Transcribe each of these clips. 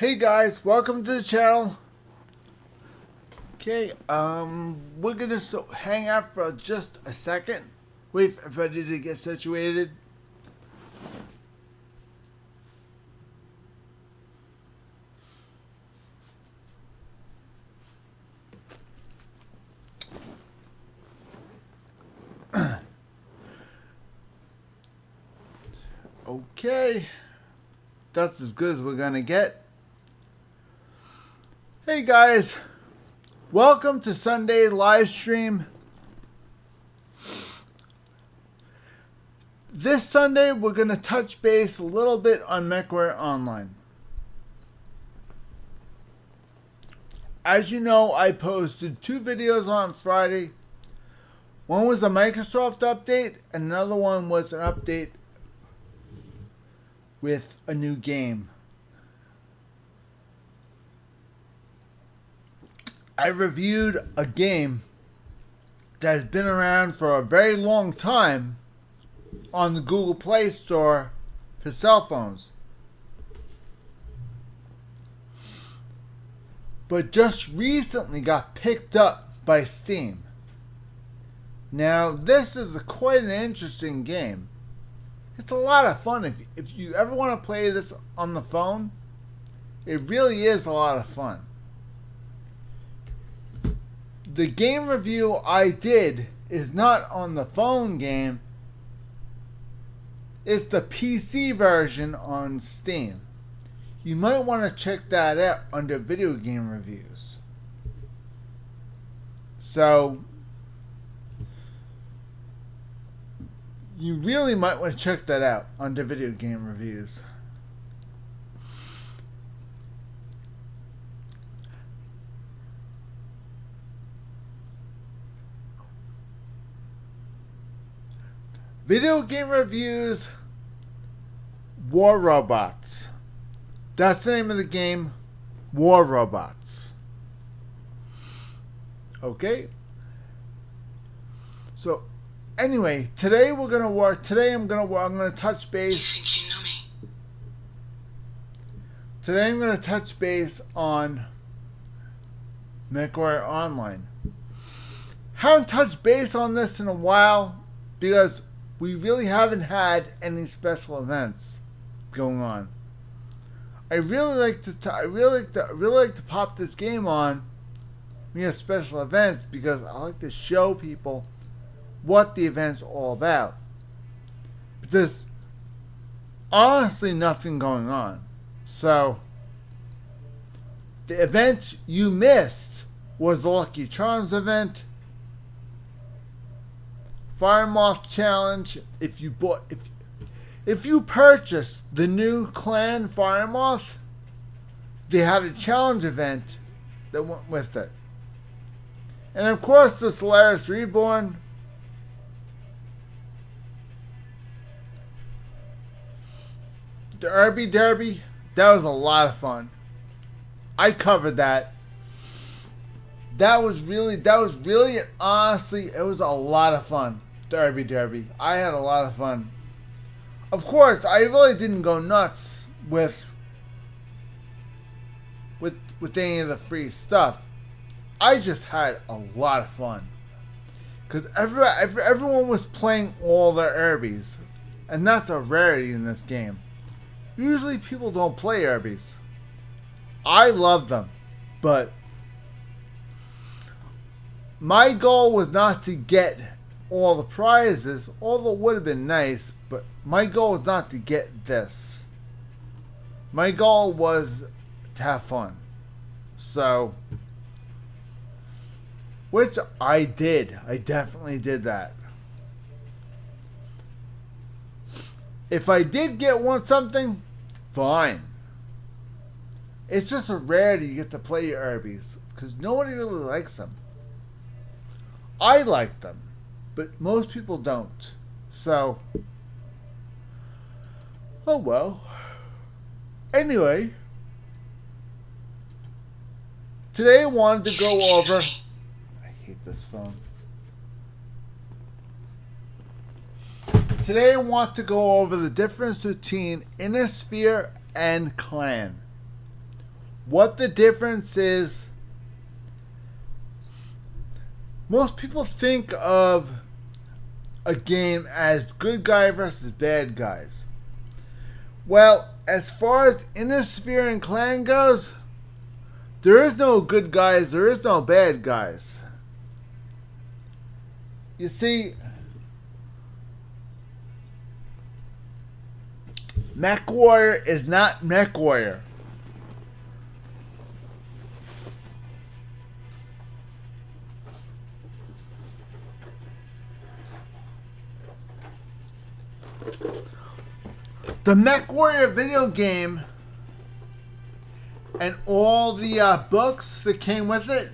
Hey guys, welcome to the channel. Okay, we're gonna hang out for just a second. Wait for everybody to get situated. Okay, that's as good as we're gonna get. Hey guys, welcome to Sunday live stream. This Sunday we're gonna touch base a little bit on MechWarrior Online. As you know, I posted two videos on Friday. One was a Microsoft update, and another one was an update with a new game. I reviewed a game that has been around for a very long time on the Google Play Store for cell phones, but just recently got picked up by Steam. Now, this is quite an interesting game. It's a lot of fun. If you ever want to play this on the phone, it really is a lot of fun. The game review I did is not on the phone game. It's the PC version on Steam. You might want to check that out under video game reviews. So, you really might want to check that out under video game reviews. Video game reviews, War Robots. That's the name of the game, War Robots. Okay? So, anyway, today we're gonna work. Today I'm gonna touch base. You think you know me? Today I'm gonna touch base on MechWarrior Online. Haven't touched base on this in a while because we really haven't had any special events going on. I really like to pop this game on when you have special events because I like to show people what the event's all about. But there's honestly nothing going on. So the event you missed was the Lucky Charms event, Fire Moth Challenge. If you purchased the new clan Fire Moth, they had a challenge event that went with it. And of course the Solaris Reborn. The Irby Derby, that was a lot of fun. I covered that. That was really honestly, it was a lot of fun. The Irby Derby. I had a lot of fun. Of course, I really didn't go nuts with any of the free stuff. I just had a lot of fun. Because everyone was playing all their Irbies. And that's a rarity in this game. Usually people don't play Irbies. I love them. But my goal was not to get all the prizes, although it would have been nice, but my goal was not to get this. My goal was to have fun. So, which I did. I definitely did that. If I did get something, fine. It's just a rarity you get to play your Irbies, because nobody really likes them. I like them, but most people don't. So, oh well. Anyway, today I wanted to go over. I hate this phone. Today I want to go over the difference between Innisphere and Clan. what the difference is. Most people think of a game as good guy versus bad guys. Well, as far as Innisphere and Clan goes, there is no good guys, there is no bad guys. You see, MechWarrior is not MechWarrior. The MechWarrior video game and all the books that came with it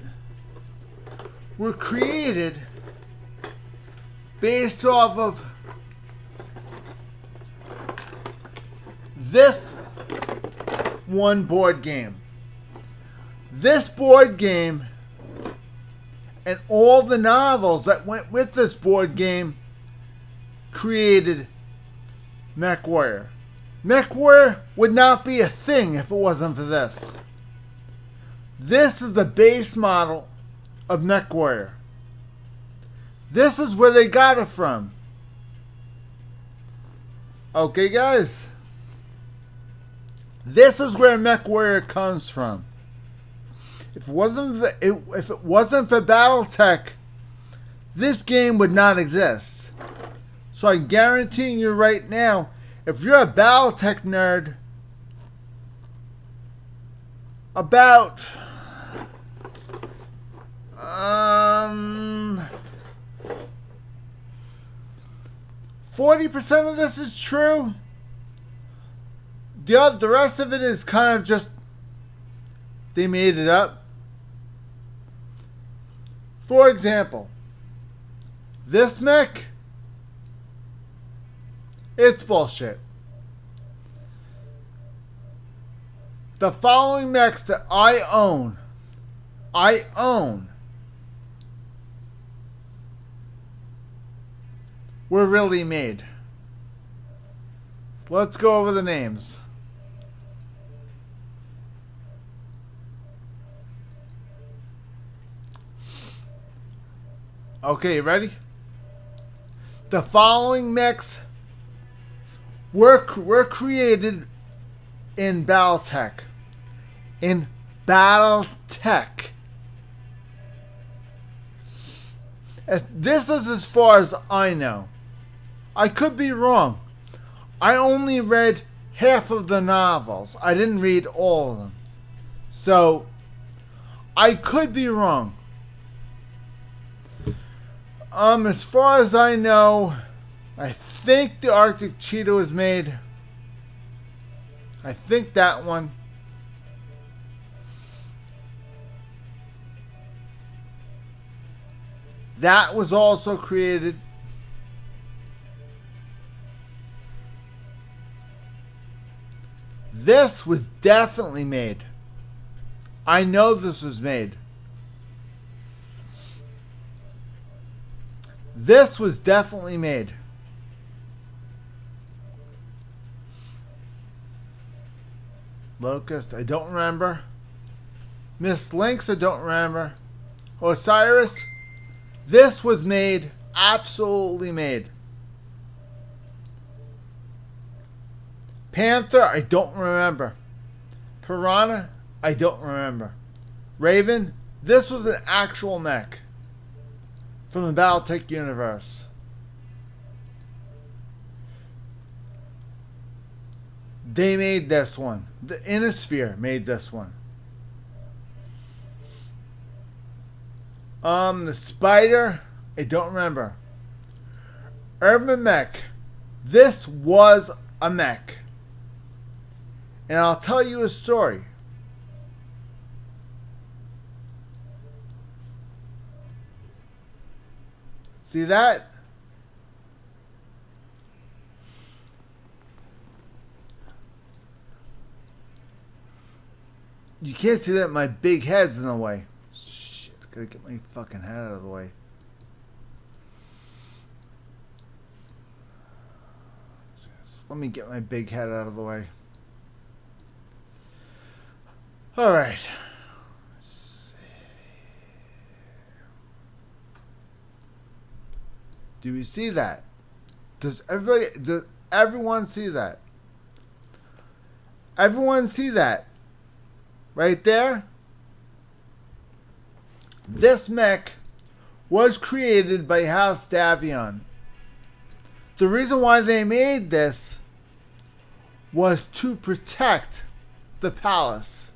were created based off of this one board game. This board game and all the novels that went with this board game created MechWarrior. MechWarrior would not be a thing if it wasn't for this. This is the base model of MechWarrior. This is where they got it from. Okay, guys. This is where MechWarrior comes from. If it wasn't for BattleTech, this game would not exist. So I guarantee you right now, if you're a BattleTech nerd, about 40% of this is true. The rest of it is kind of just, they made it up. For example, this mech, it's bullshit. The following mechs that I own, were really made. So let's go over the names. Okay, ready? The following mechs were created in BattleTech. In BattleTech. This is as far as I know. I could be wrong. I only read half of the novels. I didn't read all of them. So, I could be wrong. As far as I know, I think the Arctic Cheetah was made. I think that one. That was also created. This was definitely made. I know this was made. This was definitely made. Locust, I don't remember. Miss Lynx, I don't remember. Osiris, this was made. Absolutely made. Panther, I don't remember. Piranha, I don't remember. Raven, this was an actual mech from the BattleTech universe. They made this one. The Innisphere made this one. The Spider, I don't remember. Urban Mech, this was a mech. And I'll tell you a story. See that? You can't see that my big head's in the way. Shit, gotta get my fucking head out of the way. Let me get my big head out of the way. All right. Do we see that? Does everyone see that? Everyone see that? Right there? This mech was created by House Davion. The reason why they made this was to protect the palace.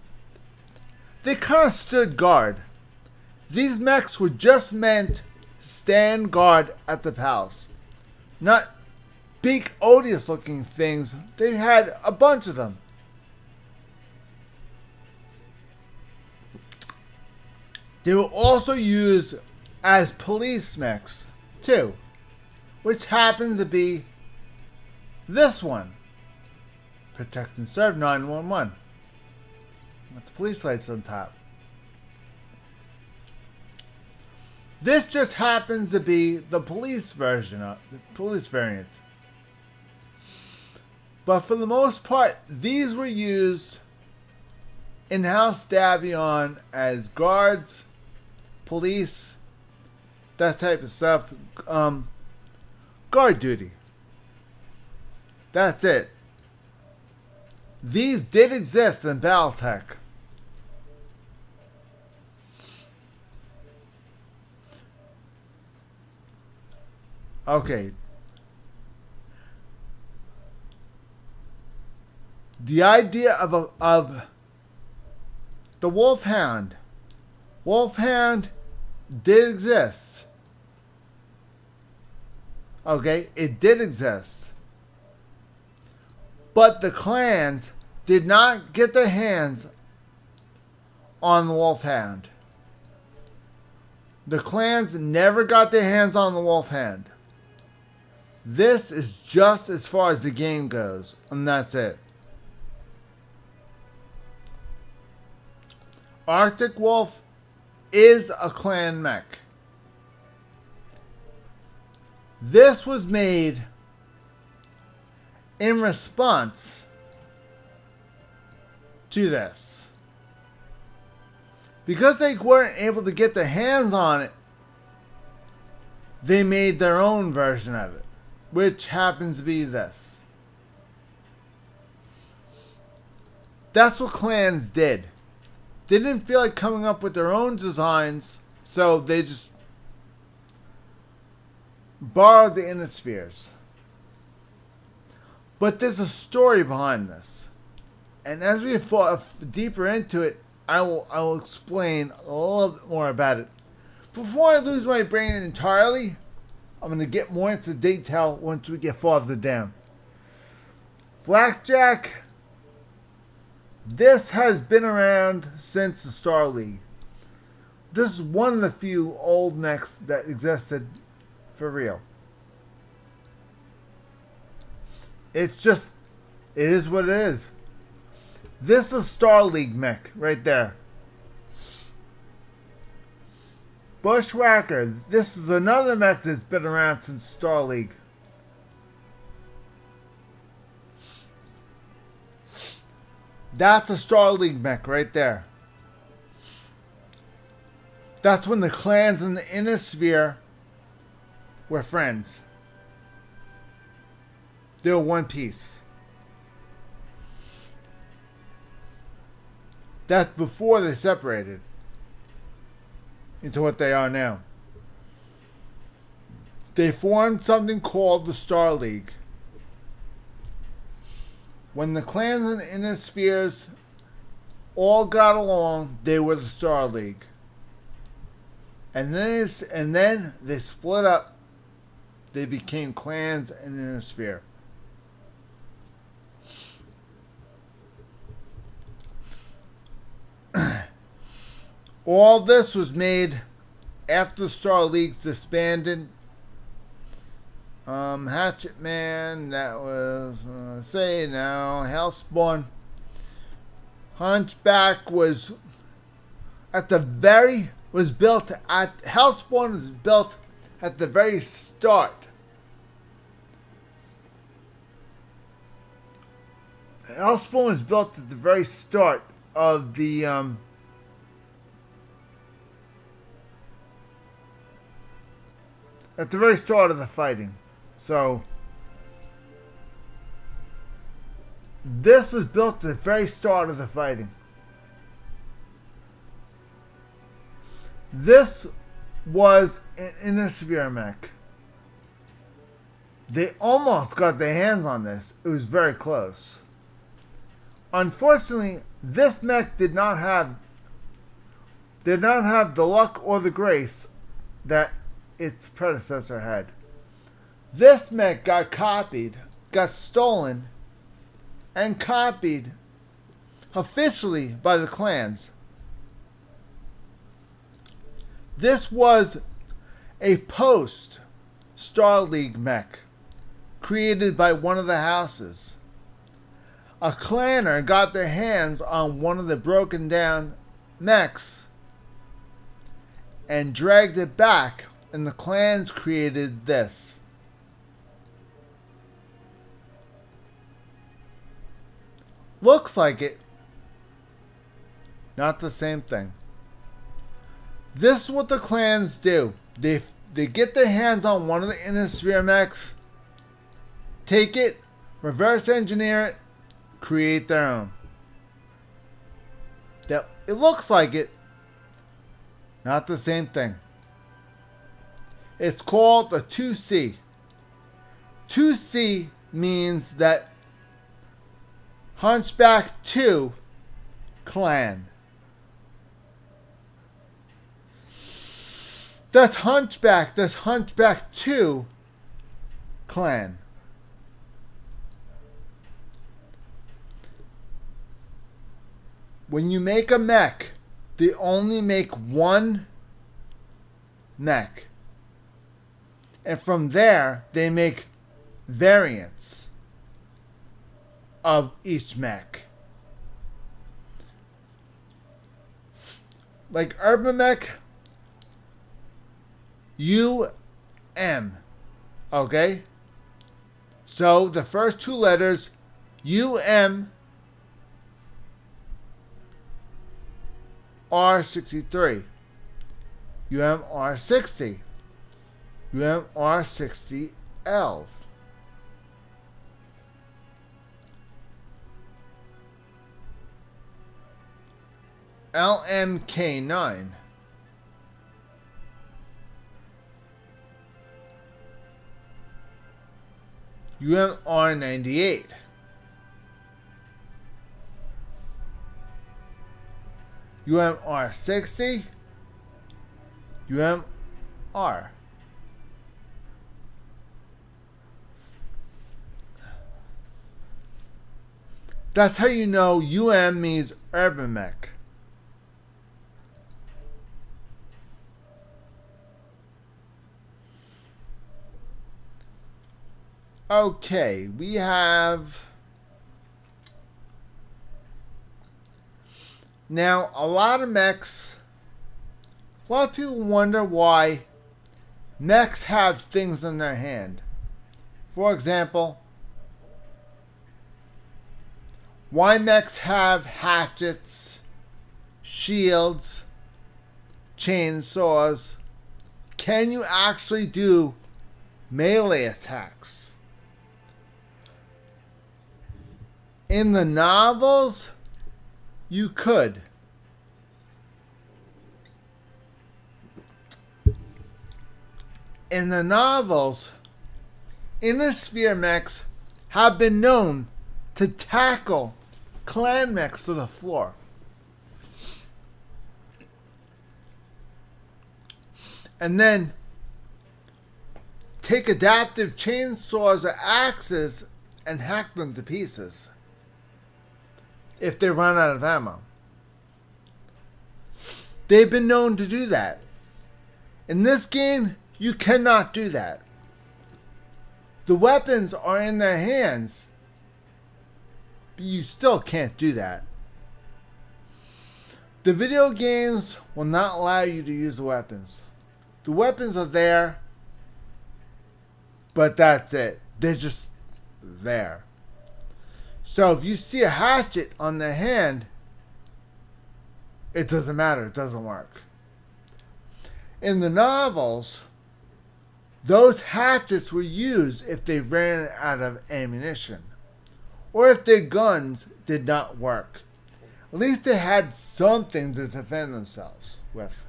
They kind of stood guard. These mechs were just meant to stand guard at the palace. Not big, odious looking things. They had a bunch of them. They were also used as police mechs, too. Which happens to be this one. Protect and Serve 911. With the police lights on top. This just happens to be the police version of the police variant. But for the most part, these were used in House Davion as guards, police, that type of stuff. Guard duty. That's it. These did exist in Battletech. Okay. The idea of the Wolfhound. Wolfhound did exist. Okay, it did exist. But the clans did not get their hands on the Wolfhound. The clans never got their hands on the Wolfhound. This is just as far as the game goes, and that's it. Arctic Wolf is a clan mech. This was made in response to this. Because they weren't able to get their hands on it, they made their own version of it, which happens to be this. That's what clans did. They didn't feel like coming up with their own designs, so they just borrowed the Innispheres. But there's a story behind this. And as we fall deeper into it, I will explain a little bit more about it. Before I lose my brain entirely, I'm going to get more into detail once we get farther down. Blackjack. This has been around since the Star League. This is one of the few old mechs that existed for real. It's just, it is what it is. This is Star League mech right there. Bushwhacker. This is another mech that's been around since Star League. That's a Star League mech right there. That's when the clans in the Innisphere were friends. They were one piece. That's before they separated into what they are now. They formed something called the Star League. When the clans and the Innispheres all got along, they were the Star League. And then they split up. They became clans and Innisphere. All this was made after the Star Leagues disbanded. Hatchet Man, that was say now. Hellspawn. Hunchback was built at Hellspawn was built at the very start. Hellspawn was built at the very start of the at the very start of the fighting. So this was built at the very start of the fighting. This was an Innisphere mech. They almost got their hands on this. It was very close. Unfortunately, this mech did not have the luck or the grace that its predecessor had. This mech got copied, got stolen, and copied officially by the clans. This was a post Star League mech created by one of the houses. A clanner got their hands on one of the broken down mechs and dragged it back, and the clans created this. Looks like it. Not the same thing. This is what the clans do. They get their hands on one of the Innisphere mechs, take it, reverse engineer it, create their own. That it looks like it. Not the same thing. It's called the 2C. 2C means that Hunchback 2 clan. That's Hunchback 2 clan. When you make a mech, they only make one mech. And from there, they make variants of each mech. Like Urban Mech, UM. Okay? So the first two letters, UM, R63, UMR60, UMR60L. LMK9, UMR98, UMR60, UMR. That's how you know UM means Urban Mech. Okay, we have... Now, a lot of mechs... A lot of people wonder why mechs have things in their hand. For example, why mechs have hatchets, shields, chainsaws. Can you actually do melee attacks? In the novels, you could. In the novels, Innisphere mechs have been known to tackle clan mechs to the floor. And then take adaptive chainsaws or axes and hack them to pieces if they run out of ammo. They've been known to do that. In this game, you cannot do that. The weapons are in their hands, but you still can't do that. The video games will not allow you to use the weapons. The weapons are there, but that's it. They're just there. So if you see a hatchet on their hand, it doesn't matter. It doesn't work. In the novels, those hatchets were used if they ran out of ammunition, or if their guns did not work. At least they had something to defend themselves with,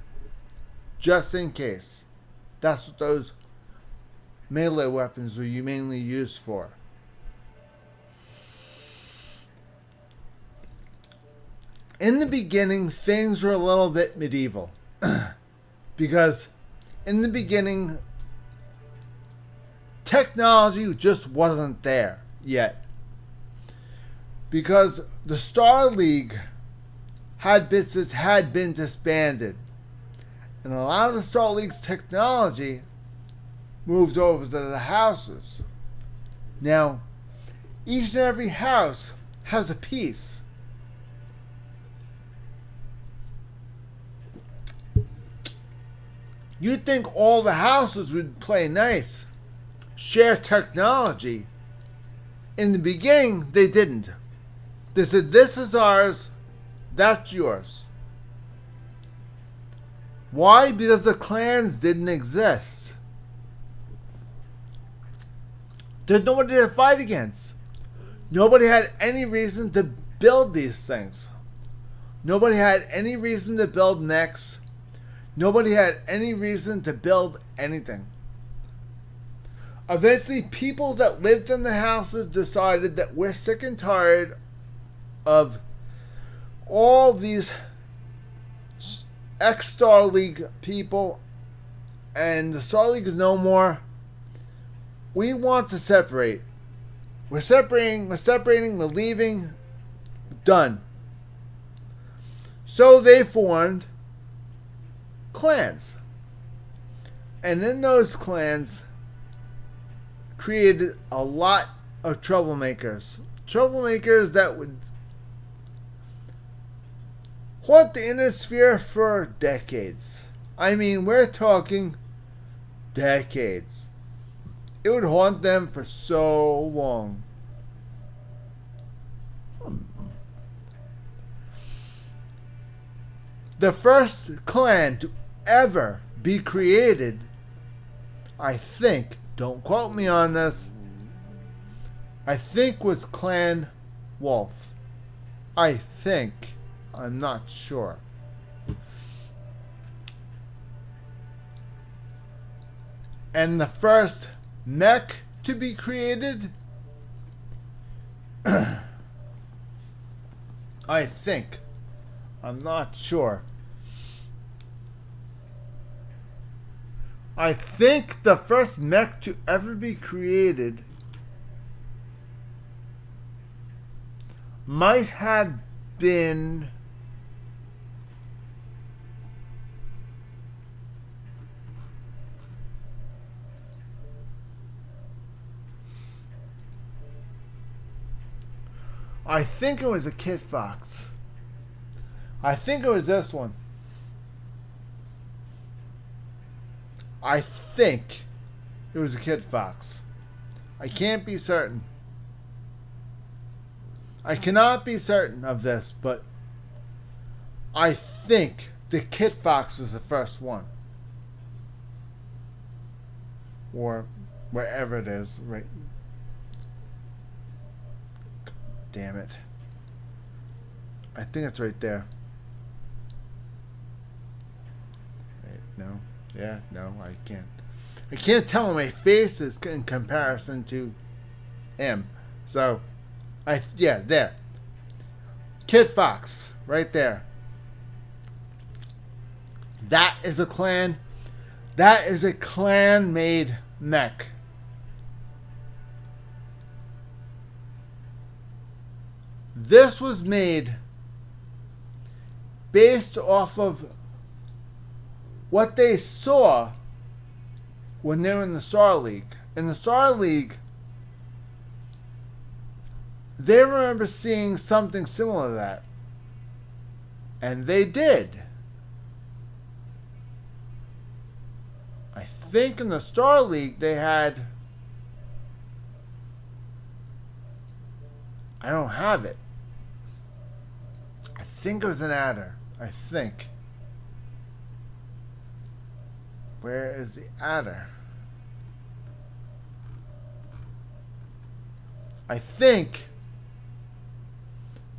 just in case. That's what those melee weapons were mainly used for. In the beginning, things were a little bit medieval. Because in the beginning, technology just wasn't there yet. Because the Star League had been disbanded. And a lot of the Star League's technology moved over to the houses. Now, each and every house has a piece. You'd think all the houses would play nice, share technology. In the beginning, they didn't. They said, this is ours, that's yours. Why? Because the clans didn't exist. There's nobody to fight against. Nobody had any reason to build these things. Nobody had any reason to build mechs. Nobody had any reason to build anything. Eventually, people that lived in the houses decided that we're sick and tired of all these ex-Star League people, and the Star League is no more. We want to separate. We're separating, we're leaving. Done. So they formed clans. And in those clans created a lot of troublemakers. Troublemakers that would haunt the Inner Sphere for decades. I mean, we're talking decades. It would haunt them for so long. The first clan to ever be created, I think, don't quote me on this, I think was Clan Wolf. I think. I'm not sure. And the first mech to be created, I think. I'm not sure. I think the first mech to ever be created might have been I think it was a Kit Fox. I think it was this one. I think it was a Kit Fox. I can't be certain. I cannot be certain of this, but I think the Kit Fox was the first one. Or wherever it is, right? Damn it. I think it's right there. Wait, no. Yeah, no, I can't. I can't tell what my face is in comparison to him. So, yeah, there. Kit Fox, right there. That is a clan. That is a clan-made mech. This was made based off of what they saw when they were in the Star League. In the Star League, they remember seeing something similar to that. And they did. I think in the Star League they had... I don't have it. I think it was an adder. I think. Where is the adder? I think.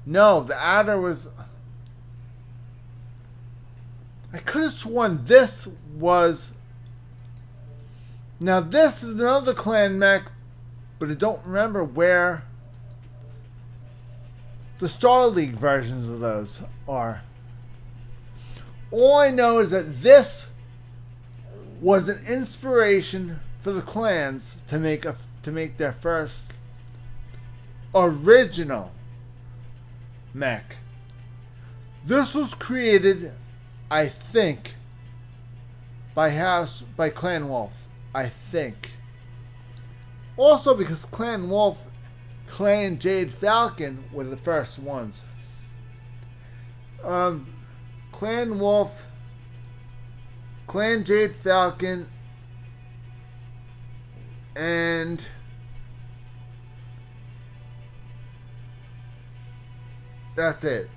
No, the adder was. I could have sworn this was. Now this is another clan mech, but I don't remember where the Star League versions of those are. All I know is that this was an inspiration for the clans to make their first original mech. This was created, I think, by Clan Wolf. I think. Also because Clan Wolf, Clan Jade Falcon were the first ones. Clan Wolf, Clan Jade Falcon, and that's it.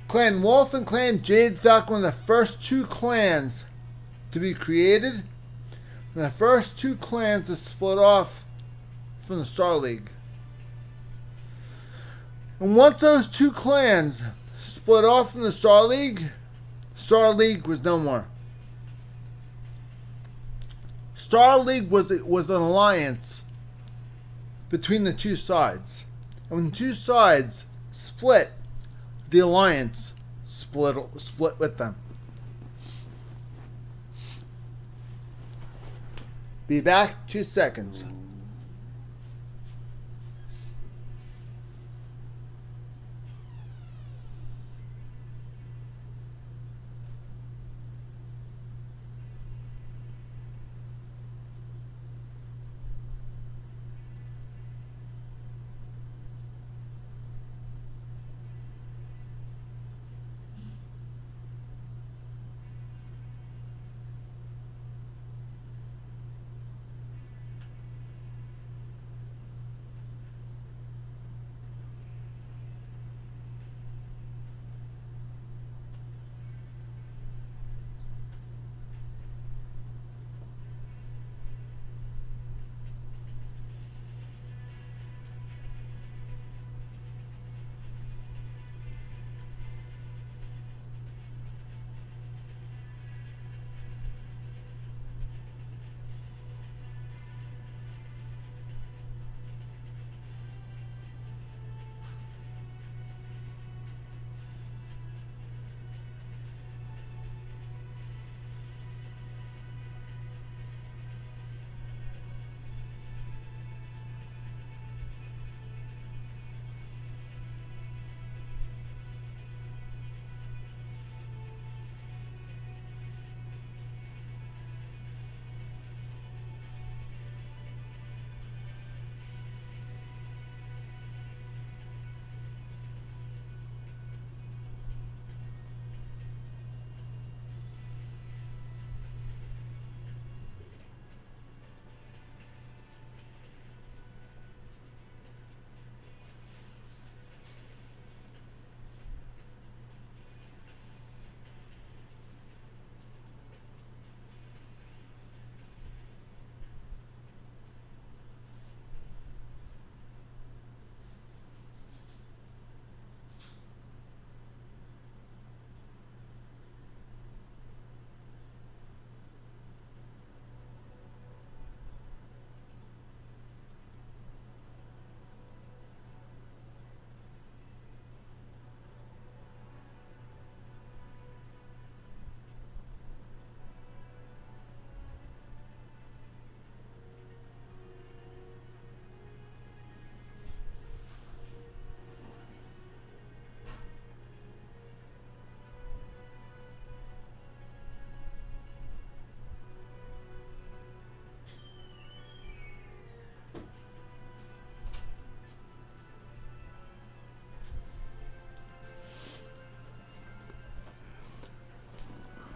Clan Wolf and Clan Jade Falcon were the first two clans to be created, and the first two clans to split off from the Star League. And once those two clans split off from the Star League was no more. Star League was an alliance between the two sides. And when the two sides split, the alliance split with them. Be back 2 seconds.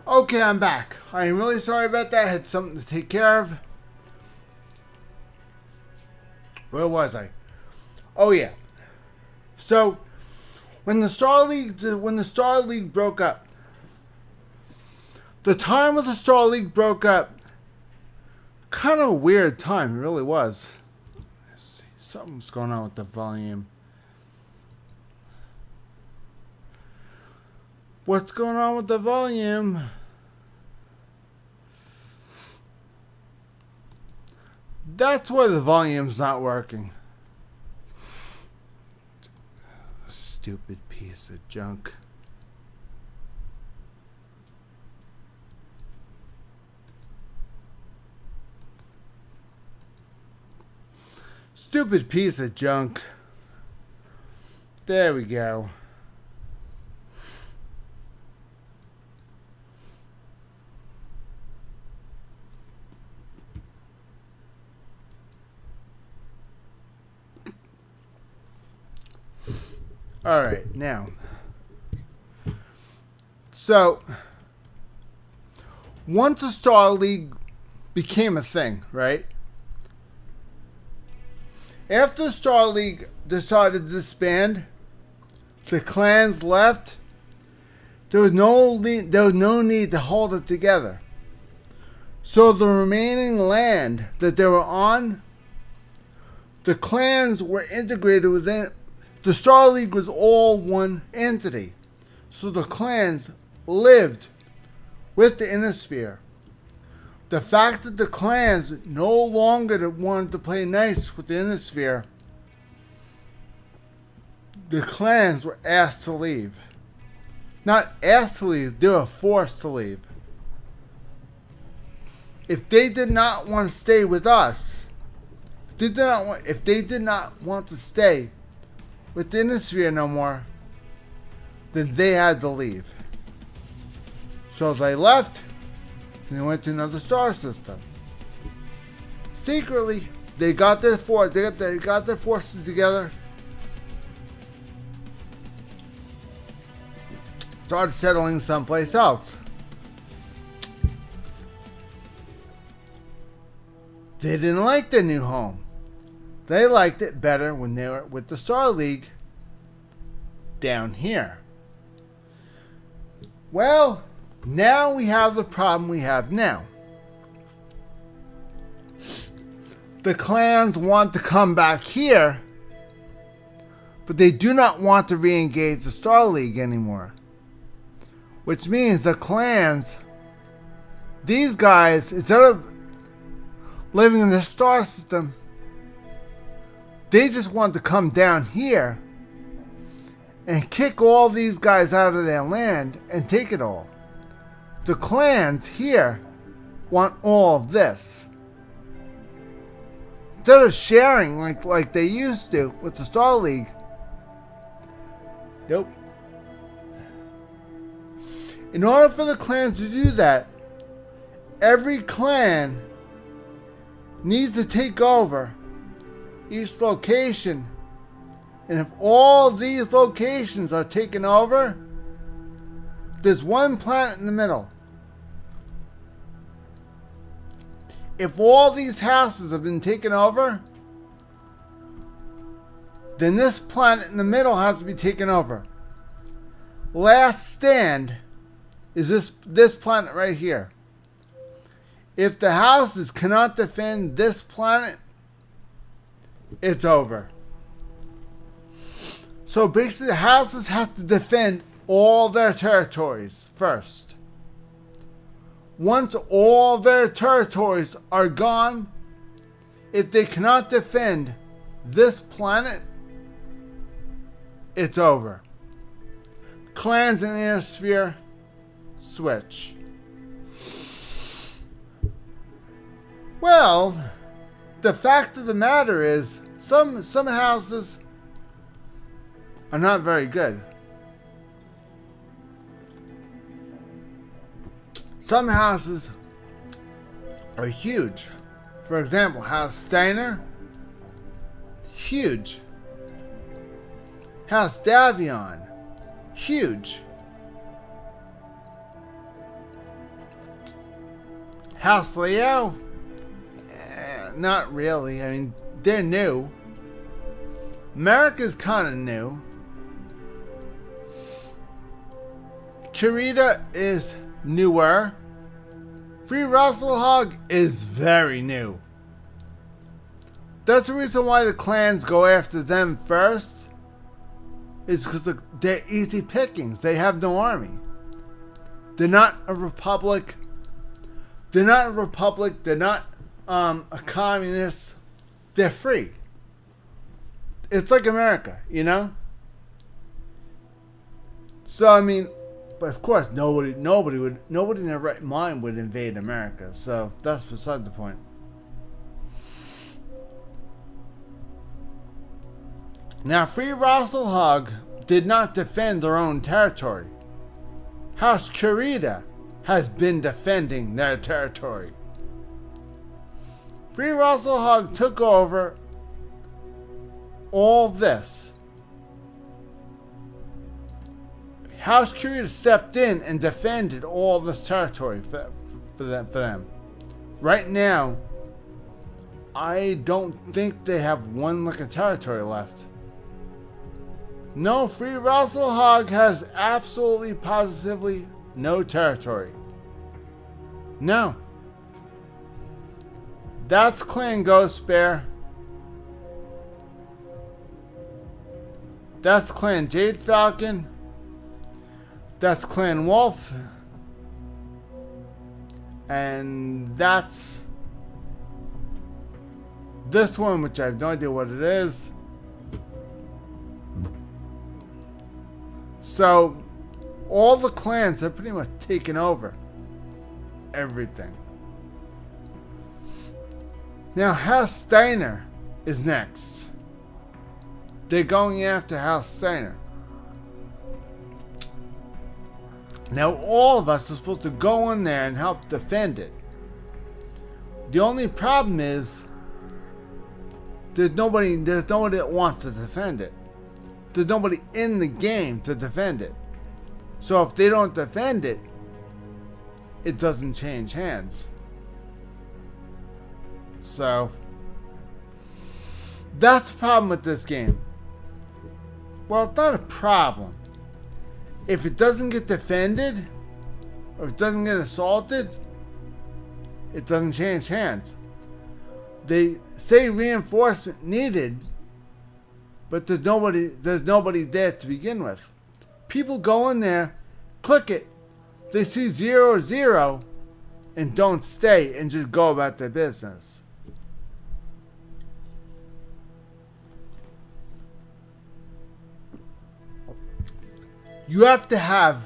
Okay, I'm back. I am really sorry about that. I had something to take care of. Where was I? Oh, yeah. So, When the Star League broke up, the time of the Star League broke up, kind of a weird time. It really was. Let's see. Something's going on with the volume. What's going on with the volume? That's why the volume's not working. Stupid piece of junk. Stupid piece of junk. There we go. All right, now. So, once the Star League became a thing, right? After the Star League decided to disband, the clans left. There was no need to hold it together. So the remaining land that they were on, the clans were integrated within. The Star League was all one entity. So the clans lived with the Innisphere. The fact that the clans no longer wanted to play nice with the Innisphere, the clans were asked to leave. Not asked to leave, they were forced to leave. If they did not want to stay with us, if they did not want to stay with the Innisphere no more, then they had to leave. So they left, and they went to another star system. Secretly, they got their forces together, started settling someplace else. They didn't like their new home. They liked it better when they were with the Star League down here. Well, now we have the problem we have now. The clans want to come back here, but they do not want to re-engage the Star League anymore. Which means the clans, these guys, instead of living in the star system, they just want to come down here and kick all these guys out of their land and take it all. The clans here want all of this. Instead of sharing like they used to with the Star League. Nope. In order for the clans to do that, every clan needs to take over each location. And if all these locations are taken over, there's one planet in the middle. If all these houses have been taken over, then this planet in the middle has to be taken over. Last stand is this planet right here. If the houses cannot defend this planet, it's over. So basically the houses have to defend all their territories first. Once all their territories are gone, if they cannot defend this planet, it's over. Clans in the Innisphere switch. Well, the fact of the matter is, some houses are not very good. Some houses are huge. For example, House Steiner, huge. House Davion, huge. House Leo, not really. I mean, they're new. America's kind of new. Kurita is newer. Free Russelhog is very new. That's the reason why the clans go after them first. It's because they're easy pickings. They have no army. They're not a republic. They're not a communist. They're free. It's like America, you know? So I mean, but of course nobody in their right mind would invade America. So that's beside the point. Now, Free Russelhog did not defend their own territory. House Kurita has been defending their territory. Free Russelhog took over all this. House Kurita stepped in and defended all this territory for them. Right now, I don't think they have one lick of territory left. No, Free Russelhog has absolutely, positively no territory. No. That's Clan Ghost Bear. That's Clan Jade Falcon. That's Clan Wolf. And that's this one, which I have no idea what it is. So, all the clans have pretty much taken over everything. Now, House Steiner is next. They're going after House Steiner. Now, all of us are supposed to go in there and help defend it. The only problem is there's nobody that wants to defend it. There's nobody in the game to defend it. So if they don't defend it, it doesn't change hands. So that's the problem with this game. Well, it's not a problem. If it doesn't get defended, or if it doesn't get assaulted, it doesn't change hands. They say reinforcement needed, but there's nobody there to begin with. People go in there, click it, they see 0-0, and don't stay and just go about their business. You have to have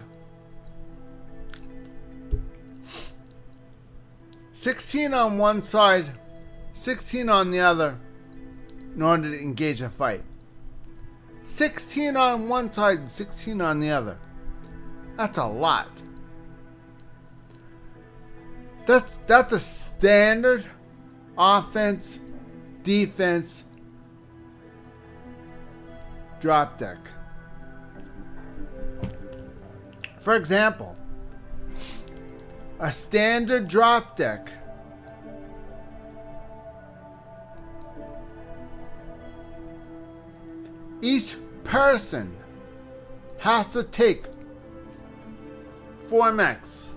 16 on one side, 16 on the other in order to engage a fight. 16 on one side and 16 on the other. That's a lot. That's a standard offense, defense, drop deck. For example, a standard drop deck each person has to take 4 mechs.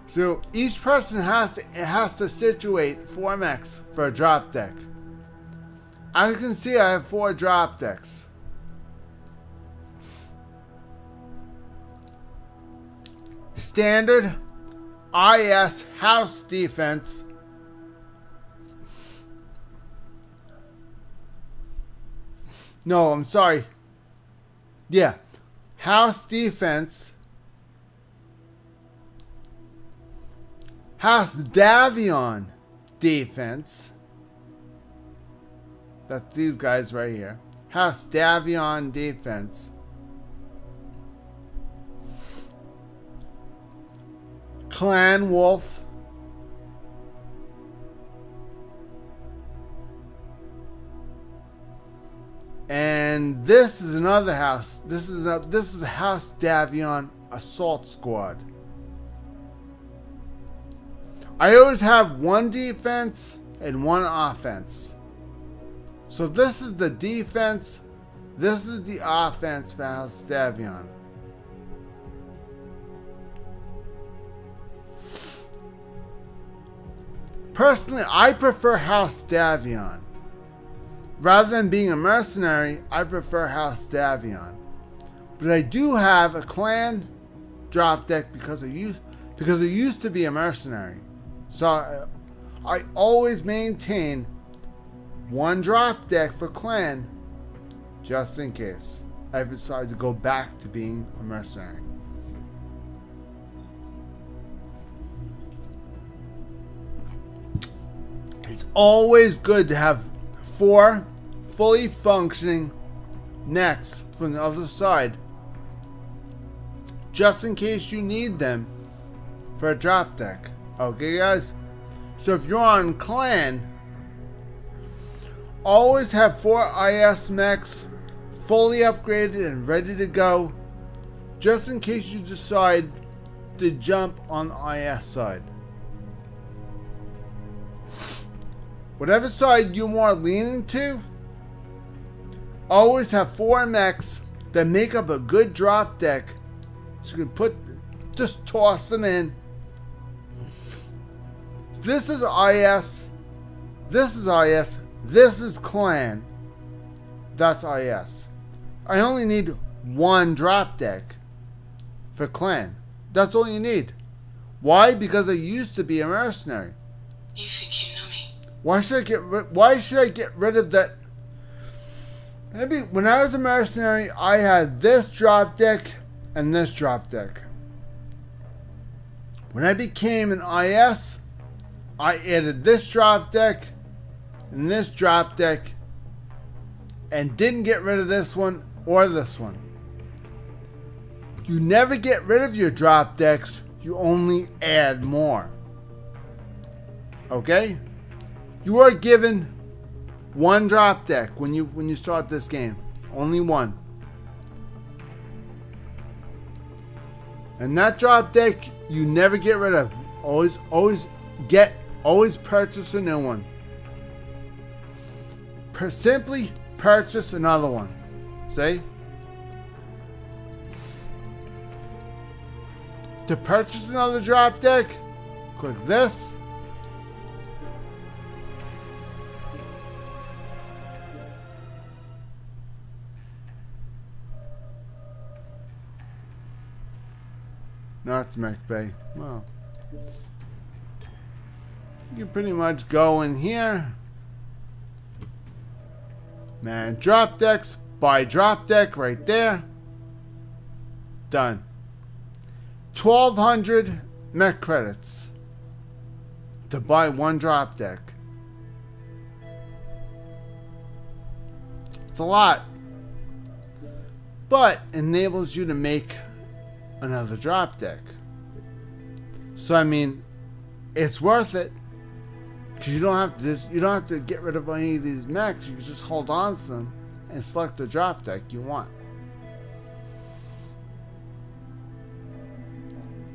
So each person has to situate 4 mechs for a drop deck. As you can see, I have 4 drop decks. Standard IS house defense. No, I'm sorry. Yeah. House defense. House Davion defense. That's these guys right here. House Davion defense. Clan Wolf. And this is another house. This is a House Davion Assault Squad. I always have 1 defense and 1 offense. So this is the defense This is the offense for House Davion. Personally, I prefer House Davion. Rather than being a mercenary, I prefer House Davion. But I do have a clan drop deck because I used to be a mercenary. So I always maintain one drop deck for clan just in case I decide to go back to being a mercenary. It's always good to have 4 fully functioning necks from the other side, just in case you need them for a drop deck. Okay, guys? So if you're on clan, always have 4 IS mechs fully upgraded and ready to go, just in case you decide to jump on the IS side. Whatever side you're more leaning to, always have 4 mechs that make up a good drop deck, so you can just toss them in. This is IS, this is IS, this is clan, that's IS. I only need 1 drop deck for clan. That's all you need. Why? Because I used to be a mercenary. You think you know me? Why should I get rid of that? Maybe when I was a mercenary, I had this drop deck and this drop deck. When I became an IS, I added this drop deck and this drop deck and didn't get rid of this one or this one. You never get rid of your drop decks, you only add more. Okay? You are given 1 drop deck when you start this game. Only 1. And that drop deck you never get rid of. Always purchase a new one. Simply purchase another one. See? To purchase another drop deck, click this. Not Mech Bay. Well, you can pretty much go in here. Man, drop decks. Buy drop deck right there. Done. 1,200 mech credits to buy 1 drop deck. It's a lot, but enables you to make another drop deck. So I mean, it's worth it because you don't have to get rid of any of these mechs. You can just hold on to them and select the drop deck you want.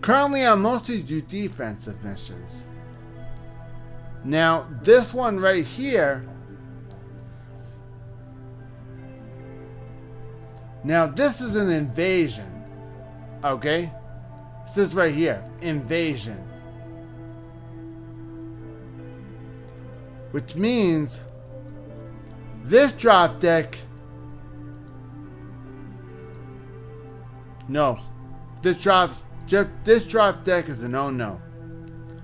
Currently, I mostly do defensive missions. Now, this one right here. Now, this is an invasion. Okay? It says right here, invasion. Which means this drop deck. No. This drop deck is a no-no.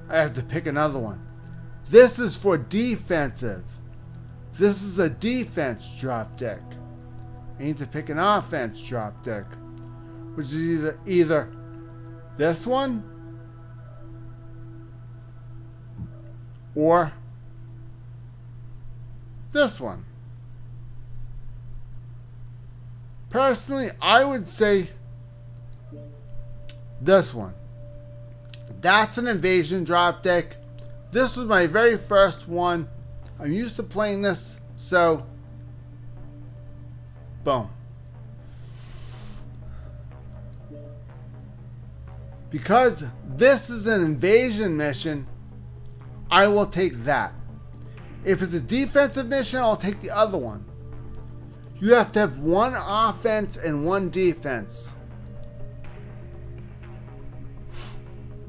I have to pick another one. This is for defensive. This is a defense drop deck. I need to pick an offense drop deck, which is either this one or this one. Personally, I would say this one. That's an invasion drop deck. This was my very first one. I'm used to playing this, so boom. Because this is an invasion mission, I will take that. If it's a defensive mission, I'll take the other one. you have to have one offense and one defense.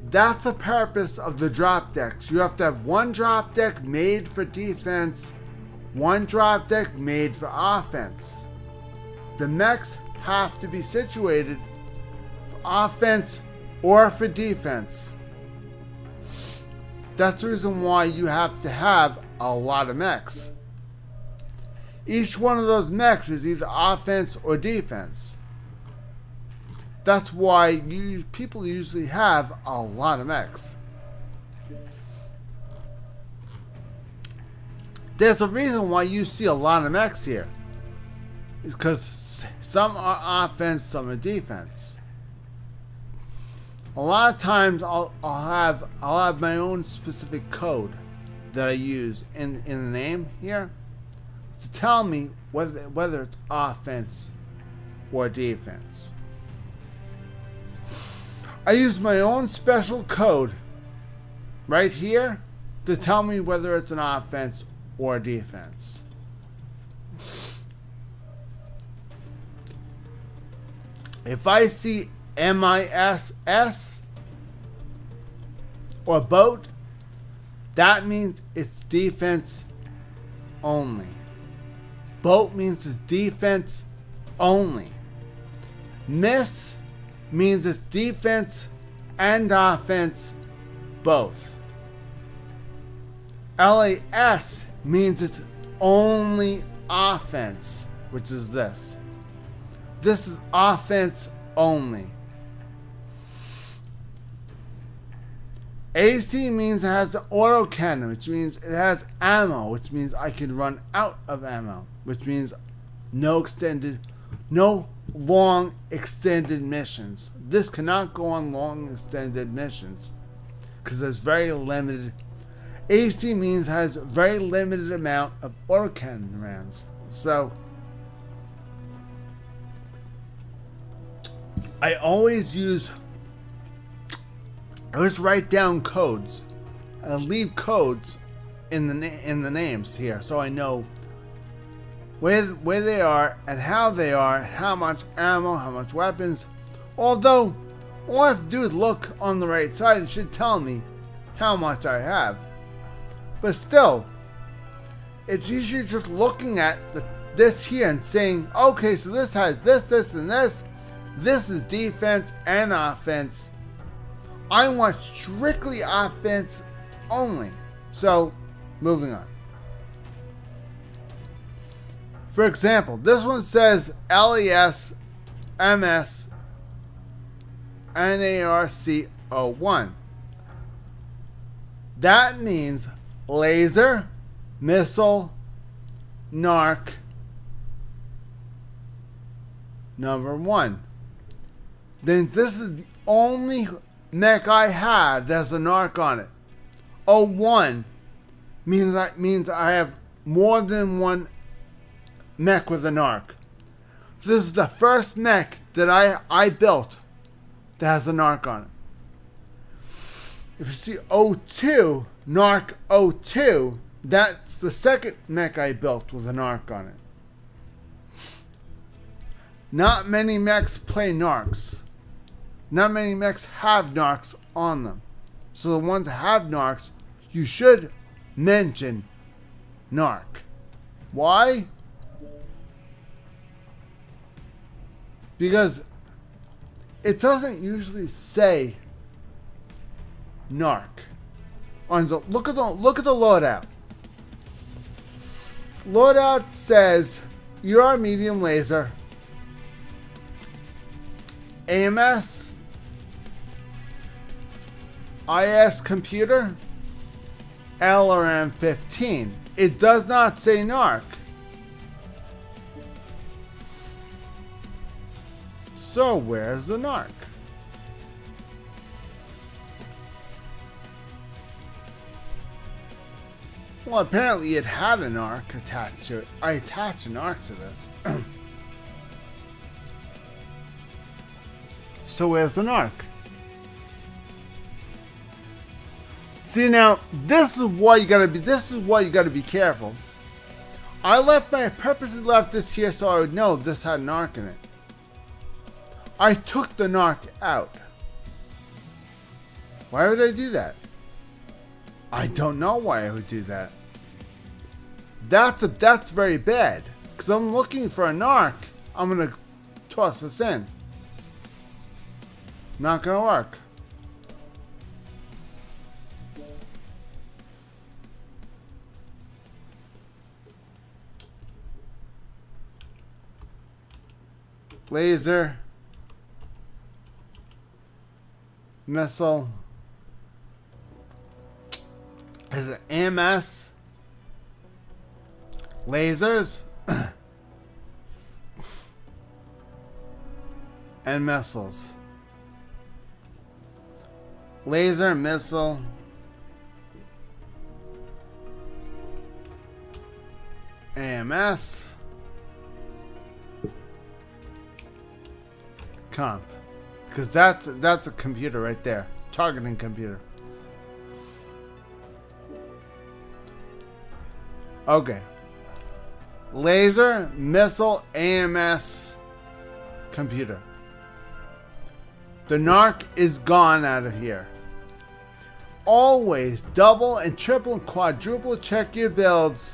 That's the purpose of the drop decks. You have to have one drop deck made for defense, one drop deck made for offense. The mechs have to be situated for offense or for defense. That's the reason why you have to have a lot of mechs. Each one of those mechs is either offense or defense. That's why people usually have a lot of mechs. There's a reason why you see a lot of mechs here. It's because some are offense, some are defense. A lot of times I'll have my own specific code that I use in the name here to tell me whether it's offense or defense. I use my own special code right here to tell me whether it's an offense or defense. If I see MISS or boat, that means it's defense only. Boat means it's defense only. Miss means it's defense and offense both. LAS means it's only offense, which is this. This is offense only. AC means it has the autocannon, which means it has ammo, which means I can run out of ammo, which means no long extended missions. This cannot go on long extended missions because there's very limited. AC means it has very limited amount of autocannon rounds. So I always write down codes. I leave codes in the names here so I know where they are and how they are, how much ammo, how much weapons. Although all I have to do is look on the right side, it should tell me how much I have. But still, it's usually just looking at this here and saying, okay, so this has this, and this. This is defense and offense. I want strictly offense only. So, moving on. For example, this one says LES MS NARC01. That means laser, missile, narc, number 1. Then this is the only mech I have that has a narc on it. 01 means I have more than one mech with a narc. This is the first mech that I built that has a narc on it. If you see 02, narc 02, that's the second mech I built with a narc on it. Not many mechs play narcs. Not many mechs have narcs on them. So the ones that have narcs, you should mention narc. Why? Because it doesn't usually say narc. Look at the loadout. Loadout says ER medium laser, AMS, IS computer, LRM-15. It does not say narc. So where's the narc? Well, apparently it had an arc attached to it. I attached an arc to this. So where's an arc? See, now this is why you gotta be careful. I purposely left this here so I would know this had an arc in it. I took the narc out. Why would I do that? I don't know why I would do that. That's very bad. Because I'm looking for a narc. I'm going to toss this in. Not going to work. Laser. Missile. Is it AMS? Lasers. And missiles. Laser, missile. AMS. Comp. Because that's a computer right there. Targeting computer. Okay. Laser, missile, AMS, computer. The narc is gone out of here. Always double and triple and quadruple check your builds.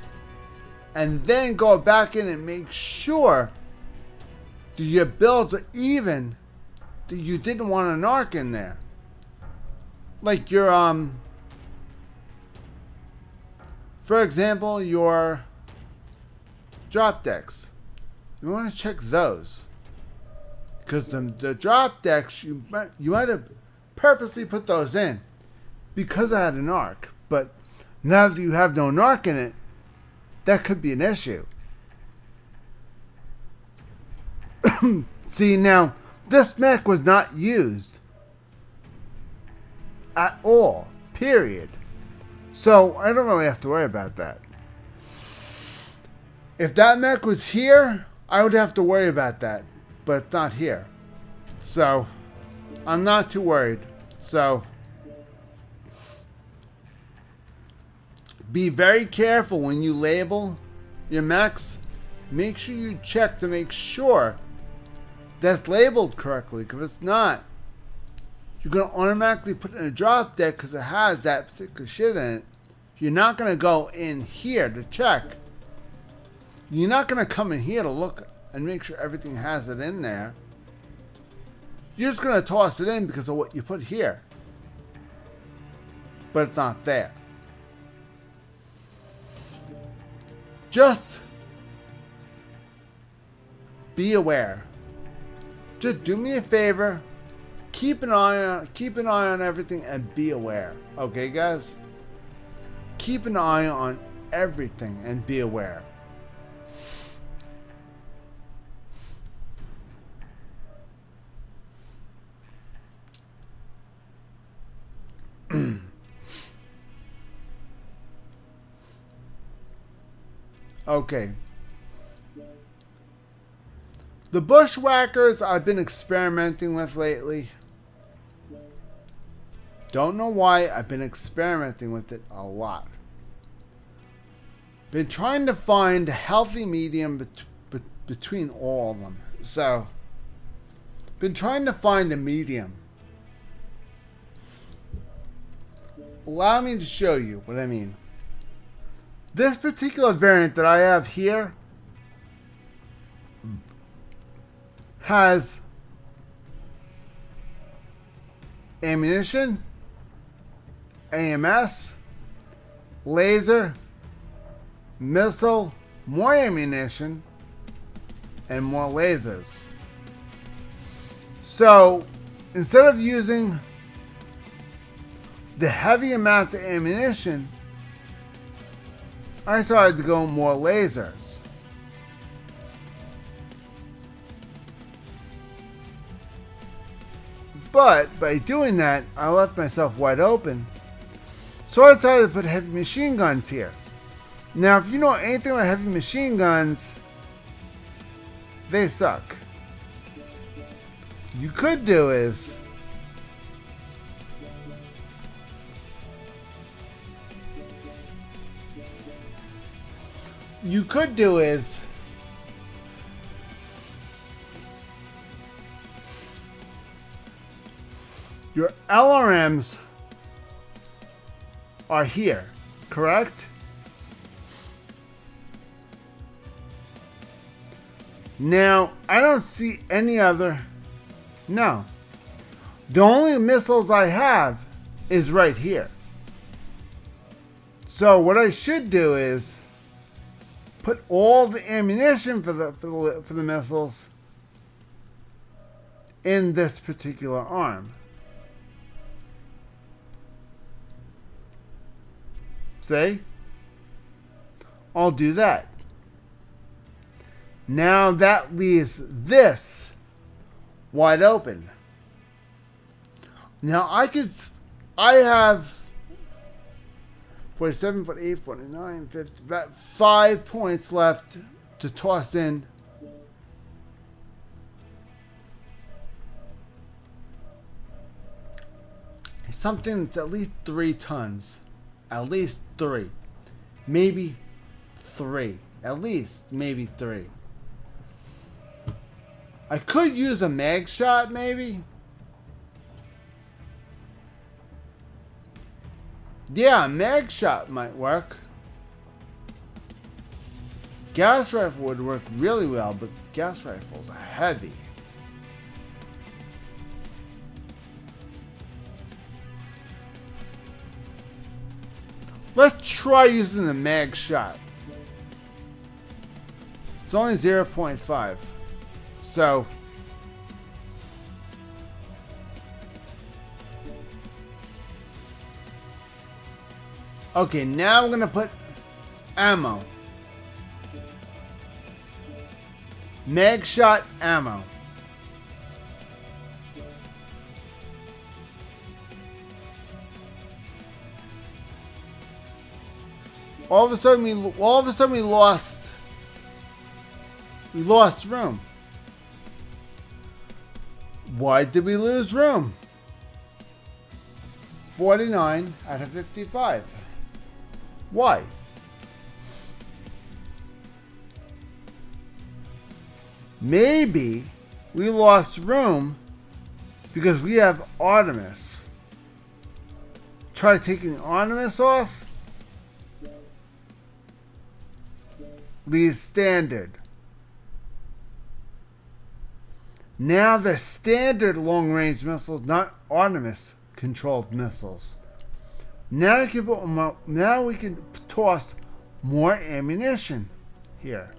And then go back in and make sure that your builds are even. That you didn't want an arc in there. Like your for example, your drop decks. You want to check those. Because the drop decks, you might have purposely put those in. Because I had an arc. But now that you have no arc in it, that could be an issue. See, now, this mech was not used at all. Period. So, I don't really have to worry about that. If that mech was here, I would have to worry about that. But it's not here. So, I'm not too worried. So, be very careful when you label your mechs. Make sure you check to make sure that's labeled correctly. Because if it's not, you're going to automatically put it in a drop deck because it has that particular shit in it. You're not going to go in here to check. You're not going to come in here to look and make sure everything has it in there. You're just going to toss it in because of what you put here. But it's not there. Just be aware. Just do me a favor. Keep an eye on everything and be aware. Okay, guys? Keep an eye on everything and be aware. Okay. The bushwhackers I've been experimenting with lately. Don't know why, I've been experimenting with it a lot. Been trying to find a healthy medium between all of them. So, been trying to find a medium. Allow me to show you what I mean. This particular variant that I have here has ammunition, AMS, laser, missile, more ammunition, and more lasers. So, instead of using the heavy amounts of ammunition, I decided to go more lasers. But by doing that, I left myself wide open. So I decided to put heavy machine guns here. Now, if you know anything about heavy machine guns, they suck. What you could do is you could do is your LRMs are here, correct? Now, I don't see any other. No. The only missiles I have is right here. So what I should do is put all the ammunition for the missiles in this particular arm. See? I'll do that. Now that leaves this wide open. Now I have 47, 48, 49, 50, about 5 points left to toss in. Something that's at least 3 tons. At least 3. Maybe 3. At least maybe 3. I could use a mag shot maybe. Yeah, a mag shot might work. Gas rifle would work really well, but gas rifles are heavy. Let's try using the mag shot. It's only 0.5. So okay, now we're gonna put ammo. Mag shot ammo. All of a sudden we lost room. Why did we lose room? 49 out of 55. Why? Maybe we lost room because we have Artemis. Try taking Artemis off. Leave standard. Now the standard long-range missiles, not Artemis controlled missiles. Now we can toss more ammunition here.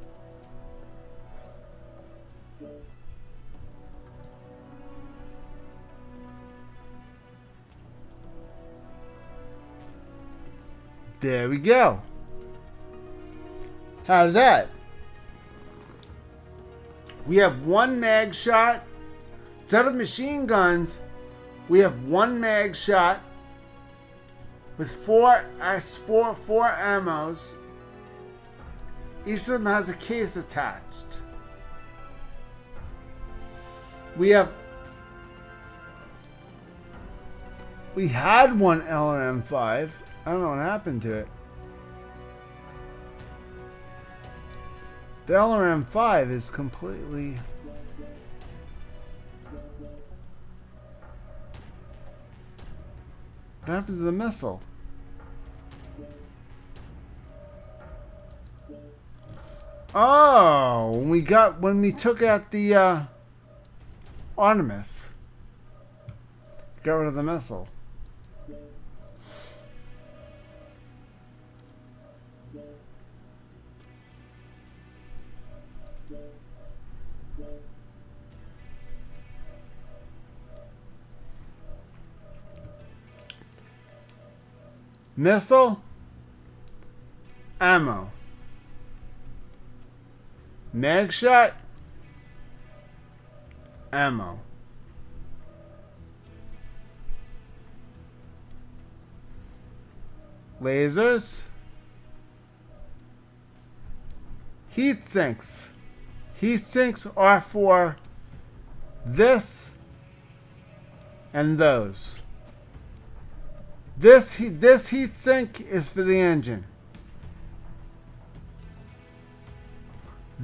There we go. How's that? We have 1 mag shot. Instead of machine guns, we have 1 mag shot with 4 ammos. Each of them has a case attached. We had one LRM-5. I don't know what happened to it. The LRM-5 is completely... What happened to the missile? Oh, when we took out the Artemis. Got rid of the missile. Missile, ammo, mag shot, ammo. Lasers, heat sinks. Heat sinks are for this and those. This heat sink is for the engine.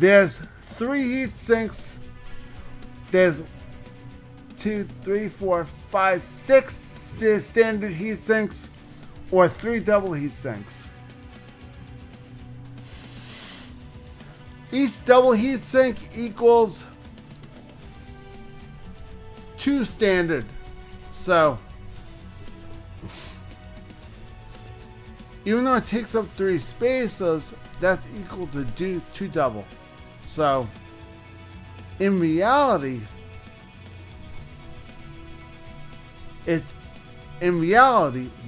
There's 3 heat sinks. There's 2, 3, 4, 5, 6 standard heat sinks, or 3 double heat sinks. Each double heat sink equals 2 standard. So, even though it takes up 3 spaces, that's equal to 2 double. So, in reality,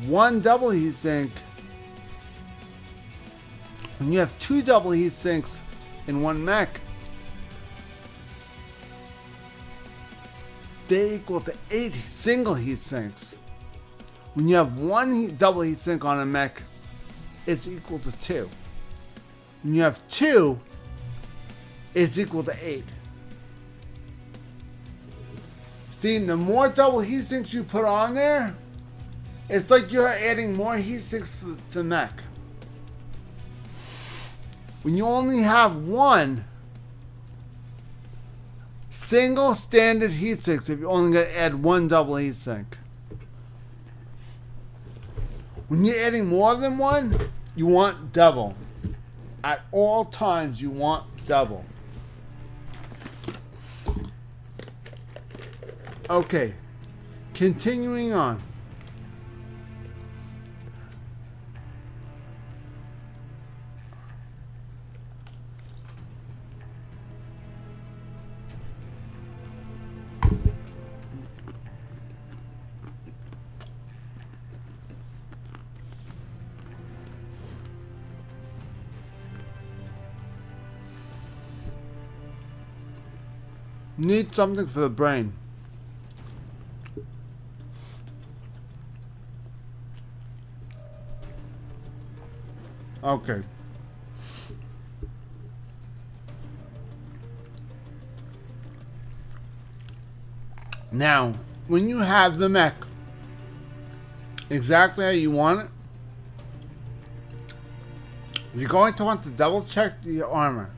one double heat sink, when you have 2 double heat sinks in one mech, they equal to 8 single heat sinks. When you have one double heat sink on a mech, it's equal to 2. When you have 2, it's equal to 8. See, the more double heat sinks you put on there, it's like you're adding more heat sinks to the mech. When you only have one single standard heat sink, if you're only going to add one double heat sink. When you're adding more than one, you want double. At all times, you want double. Okay, continuing on. Need something for the brain. Okay. Now, when you have the mech exactly how you want it, you're going to want to double check the armor.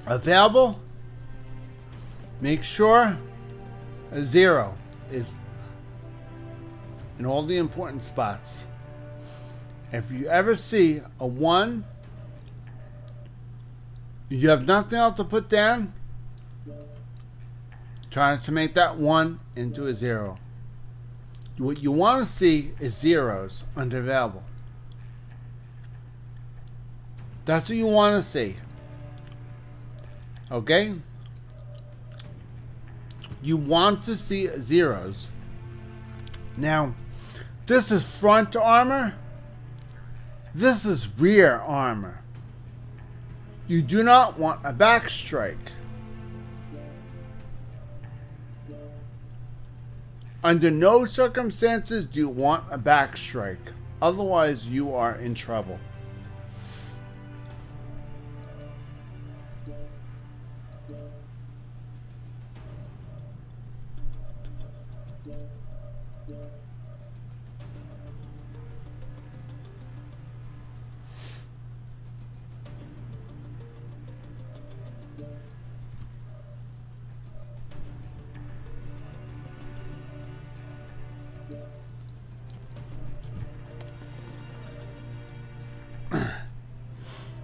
Available, make sure a 0 is in all the important spots. If you ever see a 1, you have nothing else to put down, try to make that 1 into a 0. What you want to see is zeros under available. That's what you want to see. Okay? You want to see zeros. Now, this is front armor. This is rear armor. You do not want a back strike. Under no circumstances do you want a back strike. Otherwise, you are in trouble.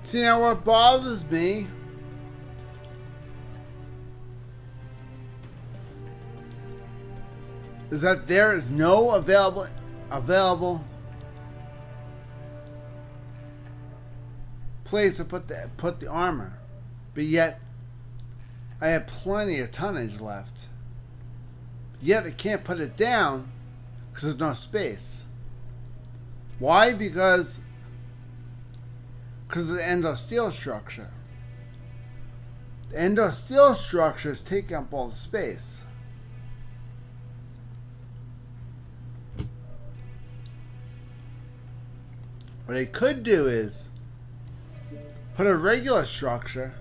See, now what bothers me is that there is no available place to put the armor, but yet I have plenty of tonnage left. Yet I can't put it down because there's no space. Why? Because of the endo steel structure. The endo steel structure is taking up all the space. What I could do is put a regular structure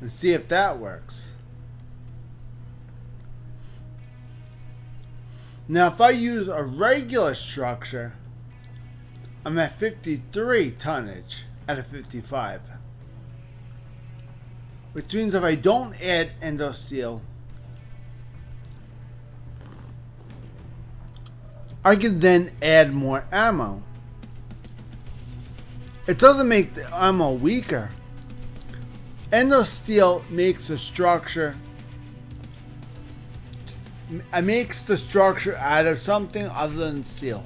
and see if that works. Now, if I use a regular structure, I'm at 53 tonnage out of 55. Which means if I don't add endosteel, I can then add more ammo. It doesn't make the ammo weaker. Endosteel makes the structure. It makes the structure out of something other than steel.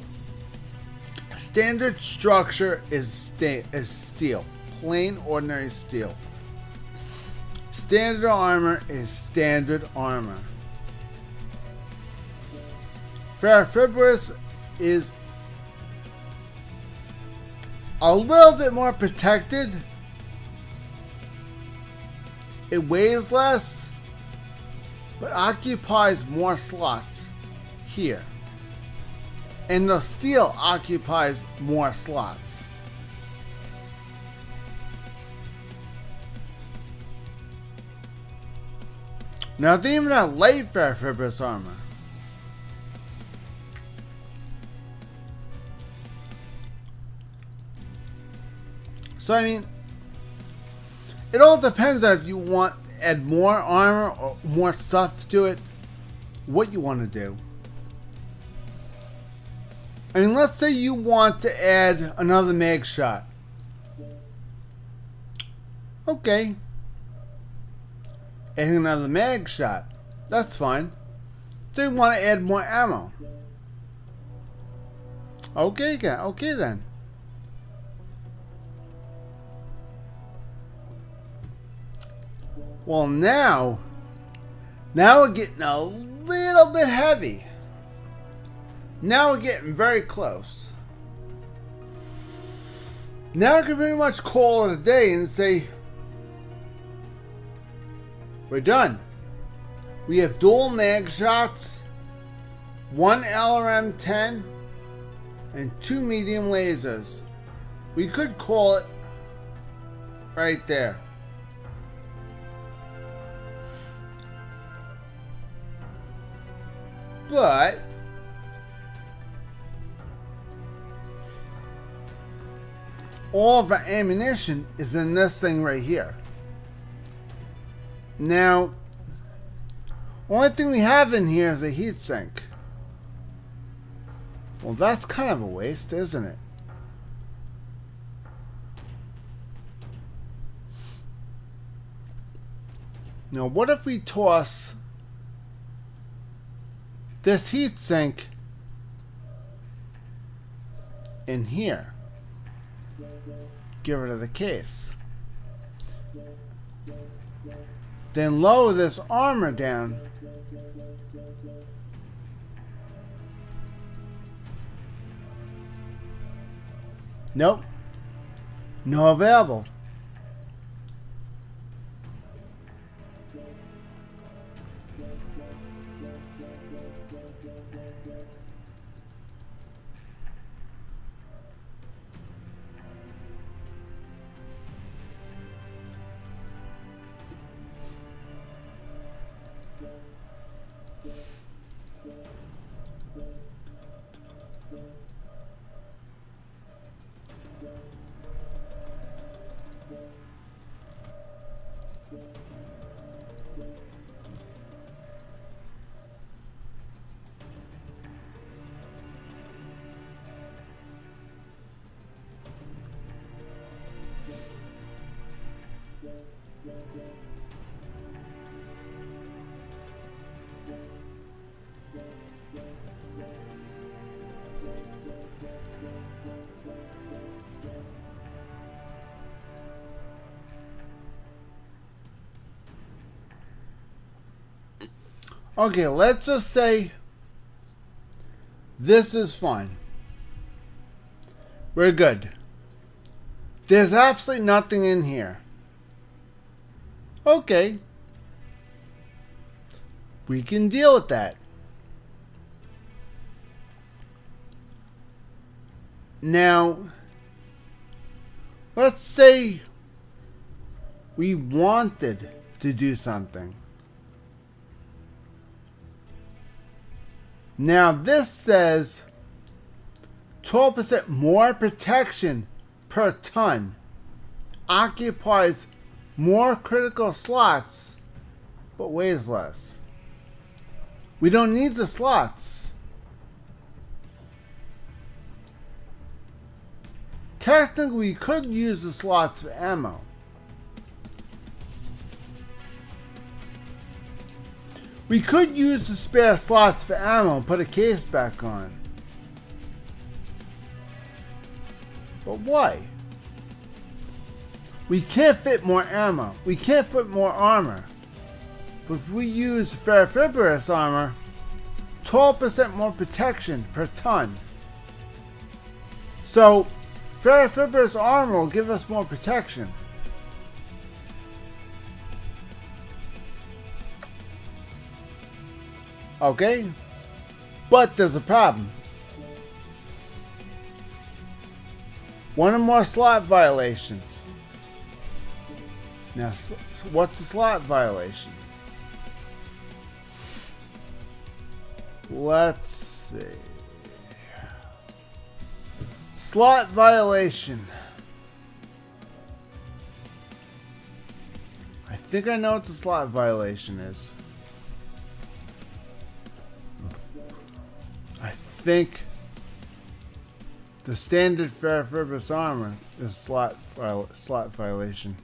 Standard structure is steel, plain ordinary steel. Standard armor is standard armor. Ferrofibrous is a little bit more protected. It weighs less, but occupies more slots here. And the steel occupies more slots. Now they even have light ferrofibrous armor. So I mean, it all depends on if you want to add more armor or more stuff to it, what you want to do. I mean, let's say you want to add another mag shot. Okay. Adding another mag shot. That's fine. So you want to add more ammo. Okay then. Well, now we're getting a little bit heavy. Now we're getting very close. Now I can pretty much call it a day and say, we're done. We have dual mag shots, one LRM-10, and 2 medium lasers. We could call it right there. But all of our ammunition is in this thing right here. Now, only thing we have in here is a heatsink. Well, that's kind of a waste, isn't it? Now, what if we toss this heatsink in here? Get rid of the case. Then lower this armor down. Nope. No available. Okay, let's just say this is fine. We're good. There's absolutely nothing in here. Okay. We can deal with that. Now, let's say we wanted to do something. Now this says 12% more protection per ton, occupies more critical slots, but weighs less. We don't need the slots. Technically, we could use the slots for ammo. We could use the spare slots for ammo and put a case back on. But why? We can't fit more ammo. We can't fit more armor. But if we use ferrofibrous armor, 12% more protection per ton. So, ferrofibrous armor will give us more protection. Okay? But there's a problem. One or more slot violations. Now, what's a slot violation? Let's see. Slot violation. I think I know what the slot violation is. I think the standard ferrofibrous armor is slot violation.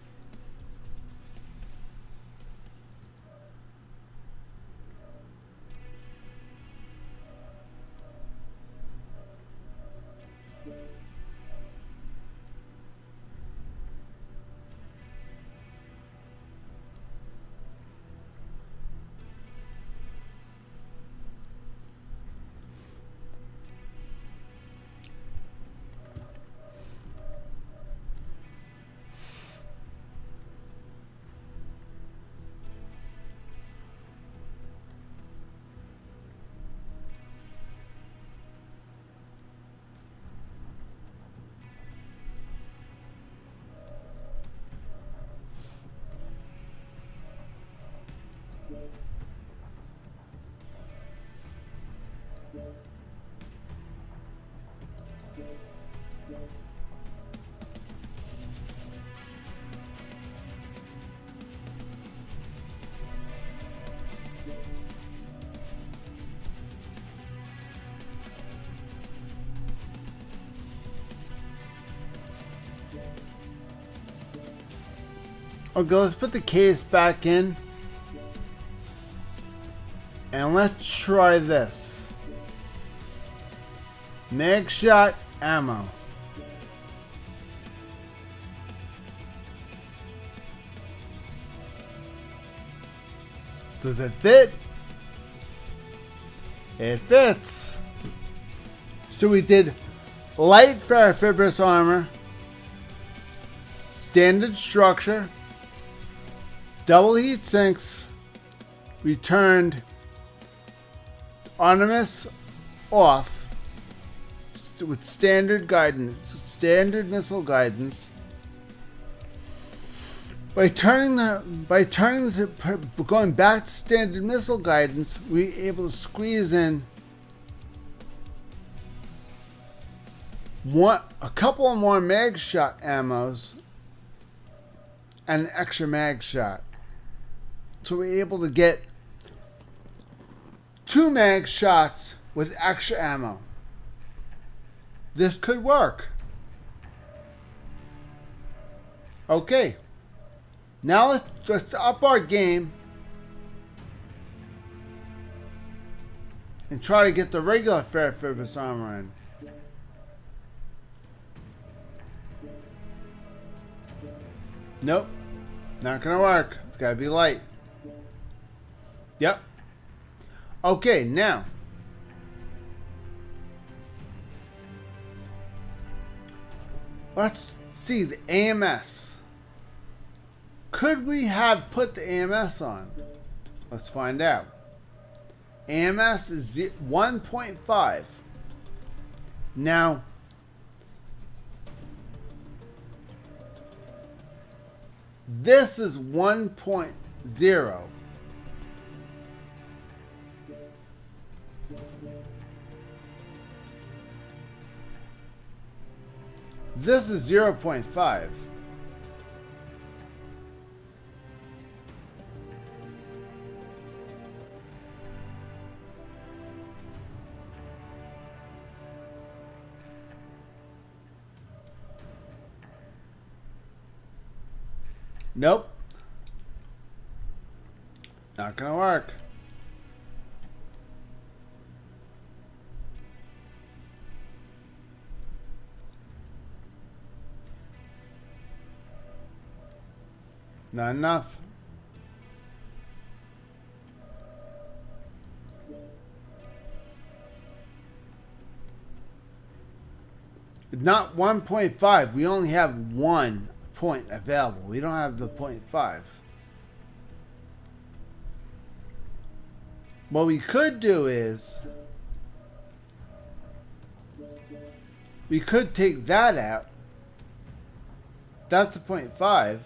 Okay, let's put the case back in. And let's try this. Mag shot ammo. Does it fit? It fits. So we did light ferrofibrous armor, standard structure, double heat sinks. We turned Artemis off with standard guidance, standard missile guidance. By going back to standard missile guidance, we were able to squeeze in a couple of more mag shot ammos and an extra mag shot. So we were able to get 2 mag shots with extra ammo. This could work. Okay. Now let's up our game and try to get the regular ferrofibrous armor in. Nope. Not gonna work. It's gotta be light. Yep. Okay, now. Let's see the AMS. Could we have put the AMS on? Let's find out. AMS is 1.5. Now, this is 1.0. This is 0.5. Nope. Not gonna work. Not enough. Not 1.5. We only have 1 point available. We don't have the 0.5. What we could do is we could take that out. That's the 0.5.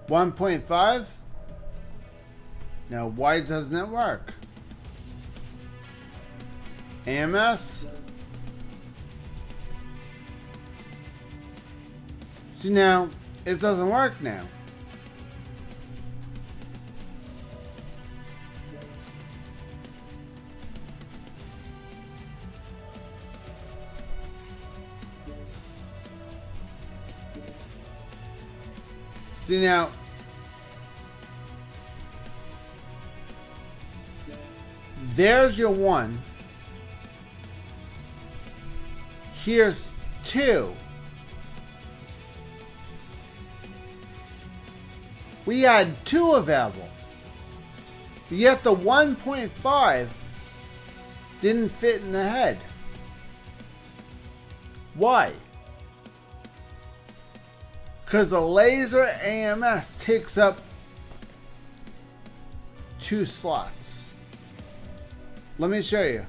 1.5. Now, why doesn't it work? AMS. See, now it doesn't work now. See, now there's your 1. Here's 2. We had 2 available. Yet the 1.5 didn't fit in the head. Why? Because a laser AMS takes up 2 slots. Let me show you.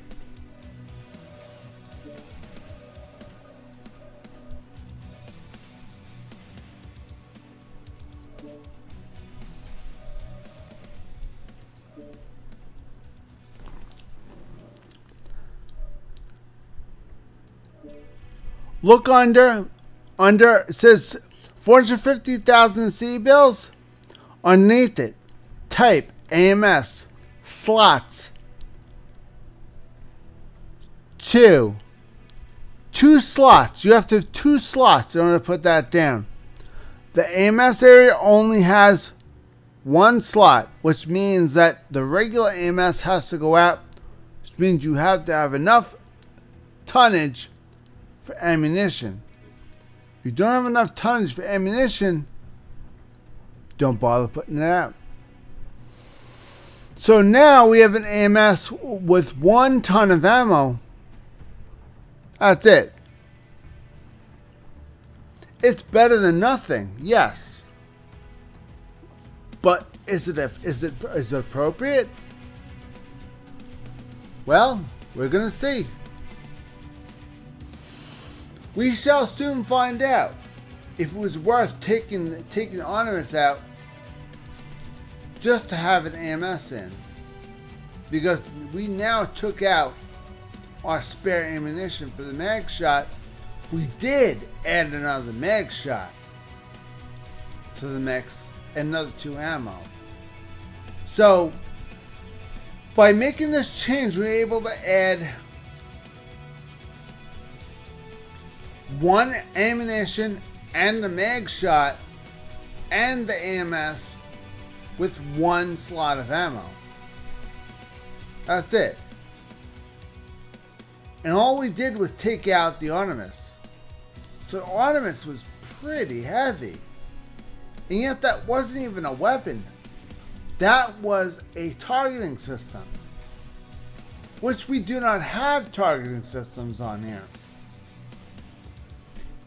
Look under it says 450,000 C bills. Underneath it, type AMS slots 2 slots. You have to have 2 slots in order to put that down. The AMS area only has 1 slot, which means that the regular AMS has to go out, which means you have to have enough tonnage for ammunition. If you don't have enough tonnage for ammunition, don't bother putting it out. So now we have an AMS with 1 ton of ammo. That's it. It's better than nothing, yes. But is it appropriate? Well, we're gonna see. We shall soon find out if it was worth taking Onimus out just to have an AMS in. Because we now took out our spare ammunition for the mag shot. We did add another mag shot to the mix and another 2 ammo. So by making this change, we were able to add 1 ammunition and the mag shot and the AMS with 1 slot of ammo. That's it. And all we did was take out the Onimus. So the Onimus was pretty heavy. And yet that wasn't even a weapon. That was a targeting system. Which we do not have targeting systems on here.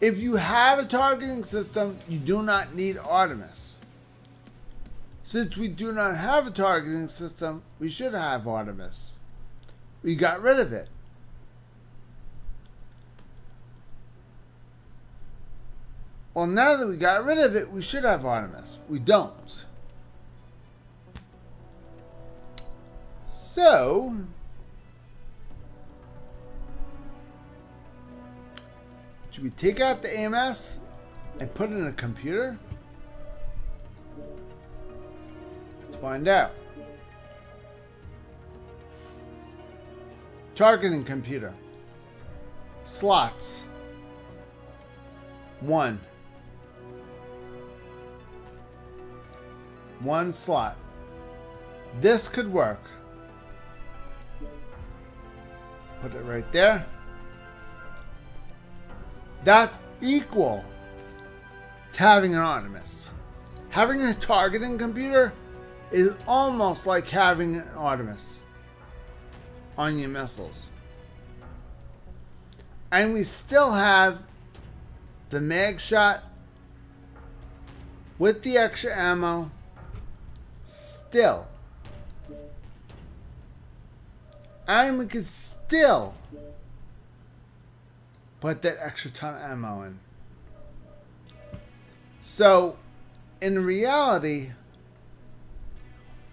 If you have a targeting system, you do not need Artemis. Since we do not have a targeting system, we should have Artemis. We got rid of it. Well, now that we got rid of it, we should have Artemis. We don't. So, Should we take out the AMS and put it in a computer? Let's find out. Targeting computer. Slots. 1. 1 slot. This could work. Put it right there. That's equal to having an Artemis. Having a targeting computer is almost like having an Artemis on your missiles. And we still have the mag shot with the extra ammo still. And we can still put that extra ton of ammo in. So, in reality,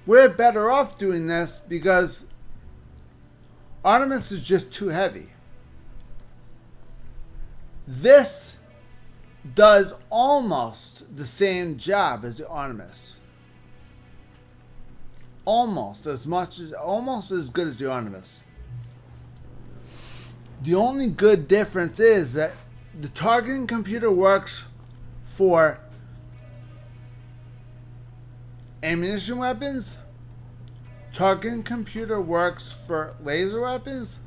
we're better off doing this because Artemis is just too heavy. This does almost the same job as the Artemis. Almost as good as the Artemis. The only good difference is that the targeting computer works for ammunition weapons. Targeting computer works for laser weapons.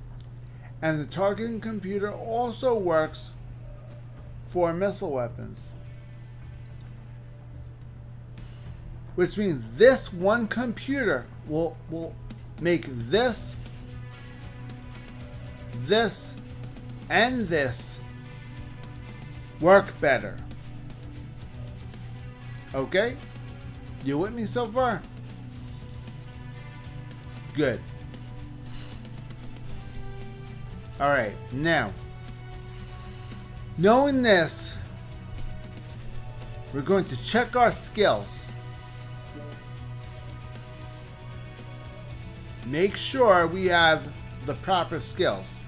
And the targeting computer also works for missile weapons. Which means this one computer will make this, and this work better. Okay? You with me so far? Good. Alright, now, knowing this, we're going to check our skills. Make sure we have the proper skills.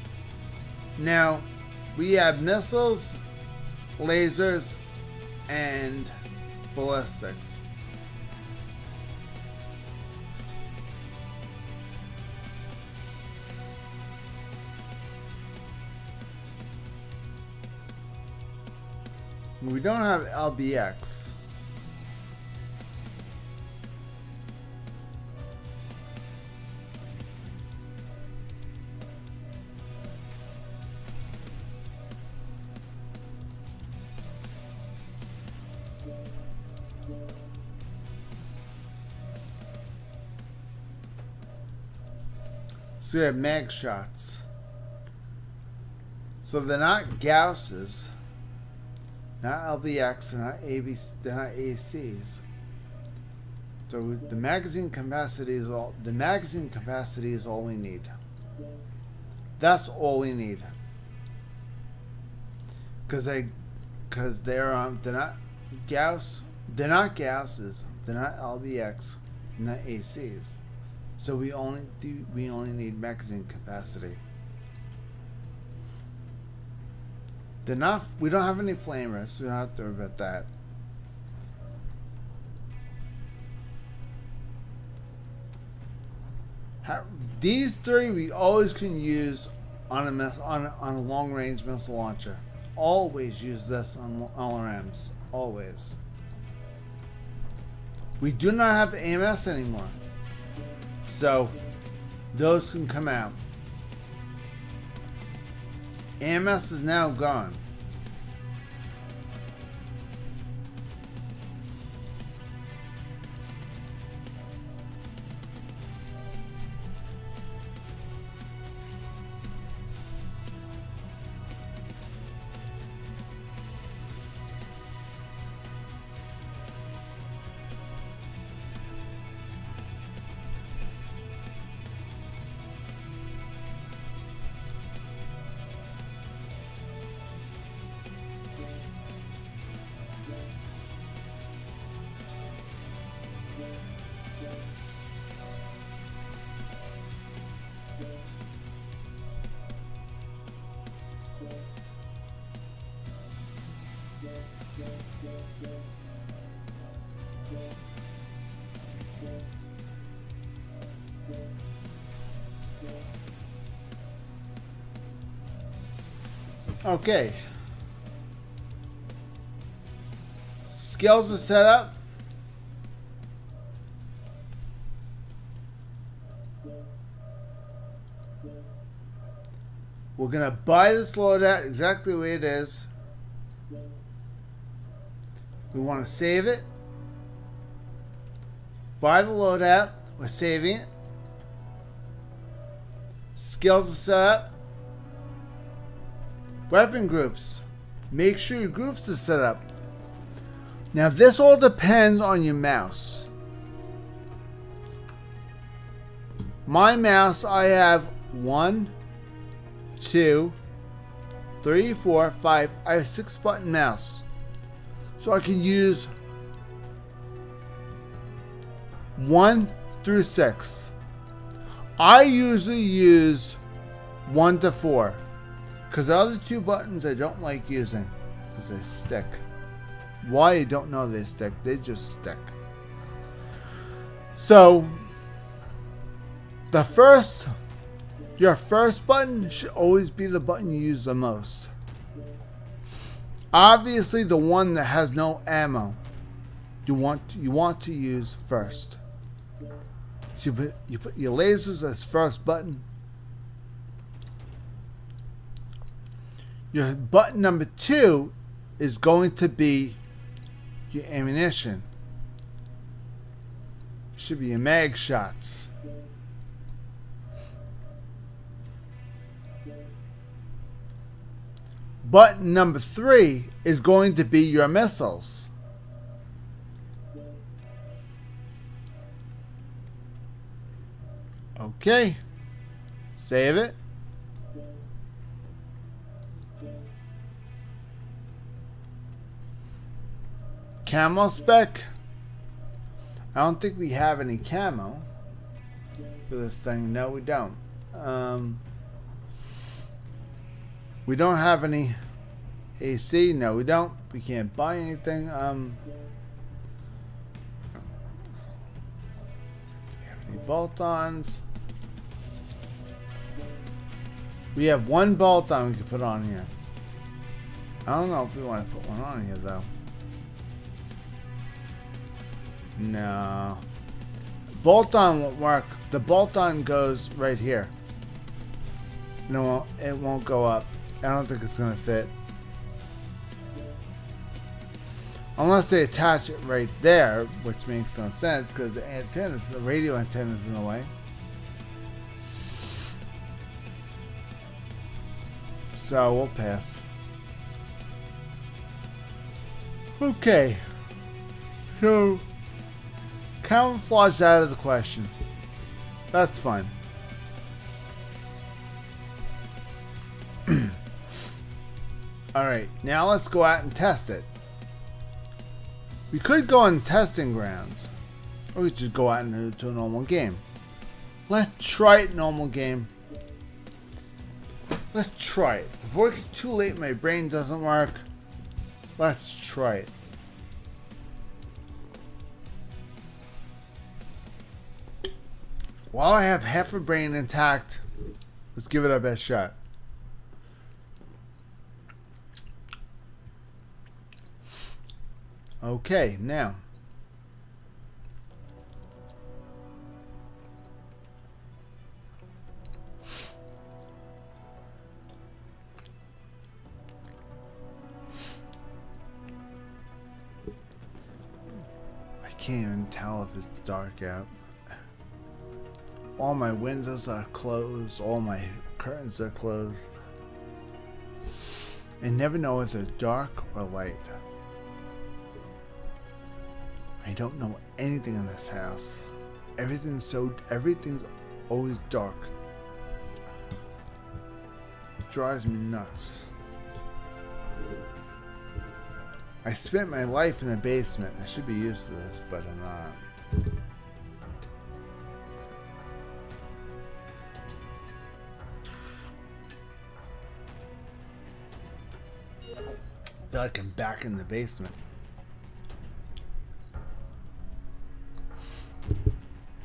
Now, we have missiles, lasers, and ballistics. We don't have LBX. So we have mag shots. So they're not Gausses, not LBX, they're not ABC, they're not ACs. So the magazine capacity is all. The magazine capacity is all we need. That's all we need. Because they're not Gauss. They're not Gausses. They're not LBX. They're not ACs. So we only need magazine capacity. They're not. We don't have any flamers. So we don't have to worry about that. These three we always can use on a long range missile launcher. Always use this on LRMs. Always. We do not have AMS anymore, so those can come out. AMS is now gone. Okay. Skills are set up. We're going to buy this loadout exactly the way it is. We want to save it. Buy the loadout. We're saving it. Skills are set up. Weapon groups. Make sure your groups are set up. Now this all depends on your mouse. My mouse, I have 1, 2, 3, 4, 5. I have 6-button mouse. So I can use 1 through 6. I usually use 1 to 4. Because the other 2 buttons I don't like using. Because they stick. Why, I don't know they stick. They just stick. So, your first button should always be the button you use the most. Obviously, the one that has no ammo, you want to use first. So you put your lasers as first button. Your button number 2 is going to be your ammunition. It should be your mag shots. Button number 3 is going to be your missiles. Okay. Save it. Camo spec. I don't think we have any camo for this thing. No, we don't. We don't have any AC. No, we don't. We can't buy anything. Do we have any bolt-ons? We have 1 bolt-on we can put on here. I don't know if we want to put one on here though. No. Bolt-on won't work. The bolt-on goes right here. No, it won't go up. I don't think it's going to fit. Unless they attach it right there, which makes no sense because the radio antenna is in the way. So we'll pass. Okay. So camouflage out of the question. That's fine. Alright, now let's go out and test it. We could go on testing grounds. Or we could just go out into a normal game. Let's try it normal game. Let's try it. Before it gets too late, my brain doesn't work. Let's try it. While I have half a brain intact, let's give it our best shot. Okay, now. I can't even tell if it's dark out. All my windows are closed. All my curtains are closed. I never know if they're dark or light. I don't know anything in this house. Everything's always dark. It drives me nuts. I spent my life in the basement. I should be used to this, but I'm not. feel like I'm back in the basement.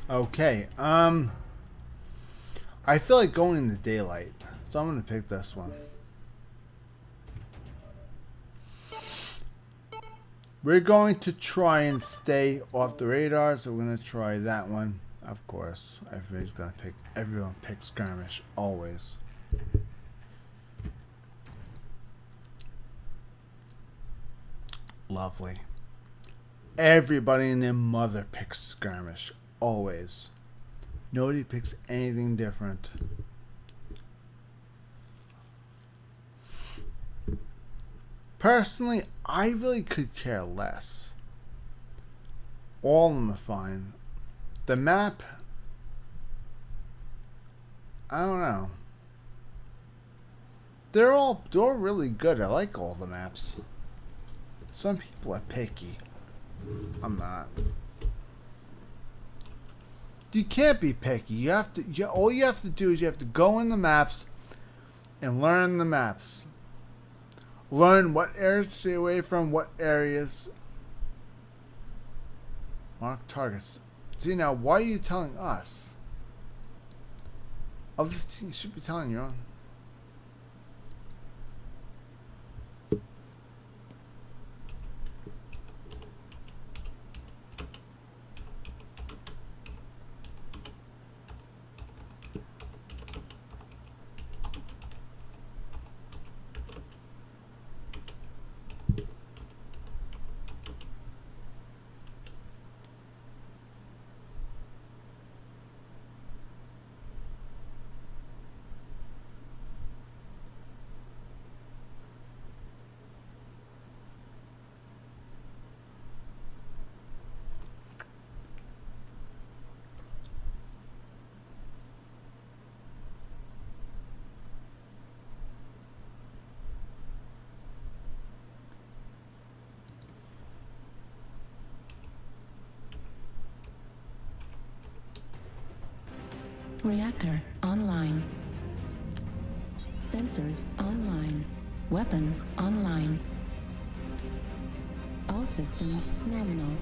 Okay, I feel like going in the daylight, so I'm gonna pick this one. We're going to try and stay off the radar, so we're gonna try that one. Of course, everyone picks skirmish, always. Lovely. Everybody and their mother picks skirmish, always. Nobody picks anything different. Personally, I really could care less. All of them are fine. The map, I don't know. They're all really good. I like all the maps. Some people are picky. I'm not. You can't be picky. You have to. All you have to do is you have to go in the maps and learn the maps. Learn what areas to stay away from, what areas. Mark targets. See, now, why are you telling us? Other things should be telling you on. Reactor online. Sensors online. Weapons online. All systems nominal.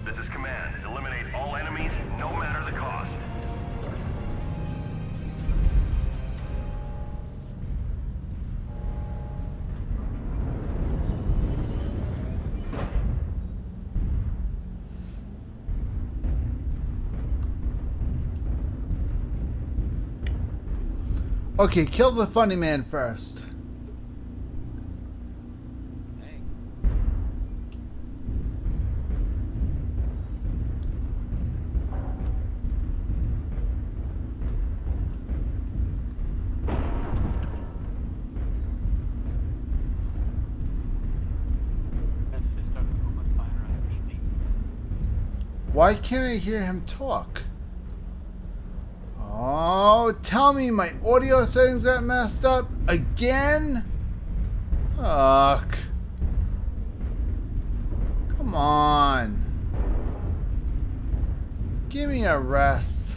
This is command. Eliminate all enemies, no matter the cost. Okay, kill the funny man first. Why can't I hear him talk? Oh, tell me my audio settings got messed up again? Ugh. Come on. Give me a rest.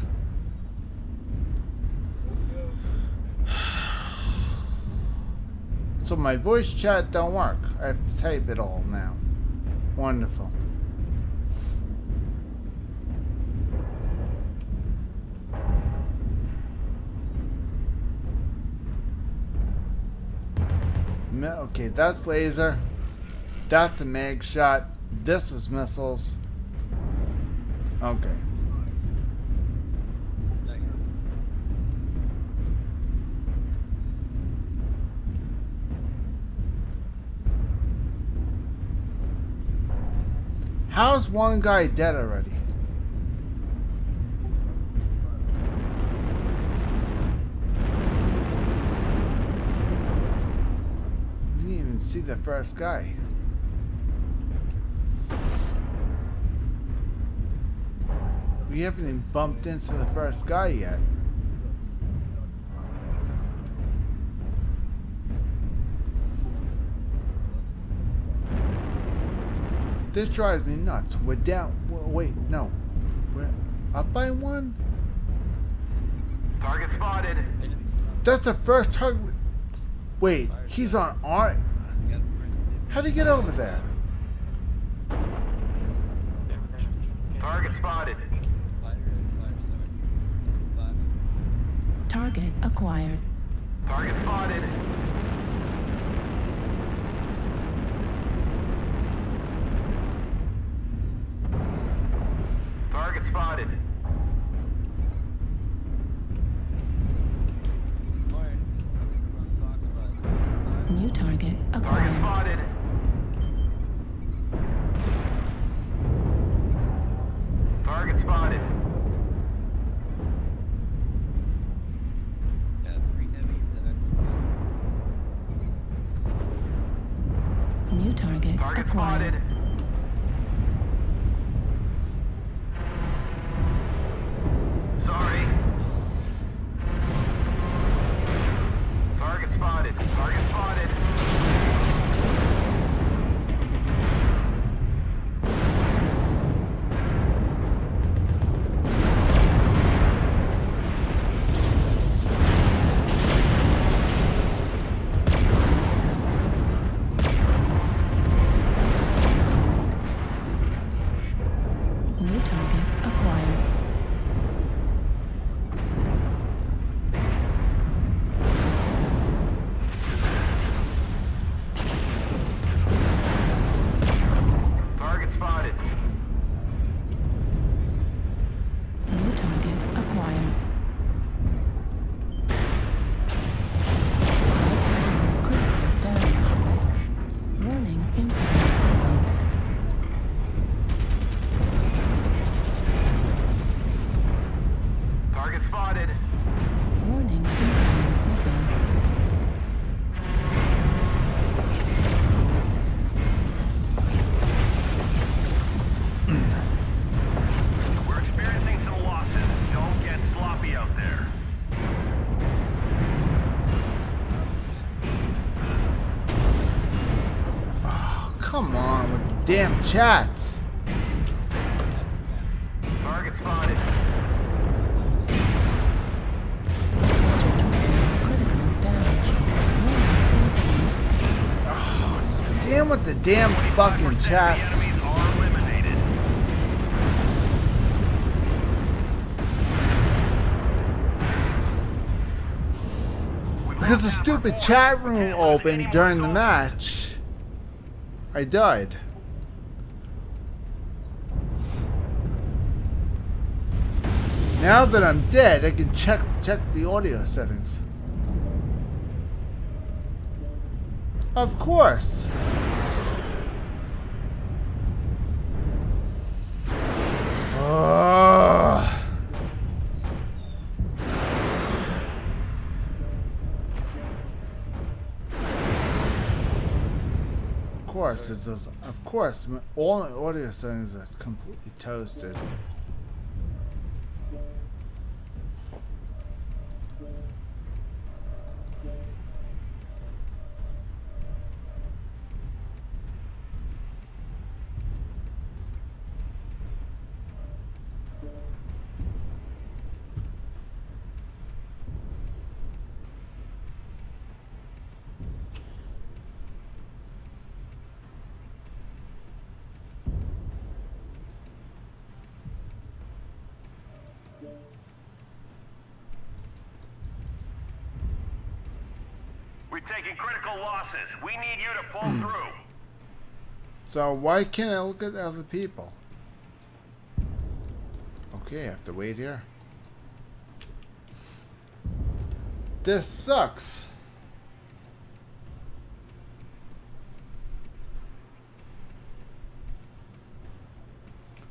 So my voice chat don't work. I have to type it all now. Wonderful. Okay, that's laser. That's a mag shot. This is missiles. Okay. How's one guy dead already? See the first guy. We haven't even bumped into the first guy yet. This drives me nuts. We're down. Wait, no. We're up by one? Target spotted. That's the first target. Wait, he's on our... How'd he get over there? Target spotted. Target acquired. Target spotted. Target spotted. New target Target acquired. spotted. Target spotted. New target Target acquired. spotted. Sorry. Target spotted. Target spotted. New target acquired. Target spotted. New target acquired. Critical damage. Warning incoming missile. Target spotted. Warning incoming missile. We're experiencing some losses. Don't get sloppy out there. Oh, come on with the damn chats. Target spotted. Critical damage. Warning incoming. Damn with the damn fucking 25% of the chats. enemies are eliminated. Because the stupid chat room opened during the match, I died. Now that I'm dead, I can check the audio settings. Of course. Ugh. Of course, it does. Of course, all my audio settings are completely toasted. We're taking critical losses. We need you to pull through. So why can't I look at other people? Okay, I have to wait here. This sucks.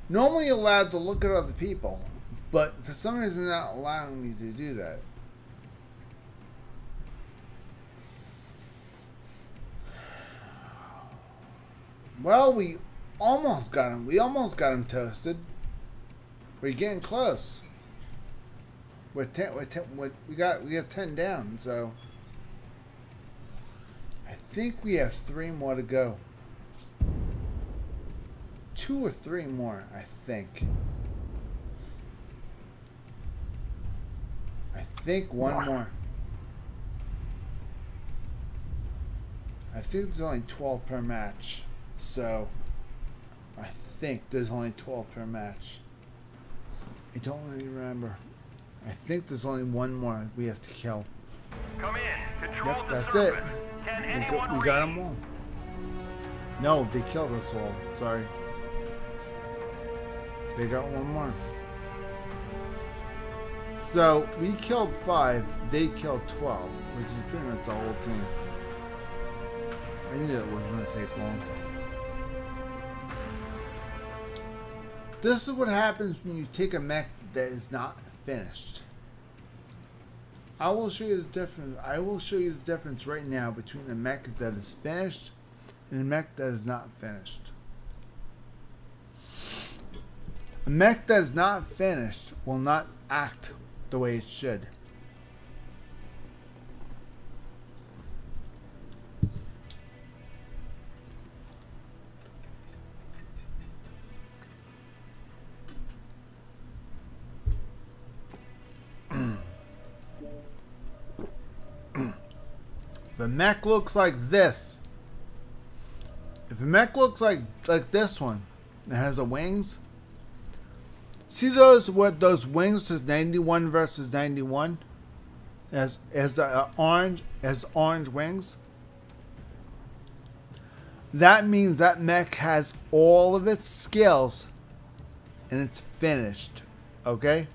Normally you're allowed to look at other people, but for some reason they're not allowing me to do that. Well, we almost got him. We almost got him toasted. We're getting close. We got 10 down, so I think we have 3 more to go. 2 or 3 more, I think. I think one more. I think there's only 12 per match. So, I think there's only 12 per match. I don't really remember. I think there's only one more we have to kill. Come in. Control Yep, the that's surface. it. Can We anyone got read? them all. No, they killed us all. Sorry. They got one more. So, we killed 5, they killed 12, which is pretty much the whole team. I knew it wasn't going to take long. This is what happens when you take a mech that is not finished. I will show you the difference. I will show you the difference right now between a mech that is finished and a mech that is not finished. A mech that is not finished will not act the way it should. If a mech looks like this, if a mech looks like this one, it has the wings. See those what those wings says 91 versus 91? As orange wings. That means that mech has all of its skills and it's finished. Okay?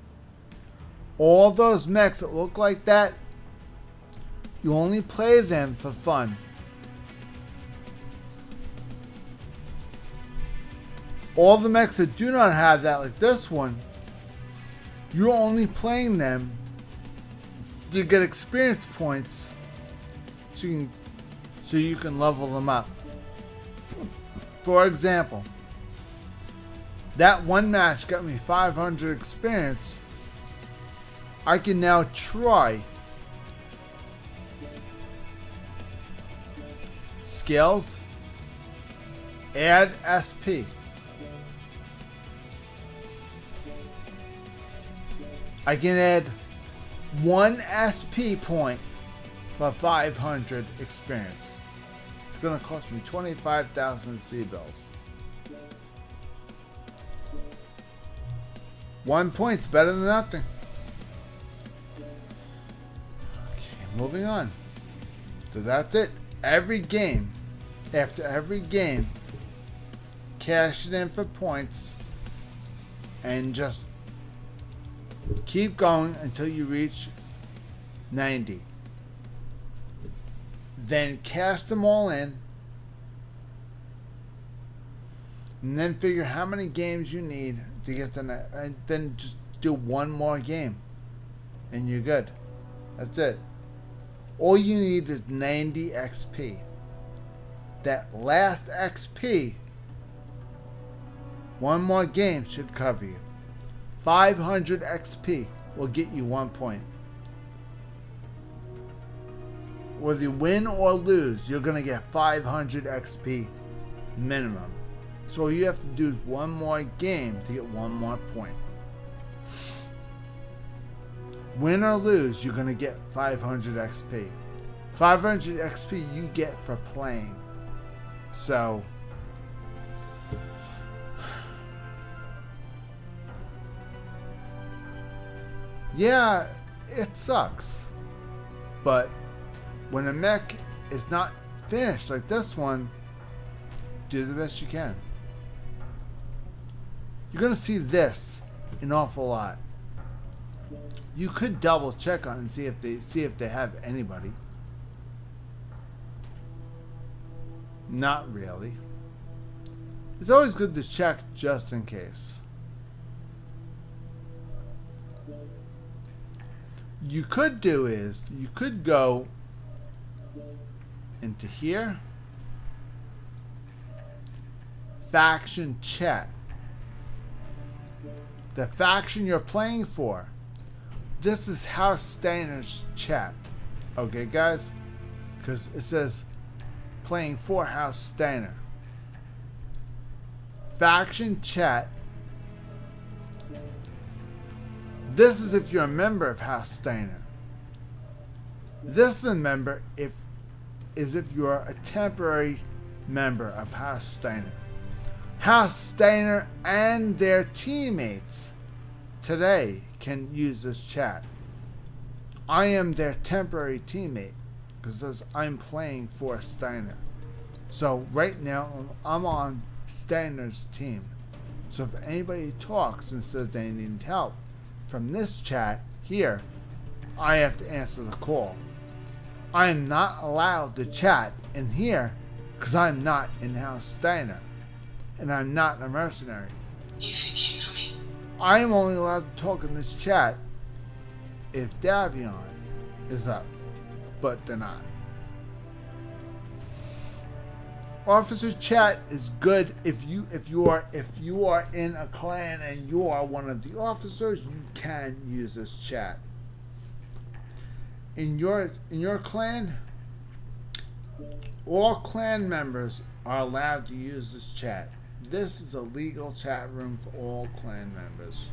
All those mechs that look like that, you only play them for fun. All the mechs that do not have that, like this one, you're only playing them to get experience points so you can level them up. For example, that one match got me 500 experience. I can now try skills, add SP. I can add 1 SP point for 500 experience. It's going to cost me 25,000 C-bills. 1 point's better than nothing. Okay, moving on. So that's it. Every game, after every game, cash it in for points and just keep going until you reach 90. Then cash them all in. And then figure how many games you need to get to that. And then just do one more game. And you're good. That's it. All you need is 90 XP. That last XP, one more game should cover you. 500 XP will get you 1 point. Whether you win or lose, you're going to get 500 XP minimum. So all you have to do is one more game to get one more point. Win or lose, you're going to get 500 XP. 500 XP you get for playing. So yeah, it sucks. But when a mech is not finished like this one, do the best you can. You're going to see this an awful lot. You could double check on it and see if they have anybody. Not really. It's always good to check just in case. You could do is you could go into here, faction chat. The faction you're playing for. This is House Steiner's chat. Okay, guys? Because it says playing for House Steiner. Faction chat. This is if you're a member of House Steiner. This is a member if is if you're a temporary member of House Steiner. House Steiner and their teammates today can use this chat. I am their temporary teammate because I'm playing for Steiner. So right now I'm on Steiner's team. So if anybody talks and says they need help from this chat here, I have to answer the call. I am not allowed to chat in here because I'm not in House Steiner and I'm not a mercenary. You think you know me? I am only allowed to talk in this chat if Davion is up, but they're not. Officer chat is good if you are in a clan and you are one of the officers, you can use this chat. In your clan, all clan members are allowed to use this chat. This is a legal chat room for all clan members.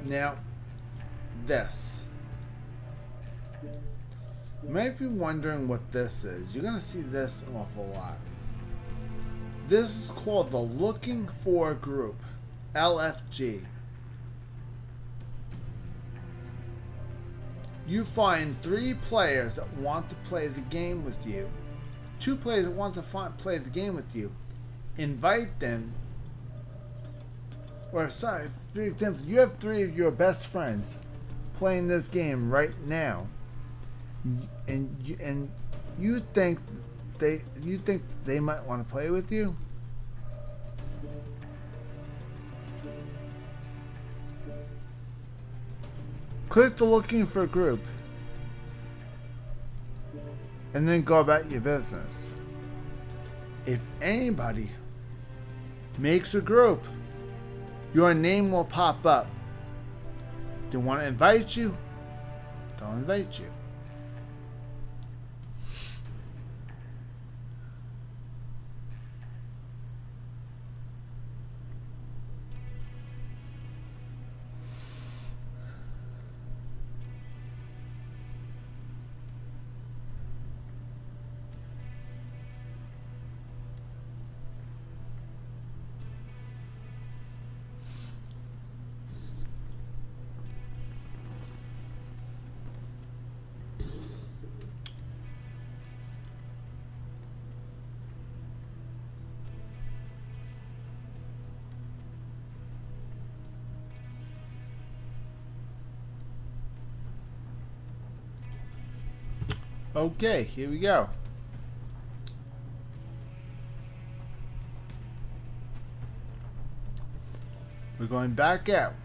Now, this. You might be wondering what this is. You're going to see this an awful lot. This is called the Looking For Group, LFG. You find 3 players that want to play the game with you. 2 players that want to play the game with you. Invite them. Or sorry, for example, you have 3 of your best friends playing this game right now, and you think they might want to play with you. Click the Looking For Group and then go about your business. If anybody makes a group, your name will pop up. If they want to invite you, they'll invite you. Okay, here we go. We're going back out.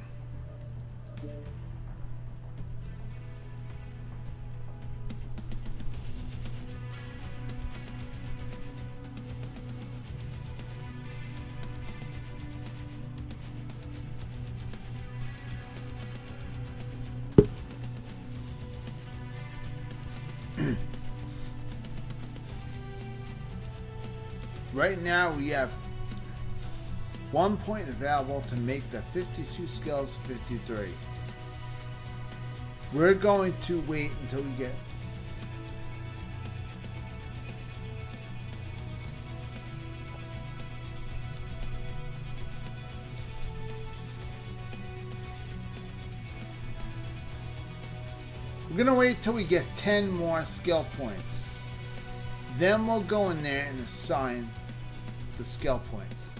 Right now we have 1 point available to make the 52 skills 53. We're going to wait until we get We're gonna wait till we get 10 more skill points. Then we'll go in there and assign the skill points.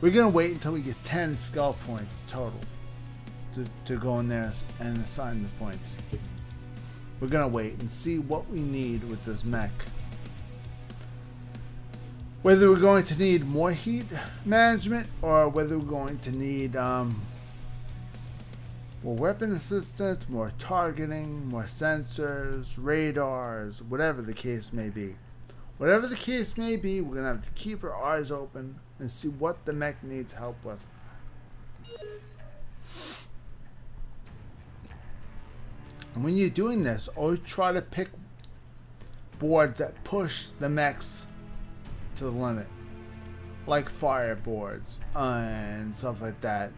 We're gonna wait until we get 10 skill points total to go in there and assign the points. We're gonna wait and see what we need with this mech. Whether we're going to need more heat management or whether we're going to need more weapon assistance, more targeting, more sensors, radars, whatever the case may be. Whatever the case may be, we're going to have to keep our eyes open and see what the mech needs help with. And when you're doing this, always try to pick boards that push the mechs to the limit. like fireboards and stuff like that.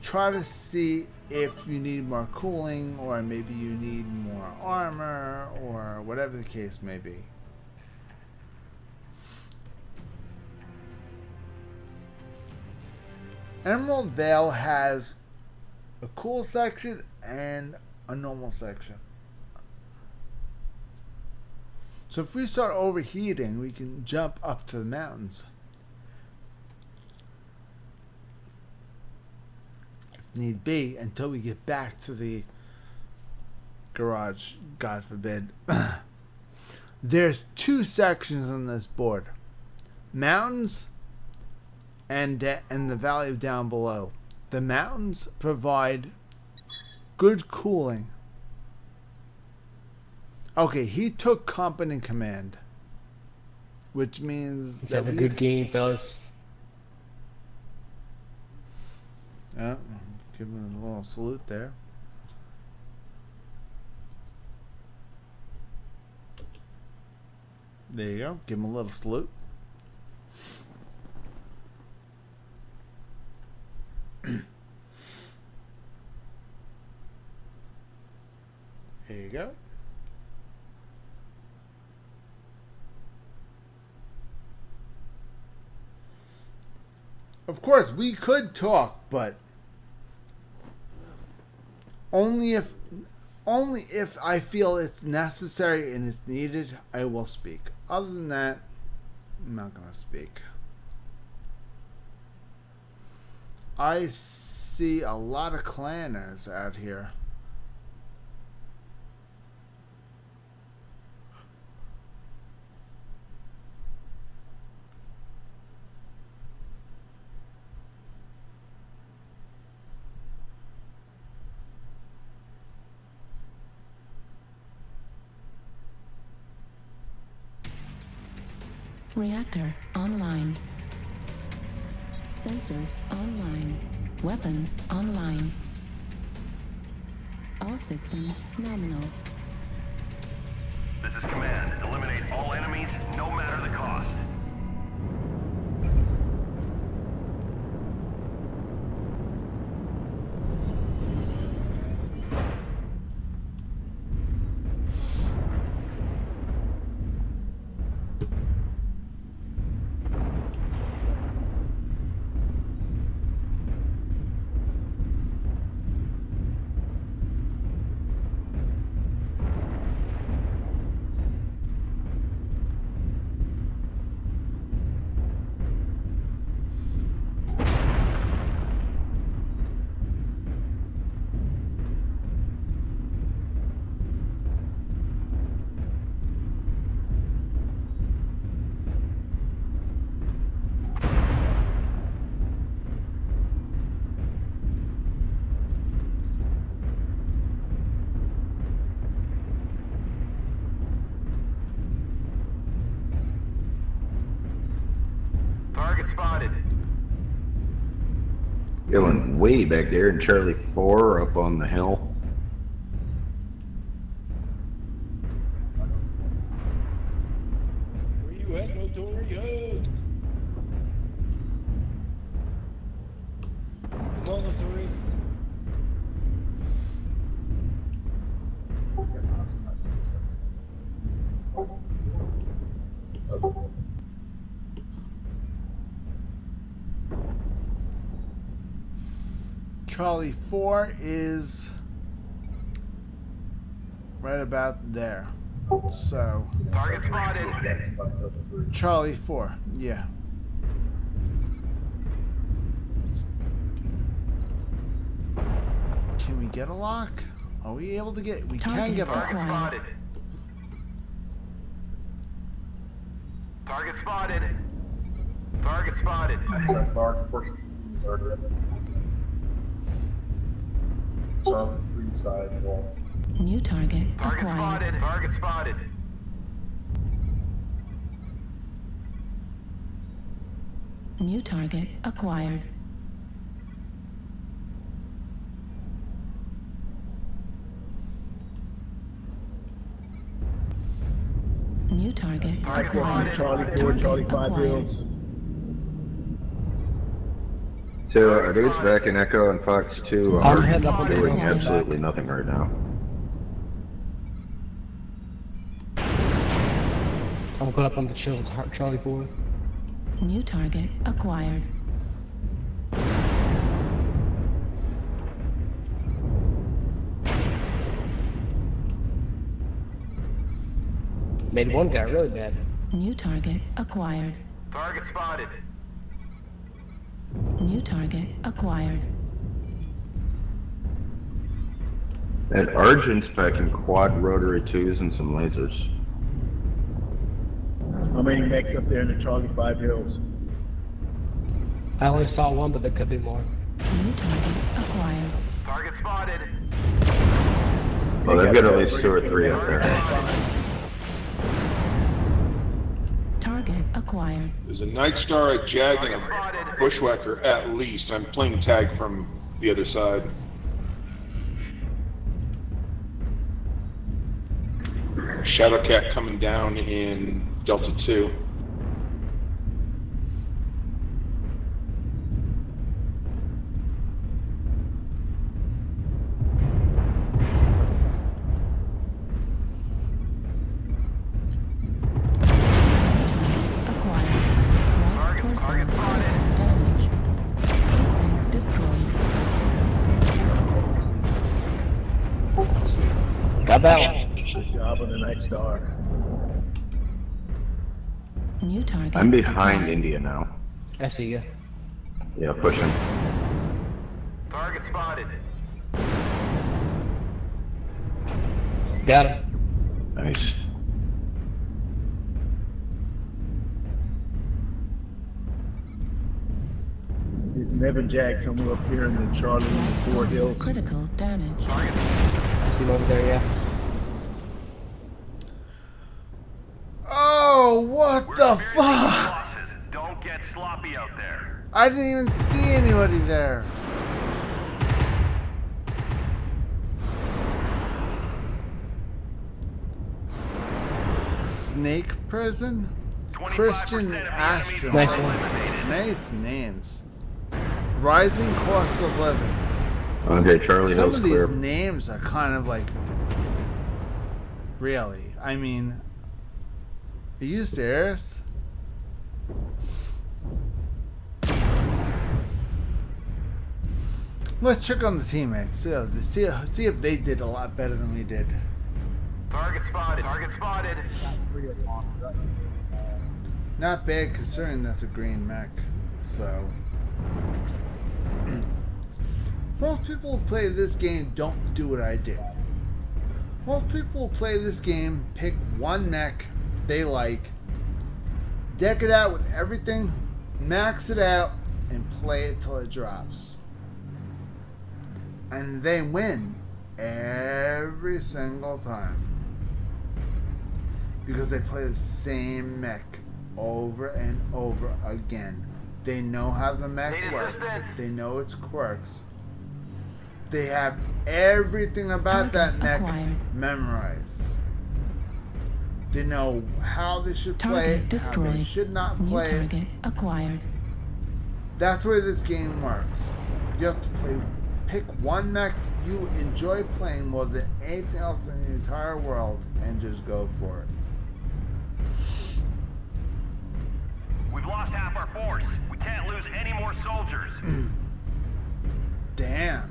Try to see if you need more cooling, or maybe you need more armor, or whatever the case may be. Emerald Vale has a cool section and a normal section. So if we start overheating, we can jump up to the mountains. If need be, until we get back to the garage, God forbid. There's two sections on this board. Mountains and the valley of down below. The mountains provide good cooling. Okay, he took company command, which means that Have a good game, fellas. Yeah, give him a little salute there. There you go. Give him a little salute. There you go. Of course, we could talk, but only if I feel it's necessary and it's needed, I will speak. Other than that, I'm not going to speak. I see a lot of clanners out here. Reactor online. Sensors online. Weapons online. All systems nominal. This is Command. Eliminate all enemies, no matter the cost. Target spotted. Going way back there in Charlie 4 up on the hill. Where you at, Notorious? Come on, Notorious. Charlie 4 is right about there. So, Target spotted. Charlie 4, yeah. Can we get a lock? Are we able to get? We can get a Target lock. spotted. Target spotted. Target spotted. New target Target acquired. spotted. Target spotted. New target acquired. New New target Alright, acquired. Charlie 4, Target Charlie 5 acquired. Hills. So are these back in Echo and Fox 2 I'm are heading up on the doing road. absolutely nothing right now? I'm going up on the chills, Charlie 4. New target acquired. Made one guy really bad. New target acquired. Target spotted. New target acquired. That Argent's packing quad rotary 2s and some lasers. How many mechs up there in the Charlie 5 Hills? I only saw one, but there could be more. New target acquired. Target spotted. Well, they've got at least 2 or 3 up there. Target acquired. There's a Night Star at Jag and a Bushwhacker at least. I'm playing tag from the other side. Shadowcat coming down in Delta 2. Acquired. Right torso. Damage. Heatsink destroyed. Got that one. Good job on the Night Star. New target. I'm behind acquired. India now. I see you. Yeah, pushing. Target spotted. Got him. Nice. There's Nevin Jag somewhere up here in the Charlie 4 Hills. Critical damage. I see him over there, yeah. Oh, what the fuck? Losses. Don't get sloppy out there. I didn't even see anybody there. Snake Prison? 25% Christian of the enemies Astronaut. Nice are one. eliminated. Nice names. Rising Cost of Living. Okay, Charlie Some Hill's of these clear. names are kind of like... Really? I mean... Are you serious? Let's check on the teammates. See if they did a lot better than we did. Target spotted. Target spotted. Not bad considering that's a green mech. So... Most people who play this game don't do what I did. Most people who play this game pick one mech they like, deck it out with everything, max it out, and play it till it drops. And they win every single time. Because they play the same mech over and over again. They know how the mech Need works. assistance. They know its quirks. They have everything about that Target mech acquired. memorized. They know how they should play Target it, how they destroyed. should not New play it. target acquired. That's the way this game works. You have to pick one mech you enjoy playing more than anything else in the entire world and just go for it. We've lost half our force. We can't lose any more soldiers. Damn.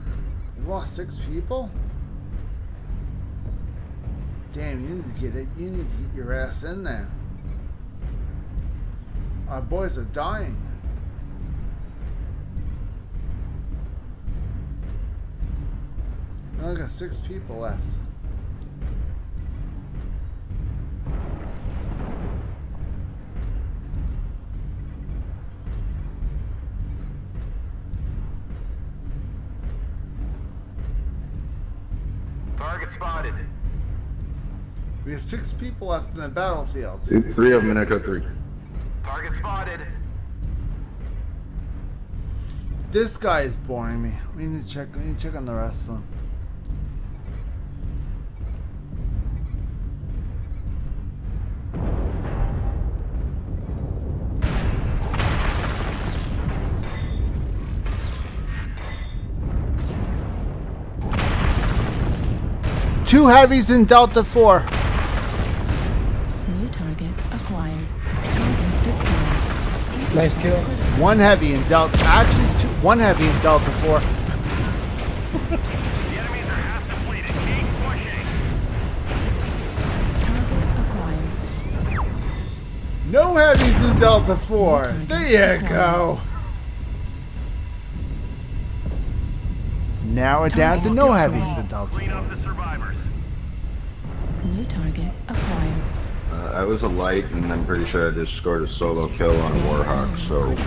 You lost 6 people? Damn, you need to get it. You need to get your ass in there. Our boys are dying. We only got 6 people left. Target spotted. We have 6 people left in the battlefield. 3 of them in Echo 3. Target spotted. This guy is boring me. We need to check on the rest of them. 2 heavies in Delta 4. New target acquired. Target destroyed. Nice kill. 1 heavy in Delta. Actually, 1 heavy in Delta 4. The enemies are half depleted. Keep pushing. Target acquired. No heavies in Delta 4. There you go. Now we're down to no heavies in Delta Clean 4. up the survivors. New target acquired. I was a light, and I'm pretty sure I just scored a solo kill on a Warhawk, so... Left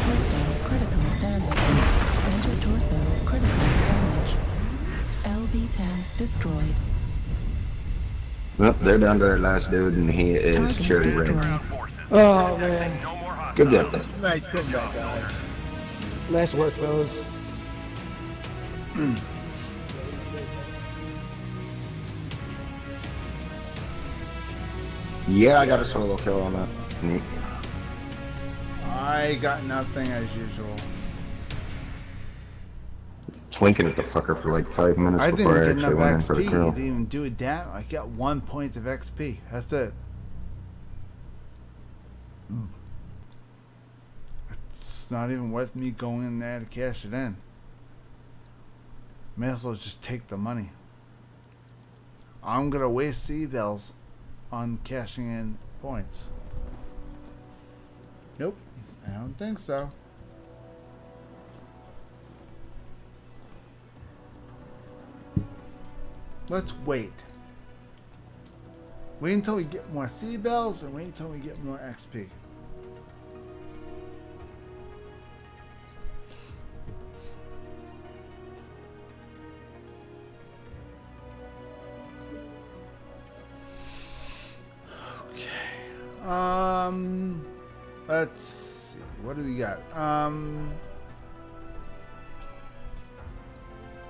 torso critical damage. Center torso critical damage. LB-10 destroyed. Well, they're down to their last dude, and he is Target security range. destroyed. Forces. Oh, man. No more hostiles. Good job, guys. Nice comeback, guys. Nice work, fellas. Yeah, I got a solo kill on that. Neat. I got nothing as usual. Twinking at the fucker for like 5 minutes I before I didn't get actually enough went in for XP. the You kill. didn't even do it down. I got 1 point of XP. That's it. It's not even worth me going in there to cash it in. May as well just take the money. I'm gonna waste C-Bells on cashing in points. Nope, I don't think so. Let's wait. Wait until we get more C-Bells and wait until we get more XP. Let's see. What do we got?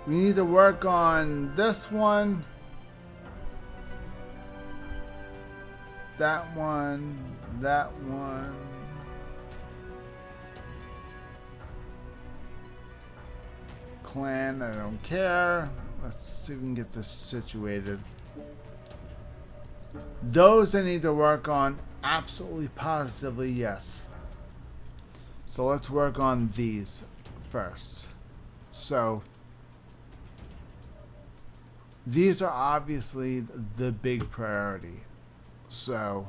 We need to work on this one. That one. That one. Clan, I don't care. Let's see if we can get this situated. Those I need to work on, absolutely positively, yes. So let's work on these first. So these are obviously the big priority. So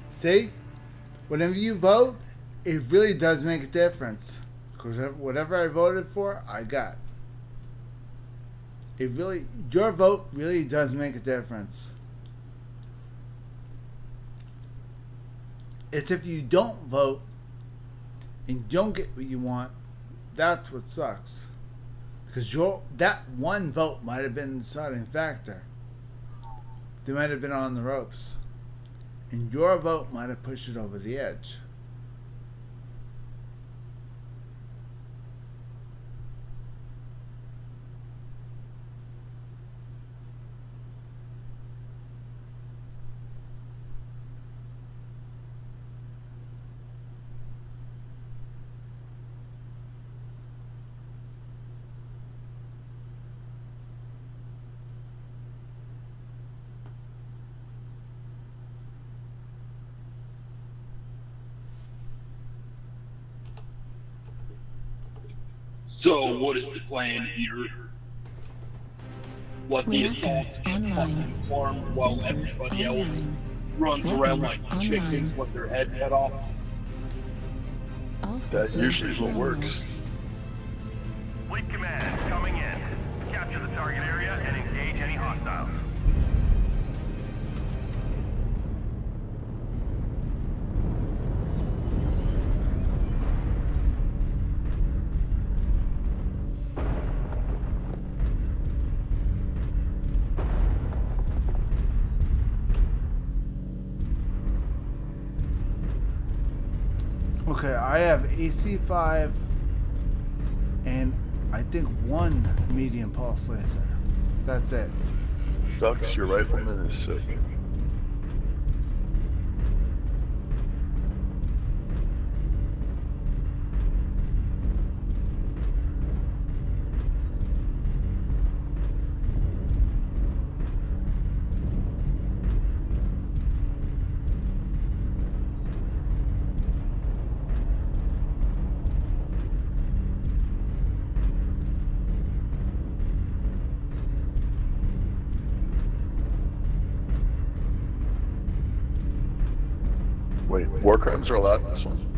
see, whenever you vote, it really does make a difference. Because whatever I voted for, I got. It really, your vote really does make a difference. It's if you don't vote and you don't get what you want, that's what sucks. Because that one vote might have been the deciding factor. They might have been on the ropes. And your vote might have pushed it over the edge. So, what is the plan here? Let the Reactor assault online. farm while Sensors everybody else online. runs around like Weapons chickens online. with their head cut off. All That systems usually is what works. nominal. Fleet command coming in. Capture the target area and engage any hostiles. Okay, I have AC5 and I think one medium pulse laser. That's it. Sucks, your rifleman is sick. Wait, war crimes are allowed in this one?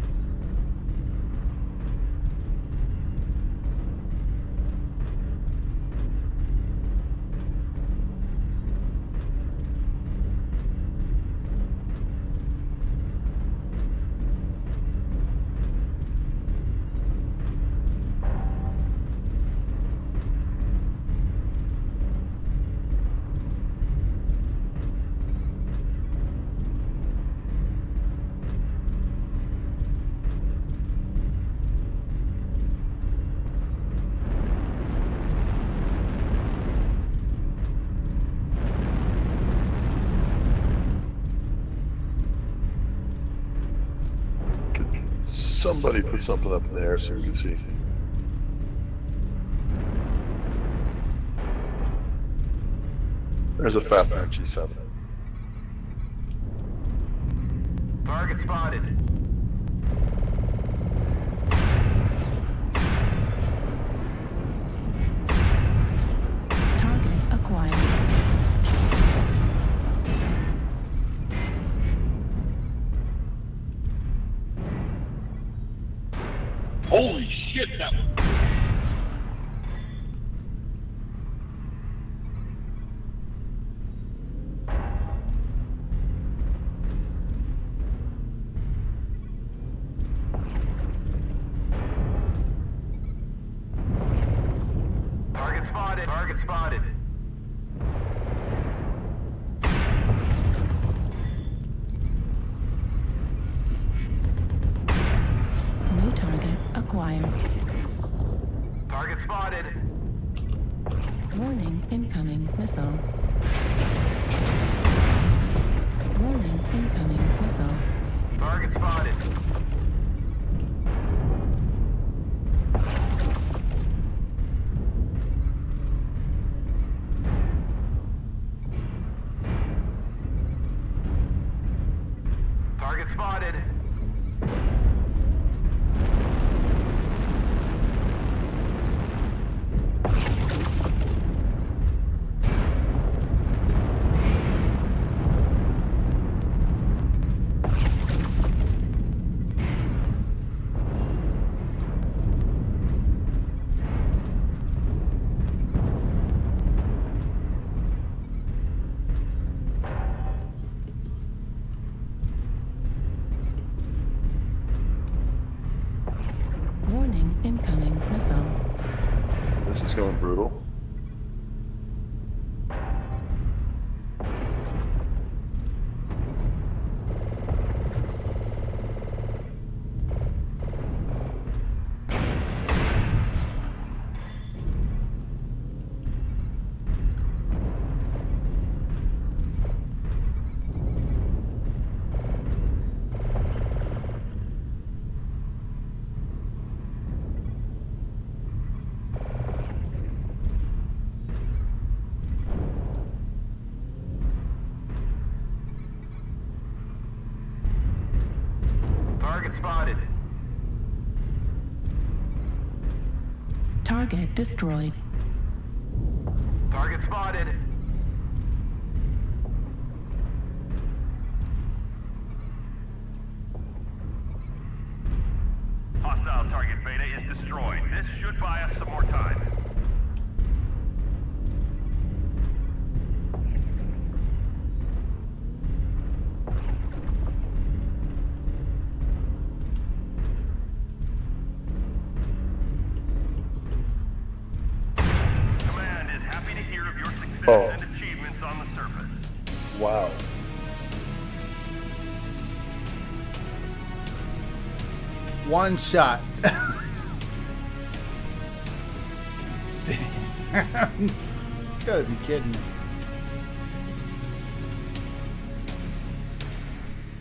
Somebody put something up in the air so we can see. There's a Fat Man G7. Target spotted. Target acquired. Holy shit, that was... Target spotted. Target spotted. New target acquired. Target spotted. Warning, incoming missile. Warning, incoming missile. Target spotted. Target spotted. going brutal. Target spotted. Target destroyed. Target spotted. Hostile target beta is destroyed. This should buy us some more time. Command is happy to hear of your success Oh. and achievements on the surface. Wow. One shot. Damn. Gotta be kidding me.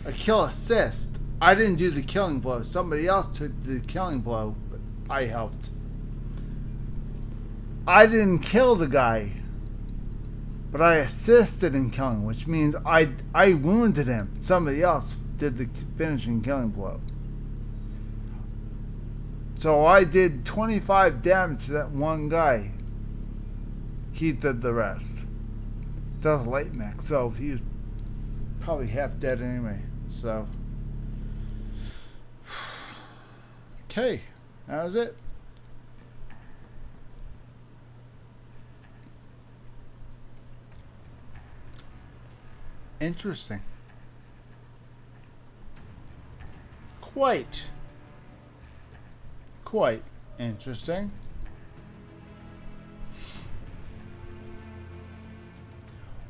A kill assist. I didn't do the killing blow. Somebody else took the killing blow, but I helped. I didn't kill the guy, but I assisted in killing, which means I wounded him. Somebody else did the finishing killing blow. So I did 25 damage to that one guy. He did the rest. That was late mech, so he was probably half dead anyway. So, okay, that was it. Interesting. Quite interesting.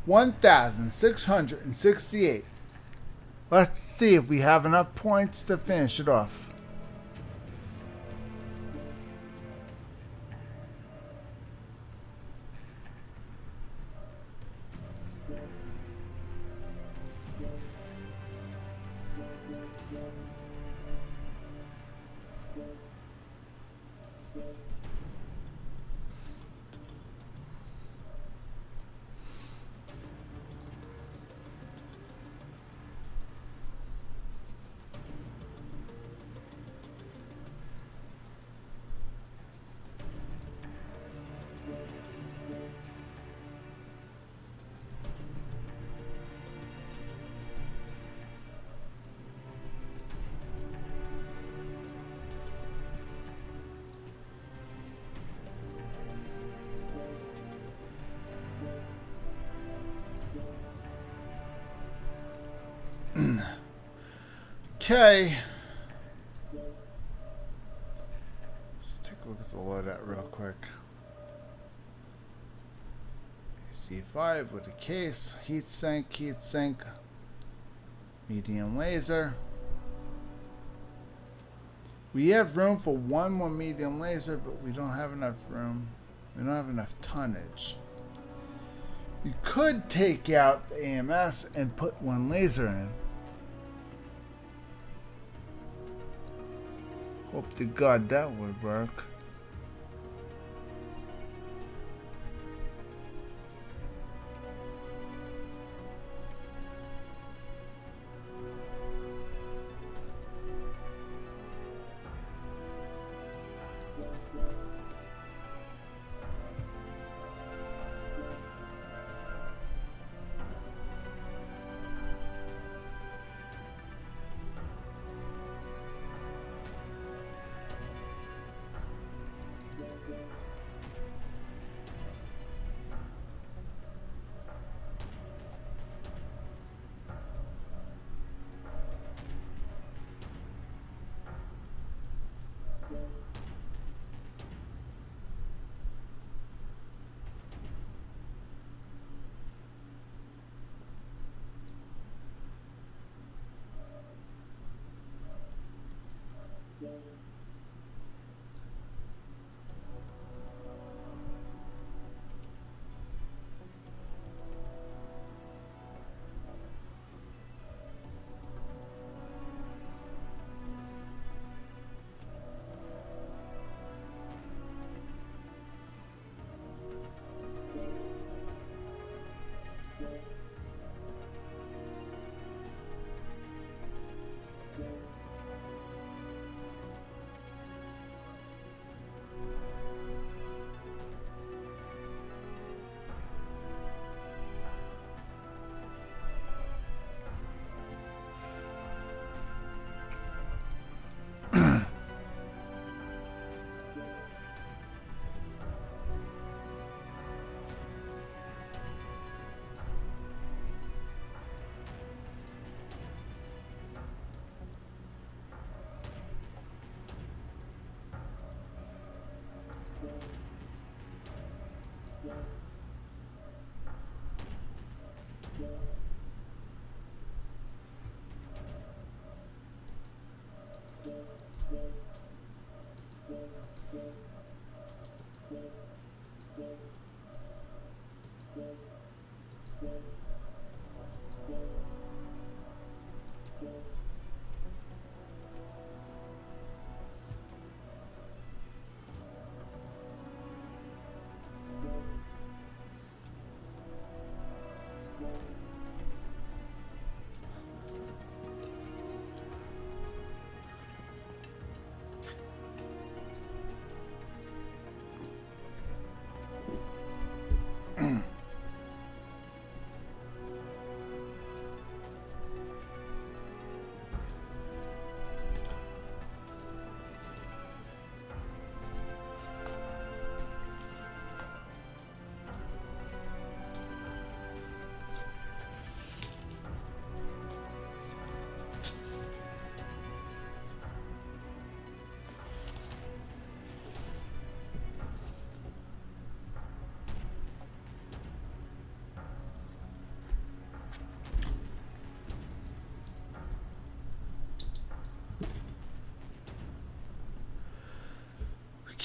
$1,668. Let's see if we have enough points to finish it off. Okay. Let's take a look at the loadout real quick. C5 with a case, heat sink, medium laser. We have room for one more medium laser, but we don't have enough room. We don't have enough tonnage. You could take out the AMS and put one laser in. Hope to God that would work.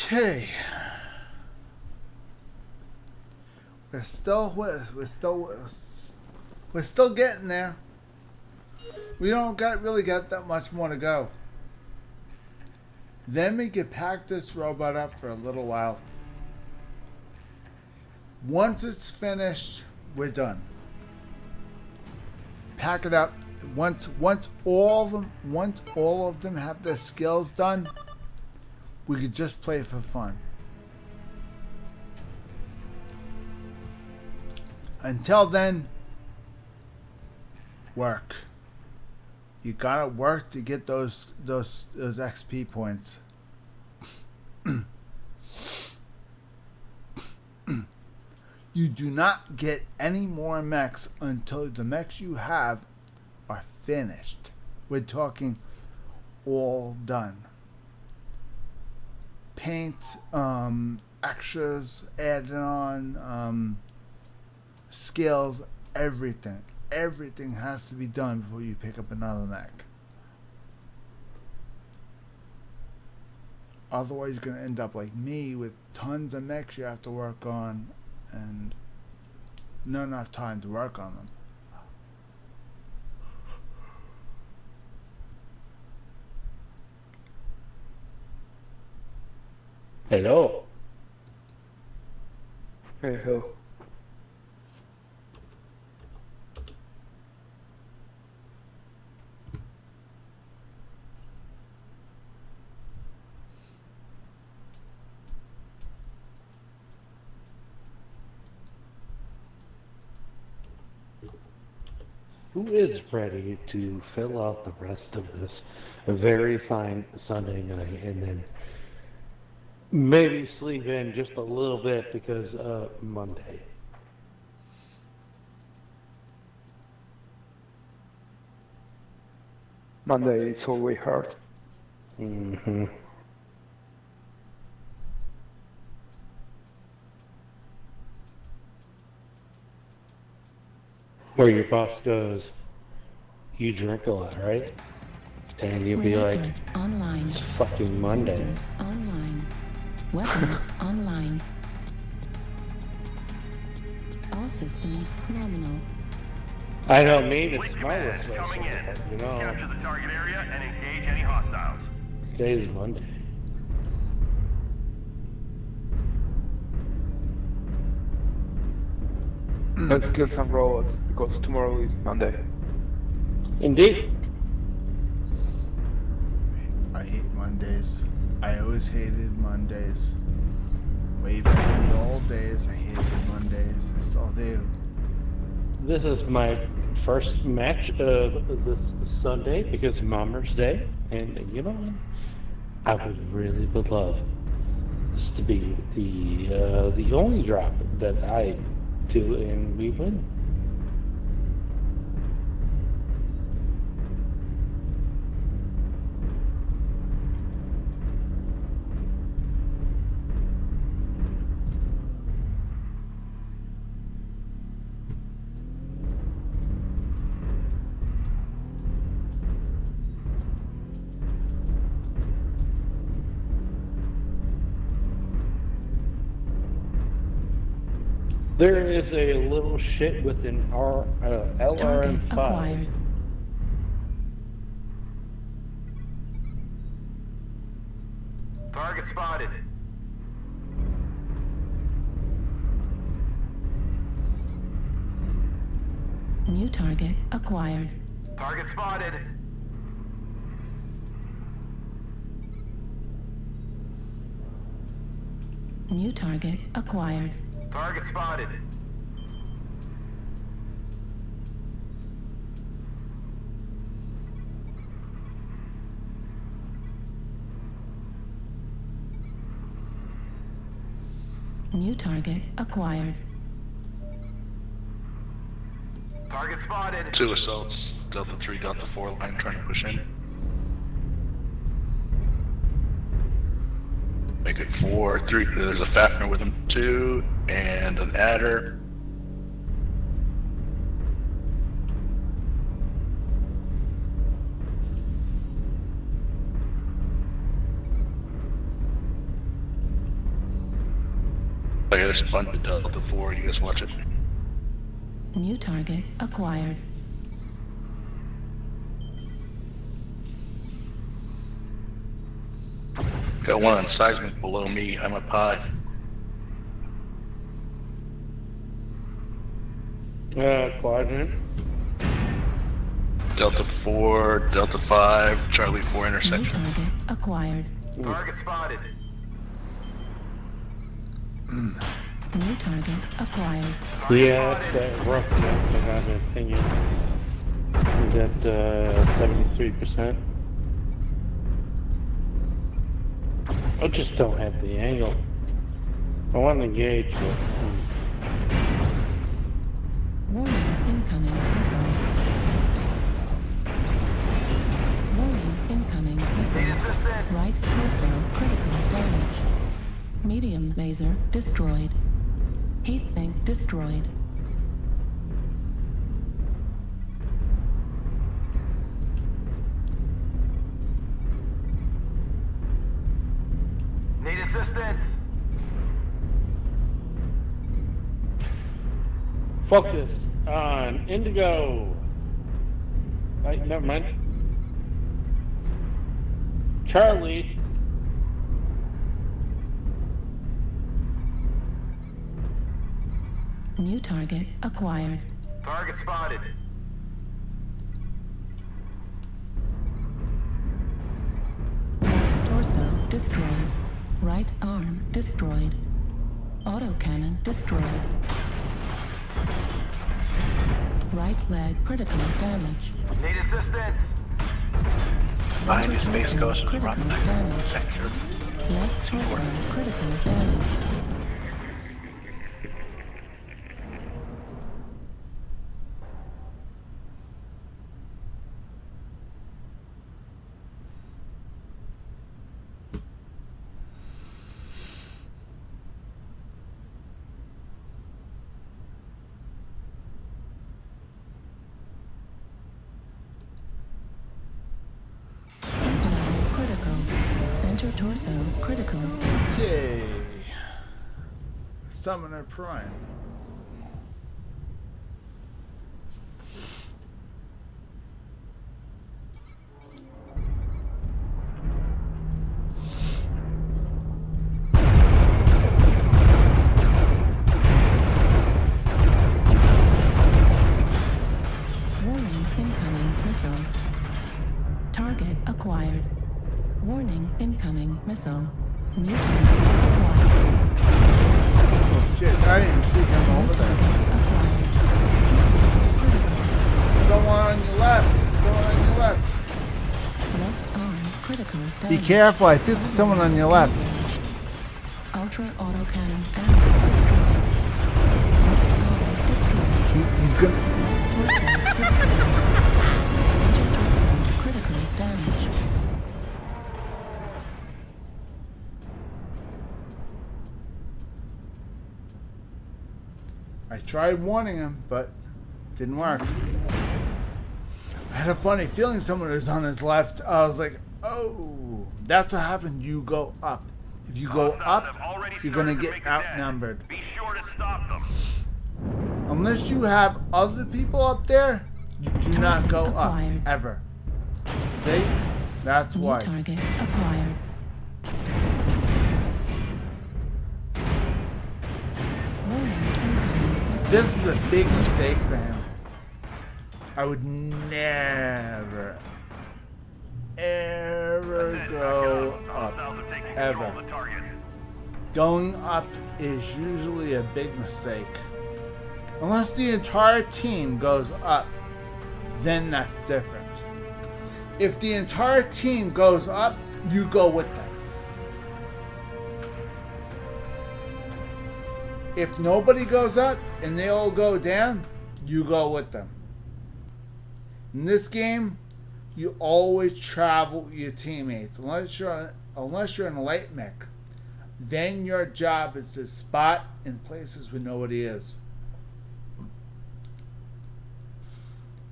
Okay. We're still getting there. We don't really got that much more to go. Then we can pack this robot up for a little while. Once it's finished, we're done. Pack it up. Once all of them have their skills done, we could just play for fun. Until then, work. You gotta work to get those XP points. You do not get any more mechs until the mechs you have are finished. We're talking all done. Paint, extras added on, skills, everything. Everything has to be done before you pick up another mech. Otherwise, you're going to end up like me with tons of mechs you have to work on and not enough time to work on them. Hello. Hey, ho. Who is ready to fill out the rest of this very fine Sunday night and then maybe sleep in just a little bit because Monday? Monday it's always hard. Mm-hmm. Where your boss goes, you drink a lot, right? And you'll be like, Reactor online. it's fucking Monday. Sensors online. Weapons online. All systems nominal. I don't mean Fleet it's my command is coming in. responsibility, you know, Capture the target area and engage any hostiles. today's Monday. Let's kill some robots because tomorrow is Monday. Indeed. I hate Mondays. I always hated Mondays. Way back in the old days, I hated Mondays. I still do. This is my first match of this Sunday because of Mama's Day, and you know what? I would love this to be the only drop that I do and we win. There is a little shit within our Target LRM-5. acquired. Target spotted. New target acquired. Target spotted. New target acquired. Target spotted. New target acquired. Target spotted. 2 assaults. Delta 3 got the 4 line trying to push in. Make it 4, 3. There's a Fafner with him 2, and an adder. Oh yeah, there's a bunch of Delta 4. You guys watch it. New target acquired. Got one on seismic below me. I'm up high. Quadrant. Delta 4, Delta 5, Charlie 4 New intersection. target acquired. Target spotted. New target acquired. Yeah, it's rough enough to have an opinion. Is at 73%. I just don't have the angle. I want to engage, but Warning, incoming missile. Warning, incoming missile. Need assistance. Right torso, critical damage. Medium laser destroyed. Heat sink destroyed. Need assistance. focus on Indigo. Right, never mind. Charlie. New target acquired. Target spotted. Right torso destroyed. Right arm destroyed. Autocannon destroyed. Right leg critical damage. Need assistance. Behind you, Space Ghost is Critical running. damage. Sector. Left torso critical damage. Level critical. Center torso critical. Okay. Summoner Prime. Warning, incoming missile. Target acquired. Warning, incoming missile. New target acquired. Oh shit, I didn't even see him New over there. target acquired. Critical. Someone on your left. Someone on your left. Left arm critical Be damage. careful, I think there's someone on your left. Ultra autocannon ammo destroyed. Left arm destroyed. He's gonna. Torso destroyed. Center torso critical damage. I tried warning him, but didn't work. I had a funny feeling someone was on his left. I was like, oh, that's what happened. You go up. If you go up, you're gonna get outnumbered. Be sure to stop them. Unless you have other people up there, you do not go up Acquired. ever. See? That's New why. target acquired. Warning, incoming missile. This is a big mistake for him. I would never, ever go up. Ever. Going up is usually a big mistake. Unless the entire team goes up, then that's different. If the entire team goes up, you go with them. If nobody goes up and they all go down, you go with them. In this game, you always travel with your teammates, unless you're in a light mech. Then your job is to spot in places where nobody is.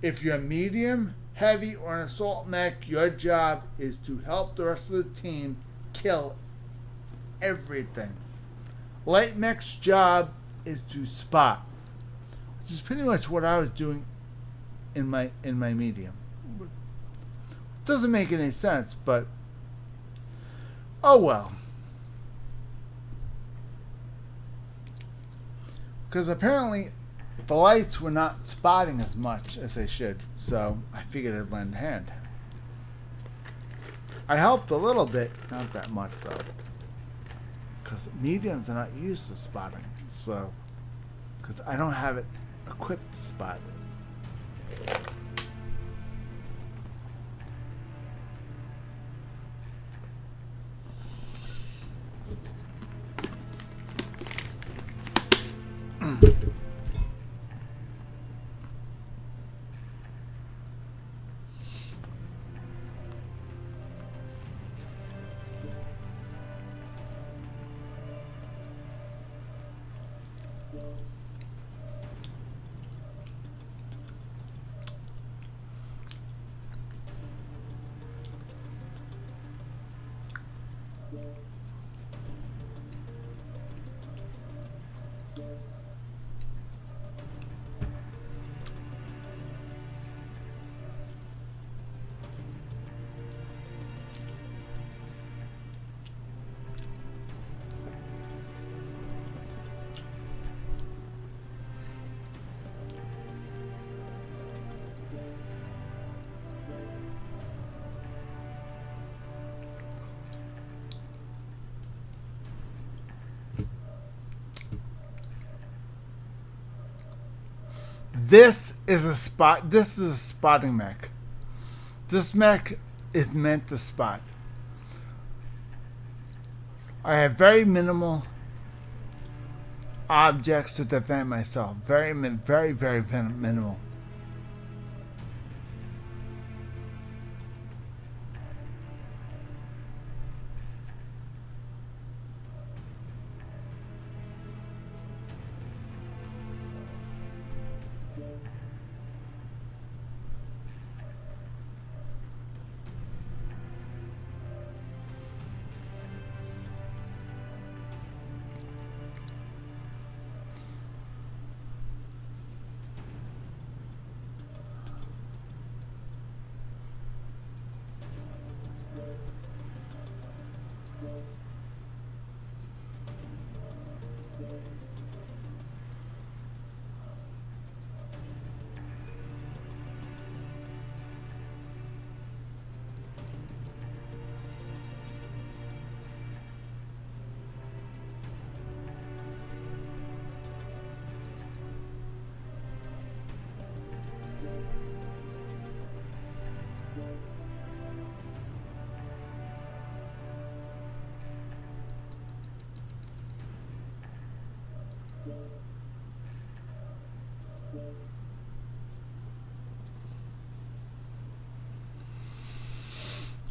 If you're medium, heavy, or an assault mech, your job is to help the rest of the team kill everything. Light mech's job is to spot, which is pretty much what I was doing in my medium. Doesn't make any sense, but oh well. Because apparently the lights were not spotting as much as they should, so I figured I'd lend a hand. I helped a little bit, not that much though, because mediums are not used to spotting, so because I don't have it equipped to spot it. This is a spotting mech. This mech is meant to spot. I have very minimal objects to defend myself. Very minimal.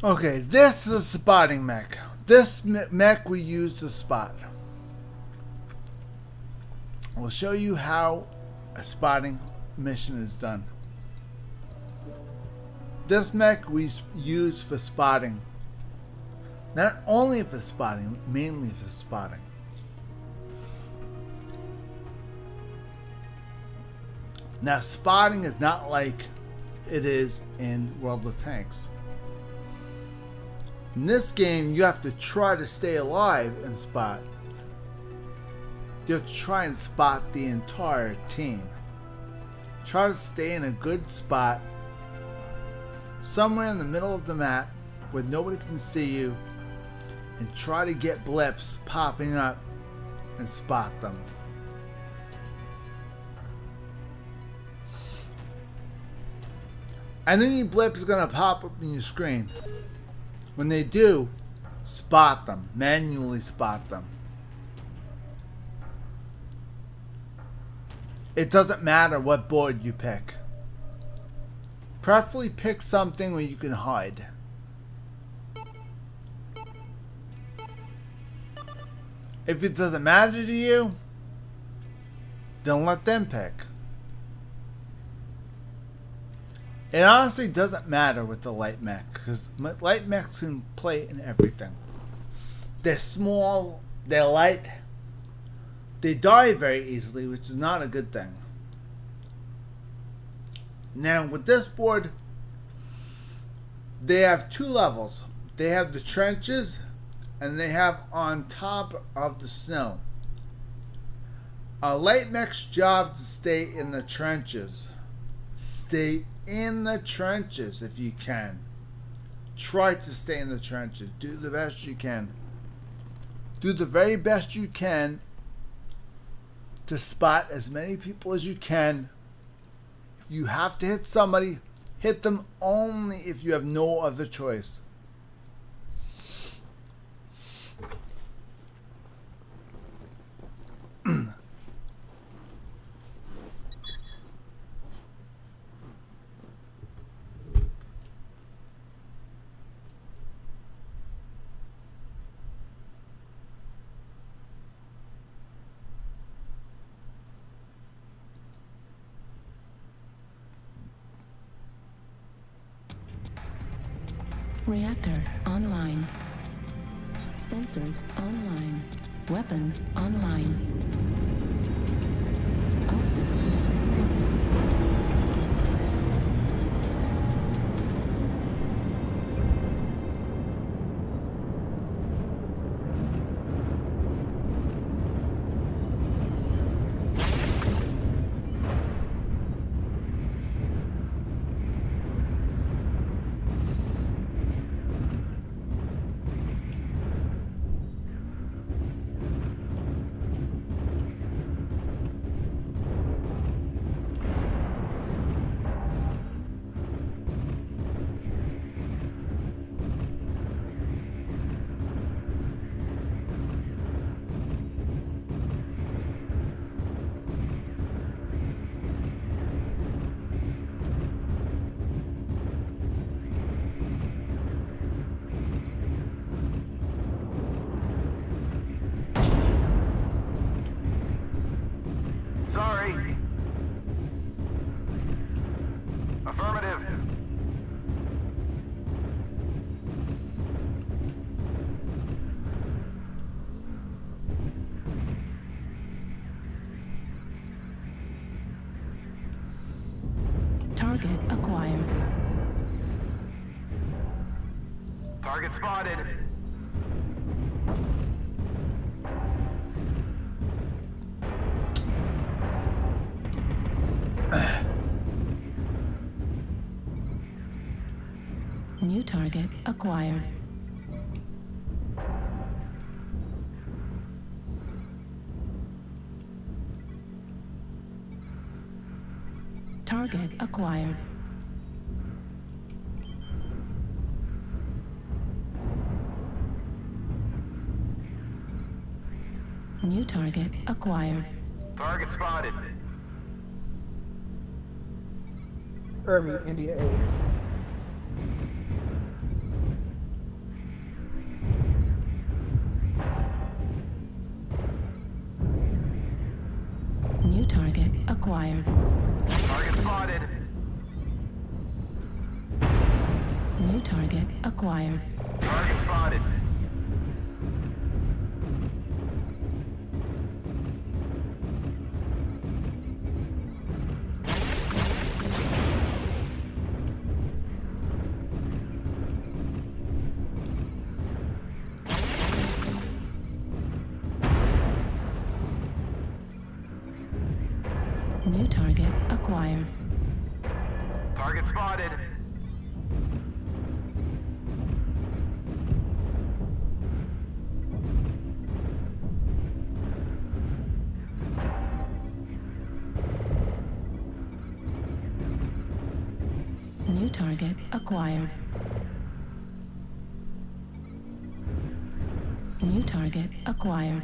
Okay, this is a spotting mech. This mech we use to spot. I'll show you how a spotting mission is done. This mech we use for spotting. Not only for spotting, mainly for spotting. Now, spotting is not like it is in World of Tanks. In this game, you have to try to stay alive and spot. You have to try and spot the entire team. Try to stay in a good spot, somewhere in the middle of the map where nobody can see you, and try to get blips popping up and spot them. And any blip is going to pop up in your screen. When they do, spot them. Manually spot them. It doesn't matter what board you pick. Preferably pick something where you can hide. If it doesn't matter to you, then let them pick. It honestly doesn't matter with the light mech, because light mechs can play in everything. They're small, they're light, They die very easily, which is not a good thing. Now, with this board, they have two levels. They have the trenches, and they have on top of the snow. A light mech's job to stay in the trenches. Stay in the trenches if you can. Try to stay in the trenches. Do the best you can. Do the very best you can to spot as many people as you can. If you have to hit somebody, hit them only if you have no other choice. Reactor online. Sensors online. Weapons online. All systems Sorry. Affirmative. target acquired. Target spotted. New target acquired. Target acquired. New target acquired. Target spotted. Army, India 8. New target acquired. Target spotted. New target acquired. Target spotted. New target acquired. Target spotted. New target acquired. New target acquired.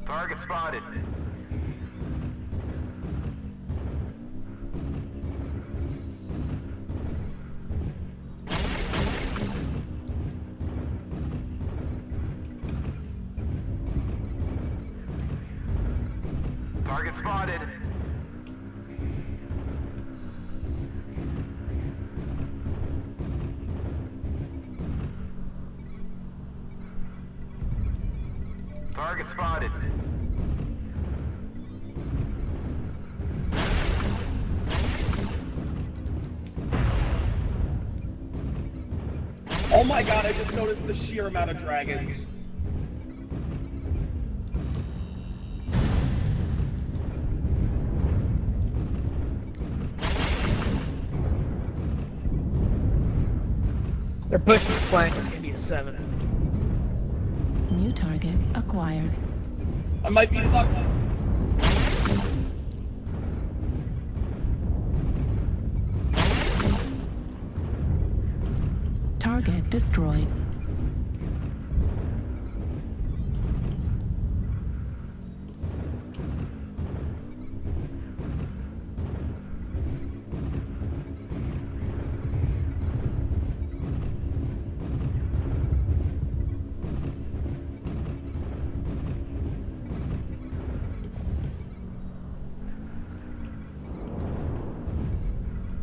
Target spotted. Target spotted. Target spotted. Oh my god, I just noticed the sheer amount of dragons. They're pushing the flank on India 7. New target acquired. I might be lucky. Target destroyed.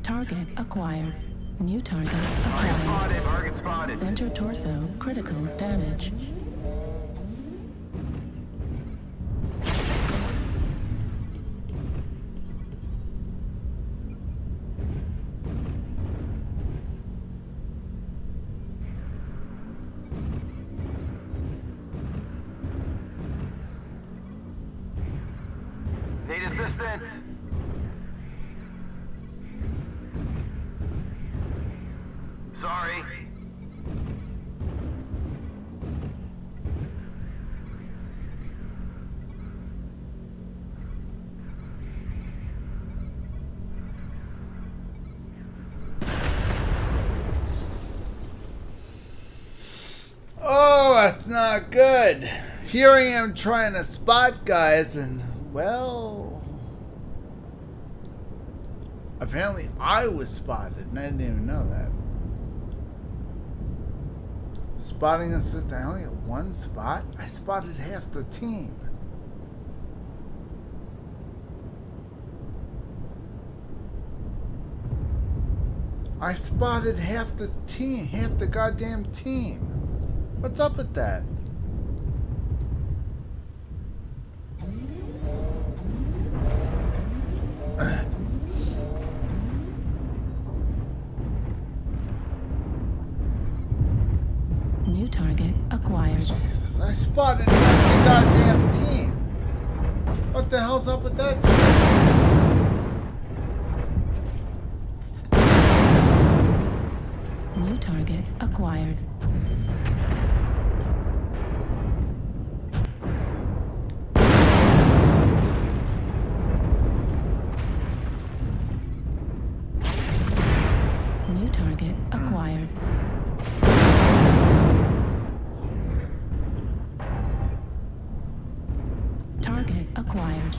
Target acquired. New target acquired. Target spotted. Center torso critical damage. Need assistance. Sorry. Oh, that's not good. Here I am trying to spot guys, and, well, apparently I was spotted, and I didn't even know that. Spotting assist, I only got one spot? I spotted half the team. I spotted half the team, half the goddamn team. What's up with that? New target acquired. Jesus, I spotted half the goddamn team. What the hell's up with that shit? New target acquired. New target acquired. Target acquired.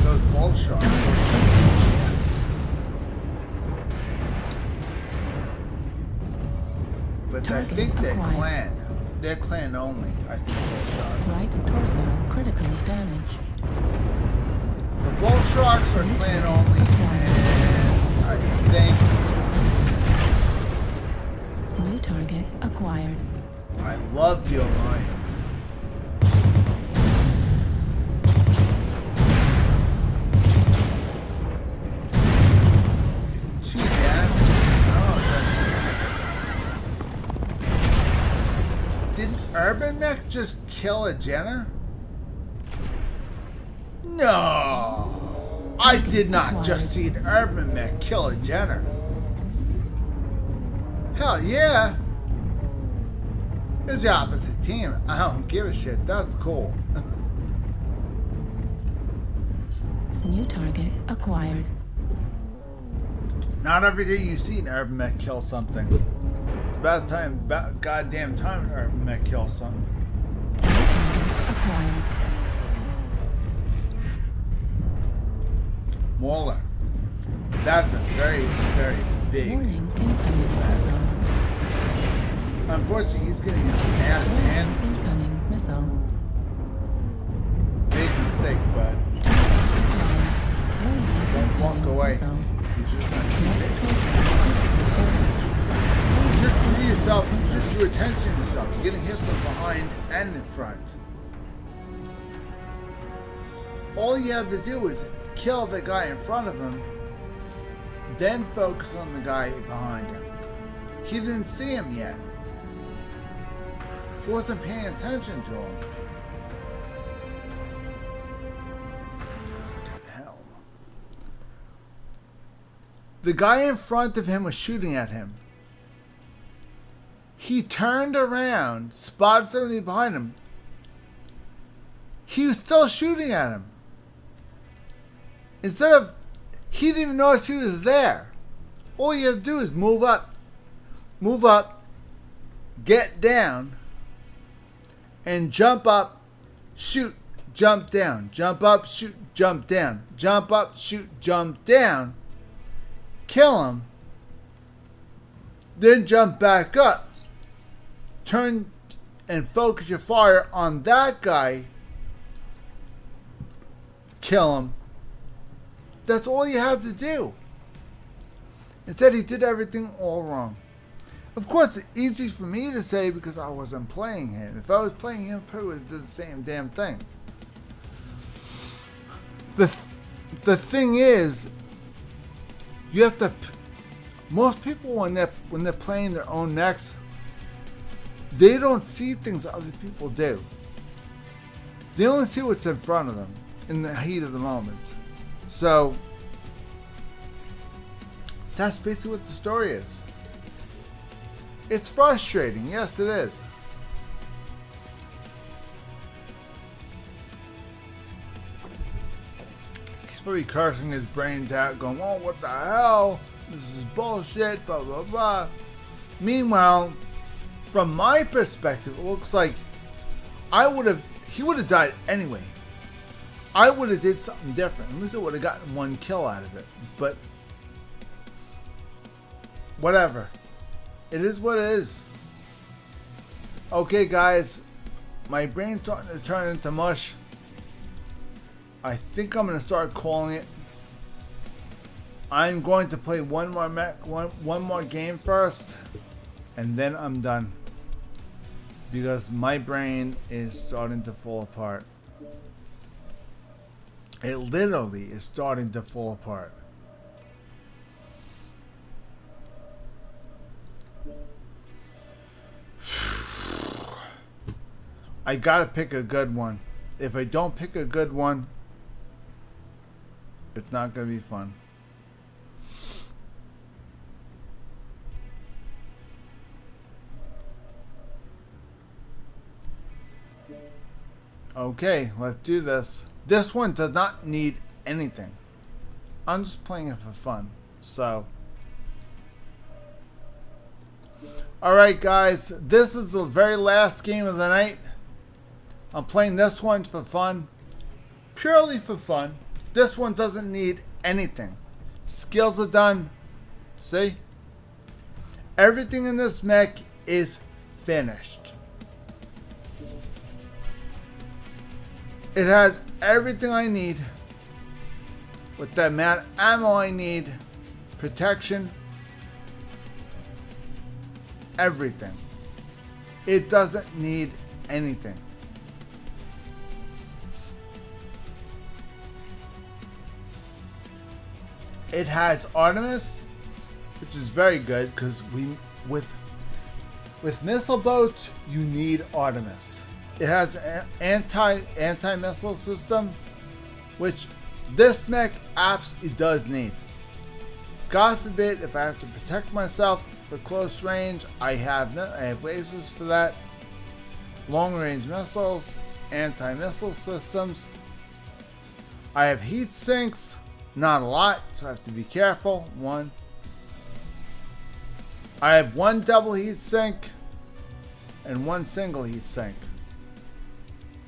Those bull sharks. But I think they're clan. They're clan only, I think, bull shark. Right torso critical damage. The bull sharks are clan only, and I think New target acquired. I love the Alliance. Two damage? Oh, that's... Didn't Urban Mech just kill a Jenner? No! I did not just see an Urban Mech kill a Jenner. Hell yeah! It's the opposite team. I don't give a shit. That's cool. New target acquired. Not every day you see an Urban Mech kill something. It's about time, about goddamn time an Urban Mech kills something. New target acquired. Mauler. That's a very, very big Warning incoming missile. Unfortunately, he's getting his ass handed. Incoming missile. Big mistake, bud. Don't walk away. Missile. He's just not keep Net it. pulsar. You just drew yourself, you just drew attention to yourself. You're getting hit from behind and in front. All you have to do is kill the guy in front of him, then focus on the guy behind him. He didn't see him yet. He wasn't paying attention to him. Fucking hell. The guy in front of him was shooting at him. He turned around, spotted somebody behind him. He was still shooting at him. Instead of, he didn't even notice he was there. All you have to do is move up, get down, and jump up, shoot, jump down, jump up, shoot, jump down, jump up, shoot, jump down, kill him, then jump back up, turn and focus your fire on that guy, kill him. That's all you have to do. Instead, he did everything all wrong. Of course, it's easy for me to say because I wasn't playing him. If I was playing him, I probably would have done the same damn thing. The thing is, you have to. Most people, when they're playing their own mechs, they don't see things that other people do. They only see what's in front of them in the heat of the moment. So that's basically what the story is. It's frustrating, yes it is. He's probably cursing his brains out, going, "Oh, what the hell? This is bullshit, blah blah blah." Meanwhile, from my perspective, it looks like he would have died anyway. I would have did something different. At least I would have gotten one kill out of it. But whatever. It is what it is. Okay, guys. My brain's starting to turn into mush. I think I'm going to start calling it. I'm going to play one more game first. And then I'm done. Because my brain is starting to fall apart. It literally is starting to fall apart. I gotta pick a good one. If I don't pick a good one, it's not gonna be fun. Okay, let's do this. This one does not need anything. I'm just playing it for fun. So, alright guys, this is the very last game of the night. I'm playing this one for fun. Purely for fun. This one doesn't need anything. Skills are done. See? Everything in this mech is finished. It has everything I need. With the amount of ammo I need. Protection. Everything. It doesn't need anything. It has Artemis, which is very good because with missile boats you need Artemis. It has an anti-missile system, which this mech absolutely does need. God forbid if I have to protect myself for close range, I have lasers for that. Long range missiles, anti-missile systems. I have heat sinks, not a lot, so I have to be careful. One. I have one double heat sink and one single heat sink.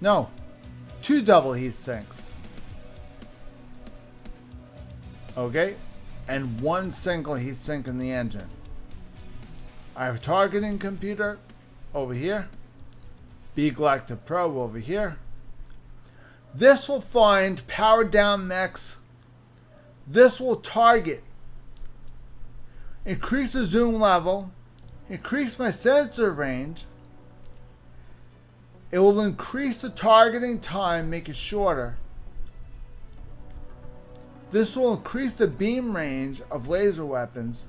No, 2 double heat sinks. Okay, and 1 single heat sink in the engine. I have a targeting computer over here. B Galactic Probe over here. This will find powered down mechs. This will target. Increase the zoom level. Increase my sensor range. It will increase the targeting time, make it shorter. This will increase the beam range of laser weapons.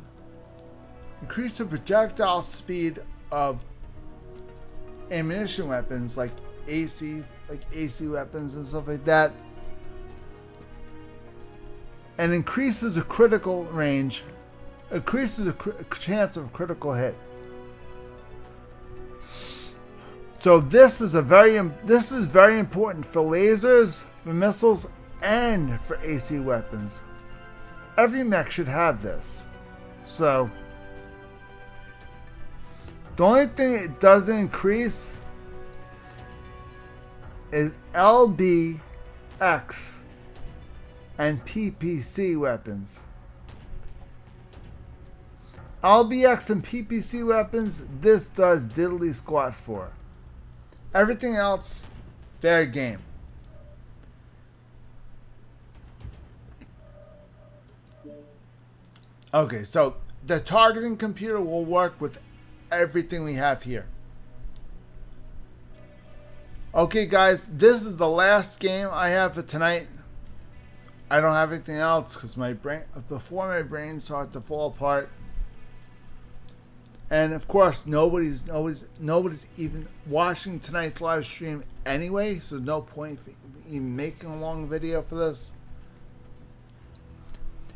Increase the projectile speed of ammunition weapons like AC weapons and stuff like that. And increases the critical range. Increases the chance of a critical hit. So this is very important for lasers, for missiles, and for AC weapons. Every mech should have this. So the only thing it doesn't increase is LBX and PPC weapons. LBX and PPC weapons, this does diddly squat for. Everything else, fair game. Okay, so the targeting computer will work with everything we have here. Okay, guys, this is the last game I have for tonight. I don't have anything else because before my brain starts to fall apart. And of course, nobody's even watching tonight's live stream anyway, so no point even making a long video for this.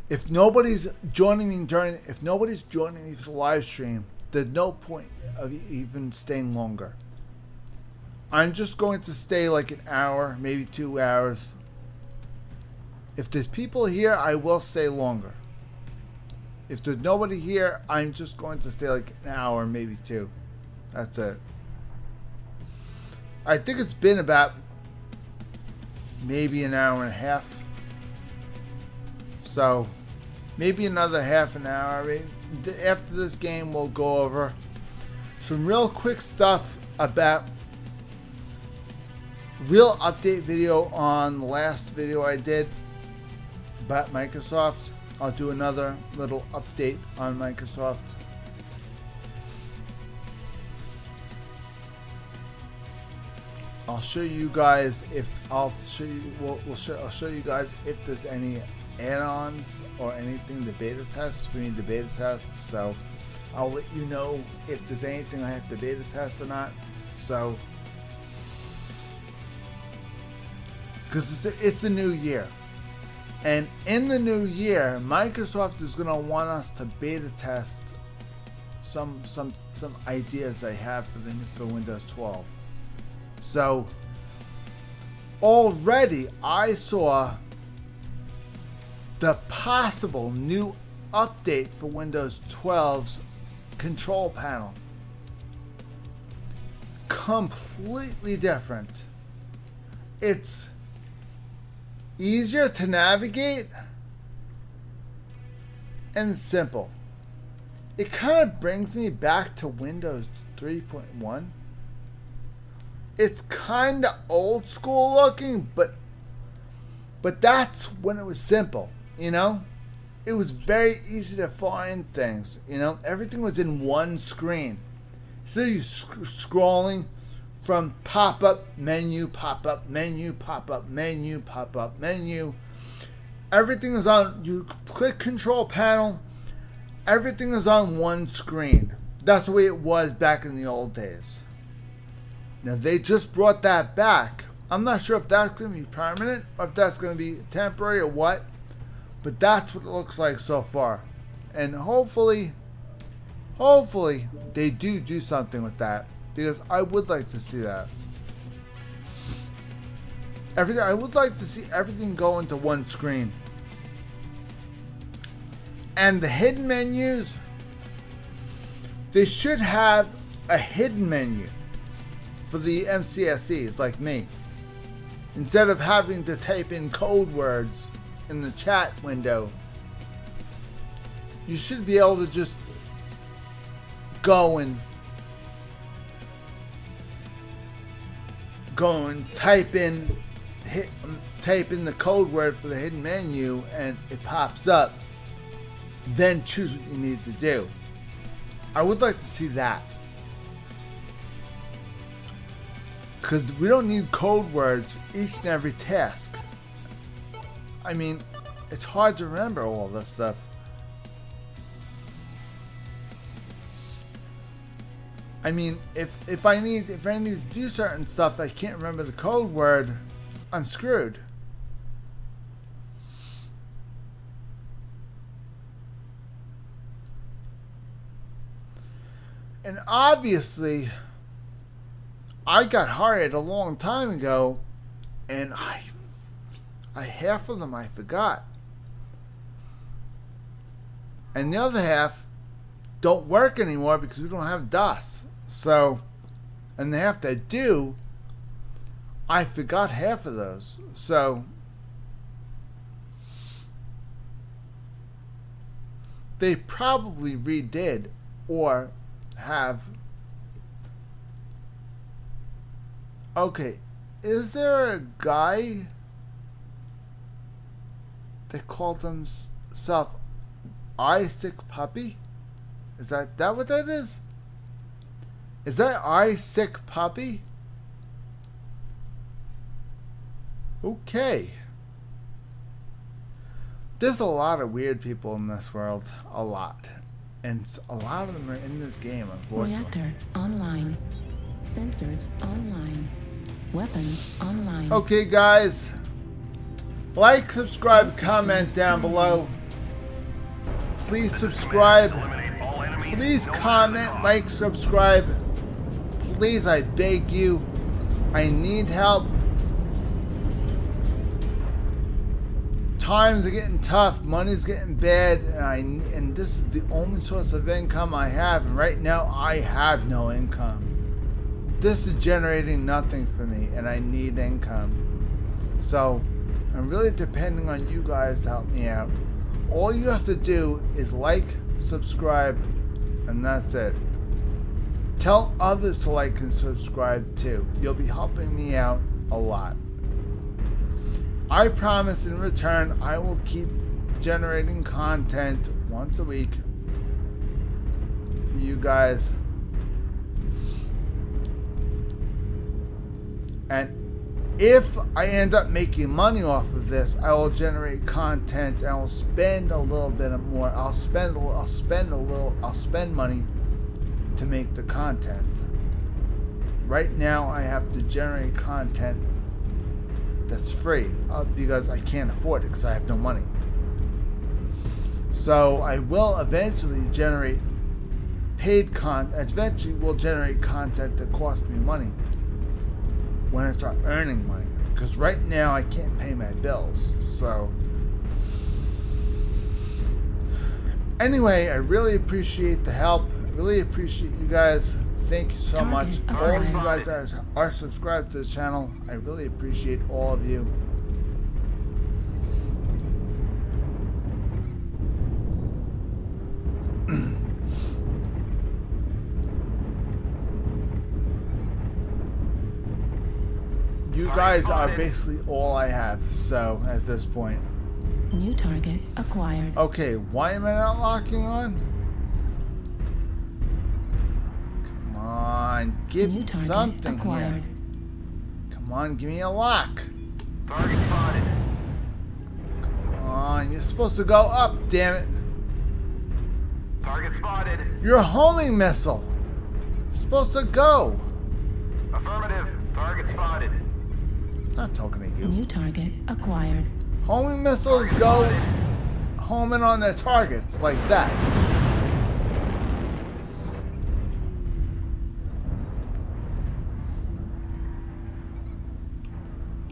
If nobody's joining me for the live stream, there's no point of even staying longer. I'm just going to stay like an hour, maybe 2 hours. If there's people here, I will stay longer. If there's nobody here, I'm just going to stay like an hour, maybe 2. That's it. I think it's been about maybe an hour and a half. So maybe another half an hour. I mean, after this game, we'll go over some real quick stuff about real update video on the last video I did about Microsoft. I'll do another little update on Microsoft. I'll show you guys I'll show you guys if there's any add-ons or anything to beta test for me to beta test. So I'll let you know if there's anything I have to beta test or not. So because it's a new year. And in the new year, Microsoft is going to want us to beta test some ideas I have for Windows 12. So already I saw the possible new update for Windows 12's control panel. Completely different. It's easier to navigate and simple. It kind of brings me back to Windows 3.1. It's kind of old school looking, but that's when it was simple, you know? It was very easy to find things, you know? Everything was in one screen. So you scrolling from pop-up menu, pop-up menu, pop-up menu, pop-up menu. Everything is on, you click control panel, everything is on one screen. That's the way it was back in the old days. Now they just brought that back. I'm not sure if that's going to be permanent or if that's going to be temporary or what, but that's what it looks like so far. And hopefully they do something with that. Because I would like to see that. I would like to see everything go into one screen. And the hidden menus, they should have a hidden menu for the MCSEs like me. Instead of having to type in code words in the chat window, you should be able to just go and go and type in the code word for the hidden menu and it pops up, then choose what you need to do. I would like to see that. Because we don't need code words for each and every task. I mean, it's hard to remember all this stuff. I mean, if I need to do certain stuff, I can't remember the code word, I'm screwed. And obviously, I got hired a long time ago, and I half of them I forgot, and the other half don't work anymore because we don't have DOS. So, and the half that do, I forgot half of those. So, they probably redid or have. Okay, is there a guy that called himself Sick Puppy? Is that what that is? Is that Sick Puppy? Okay. There's a lot of weird people in this world. A lot. And a lot of them are in this game, unfortunately. Reactor online. Sensors online. Weapons online. Okay, guys. Like, subscribe, comment down below. Please subscribe. Please comment, like, subscribe. Please, I beg you. I need help. Times are getting tough. Money's getting bad. And this is the only source of income I have. And right now, I have no income. This is generating nothing for me. And I need income. So, I'm really depending on you guys to help me out. All you have to do is like, subscribe, and that's it. Tell others to like and subscribe too. You'll be helping me out a lot. I promise in return I will keep generating content once a week for you guys. And if I end up making money off of this, I will generate content and I'll spend a little bit more. I'll spend money to make the content. Right now, I have to generate content that's free because I can't afford it because I have no money. So I will eventually generate paid content. Eventually, will generate content that costs me money when I start earning money, because right now I can't pay my bills. So anyway, I really appreciate the help. I really appreciate you guys. Thank you so much. All of you guys that are subscribed to the channel, I really appreciate all of you. You guys are basically all I have, so at this point. New target acquired. Okay, why am I not locking on? Come on, give me something here. Come on, give me a lock. Target spotted. Come on, you're supposed to go up, damn it. Target spotted. You're a homing missile. You're supposed to go. Affirmative. Target spotted. Not talking to you. New target acquired. Homing missiles go homing on their targets like that.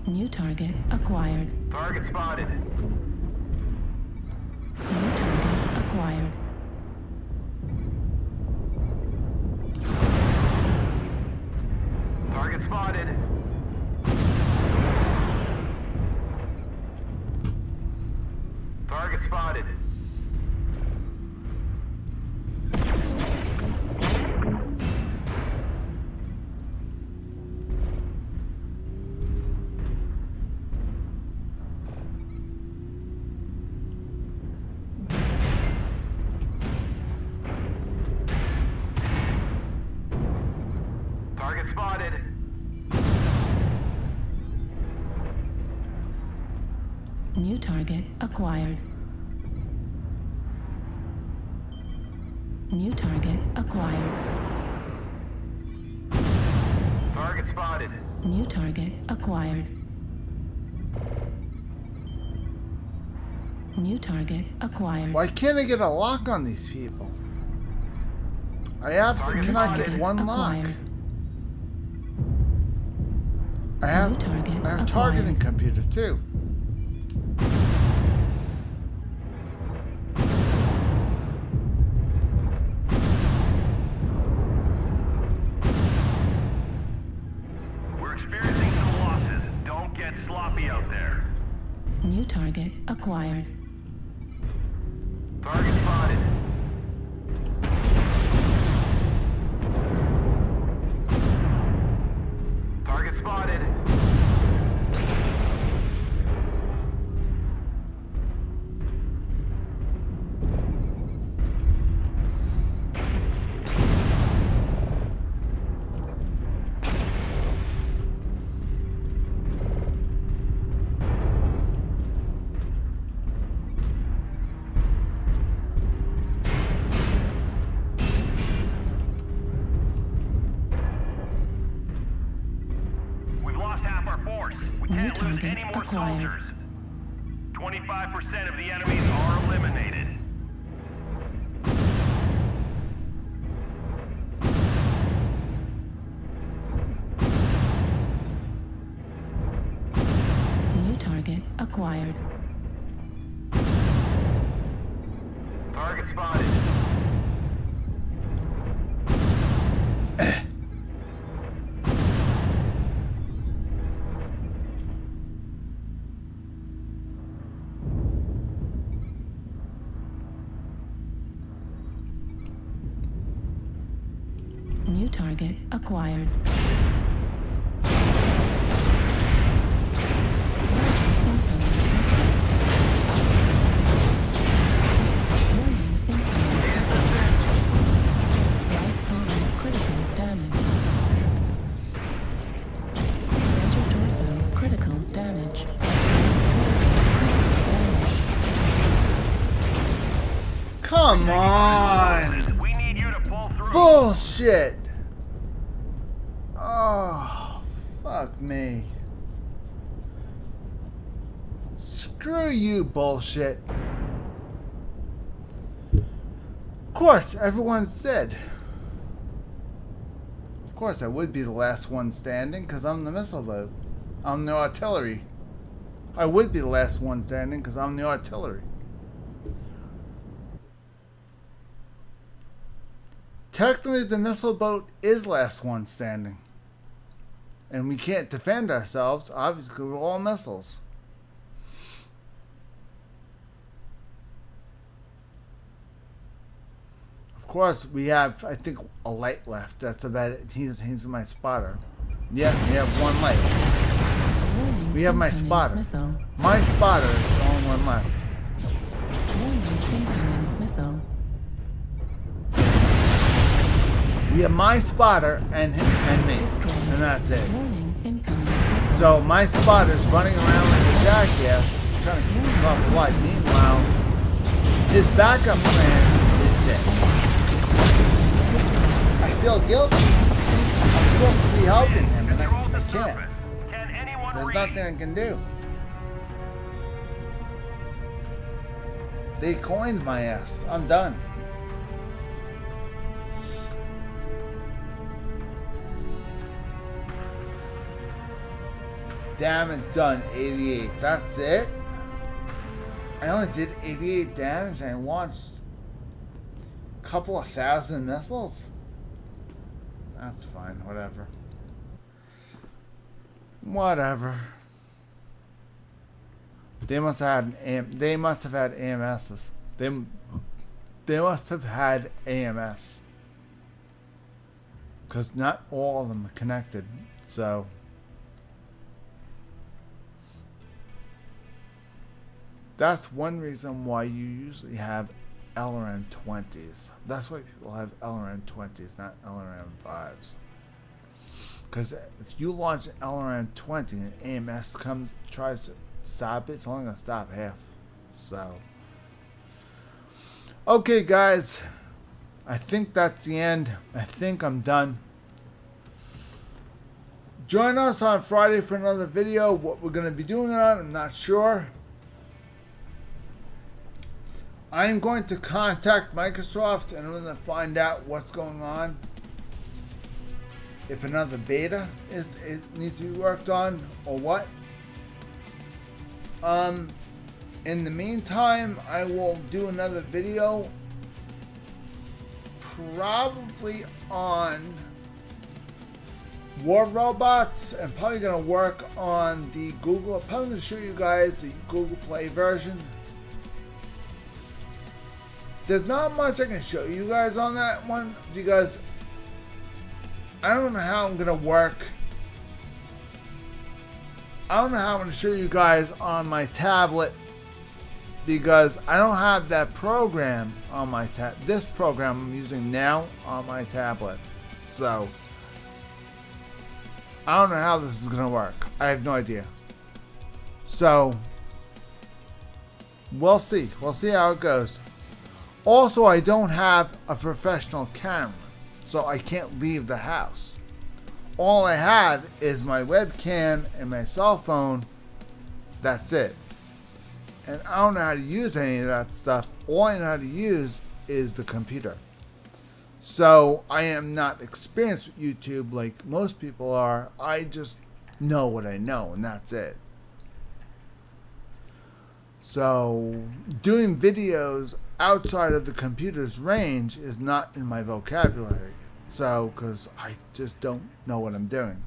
New target acquired. Target spotted. New target acquired. Target spotted. Target spotted. New target acquired. New target acquired. Target spotted. New target acquired. New target acquired. Why can't I get a lock on these people? I absolutely cannot get one lock. Acquired. I have New target a targeting acquired. computer too. We're experiencing some losses. Don't get sloppy out there. New target acquired. Target spotted. Target spotted. We've lost half our force. We New can't lose target any more acquired. soldiers. 25% of the enemies are eliminated. New target acquired. Target spotted. New target acquired. Right arm critical damage. Center torso critical damage. Come on! We need you to pull through. Bullshit! Oh, fuck me. Screw you, bullshit. Of course, everyone said. Of course, I would be the last one standing because I'm the missile boat. I'm the artillery. I would be the last one standing because I'm the artillery. Technically, the missile boat is last one standing. And we can't defend ourselves, obviously, because we're all missiles. Of course, we have, I think, a light left. That's about it. He's my spotter. Yeah, we have one light. Warning, We have my incoming spotter. Missile. My spotter is the only one left. Warning, incoming missile. We have my spotter and him and me. Destroyed. And that's it. Warning, incoming missile. So my spotter's running around like a jackass, trying to keep us off the light. Meanwhile, his backup plan is dead. I feel guilty. I'm supposed to be helping him, and I can't. Can anyone There's read? nothing I can do. They coined my ass. I'm done. Damage done, 88. That's it? I only did 88 damage and I launched a couple of thousand missiles? That's fine, whatever. Whatever. They must have had they must have had AMSs. They must have had AMS. Because not all of them are connected, so that's one reason why you usually have LRM 20s. That's why people have LRM 20s, not LRM 5s. Because if you launch an LRM 20 and AMS tries to stop it. It's only gonna stop half. So, okay, guys. I think that's the end. I think I'm done. Join us on Friday for another video. What we're gonna be doing on, I'm not sure. I'm going to contact Microsoft and I'm going to find out what's going on. If another beta needs to be worked on or what. In the meantime, I will do another video probably on War Robots. I'm probably going to work on the Google. I'm probably going to show you guys the Google Play version. There's not much I can show you guys on that one because I don't know how I'm gonna work. I don't know how I'm gonna show you guys on my tablet because I don't have that program on my this program I'm using now on my tablet. So I don't know how this is gonna work. I have no idea. So we'll see. We'll see how it goes. Also, I don't have a professional camera, so I can't leave the house. All I have is my webcam and my cell phone. That's it. And I don't know how to use any of that stuff. All I know how to use is the computer. So I am not experienced with YouTube like most people are. I just know what I know, and that's it. So doing videos outside of the computer's range is not in my vocabulary. So, because I just don't know what I'm doing.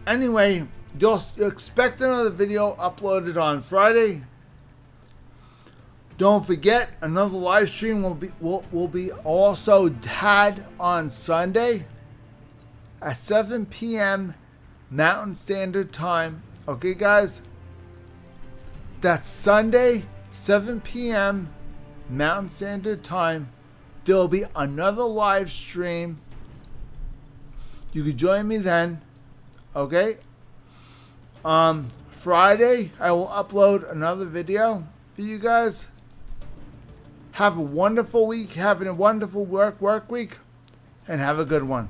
Anyway, you'll expect another video uploaded on Friday. Don't forget, another live stream will be also had on Sunday at 7 p.m. Mountain Standard Time. Okay, guys? That's Sunday, 7 p.m. Mountain Standard Time. There will be another live stream. You can join me then. Okay? Friday, I will upload another video for you guys. Have a wonderful week. Have a wonderful work week. And have a good one.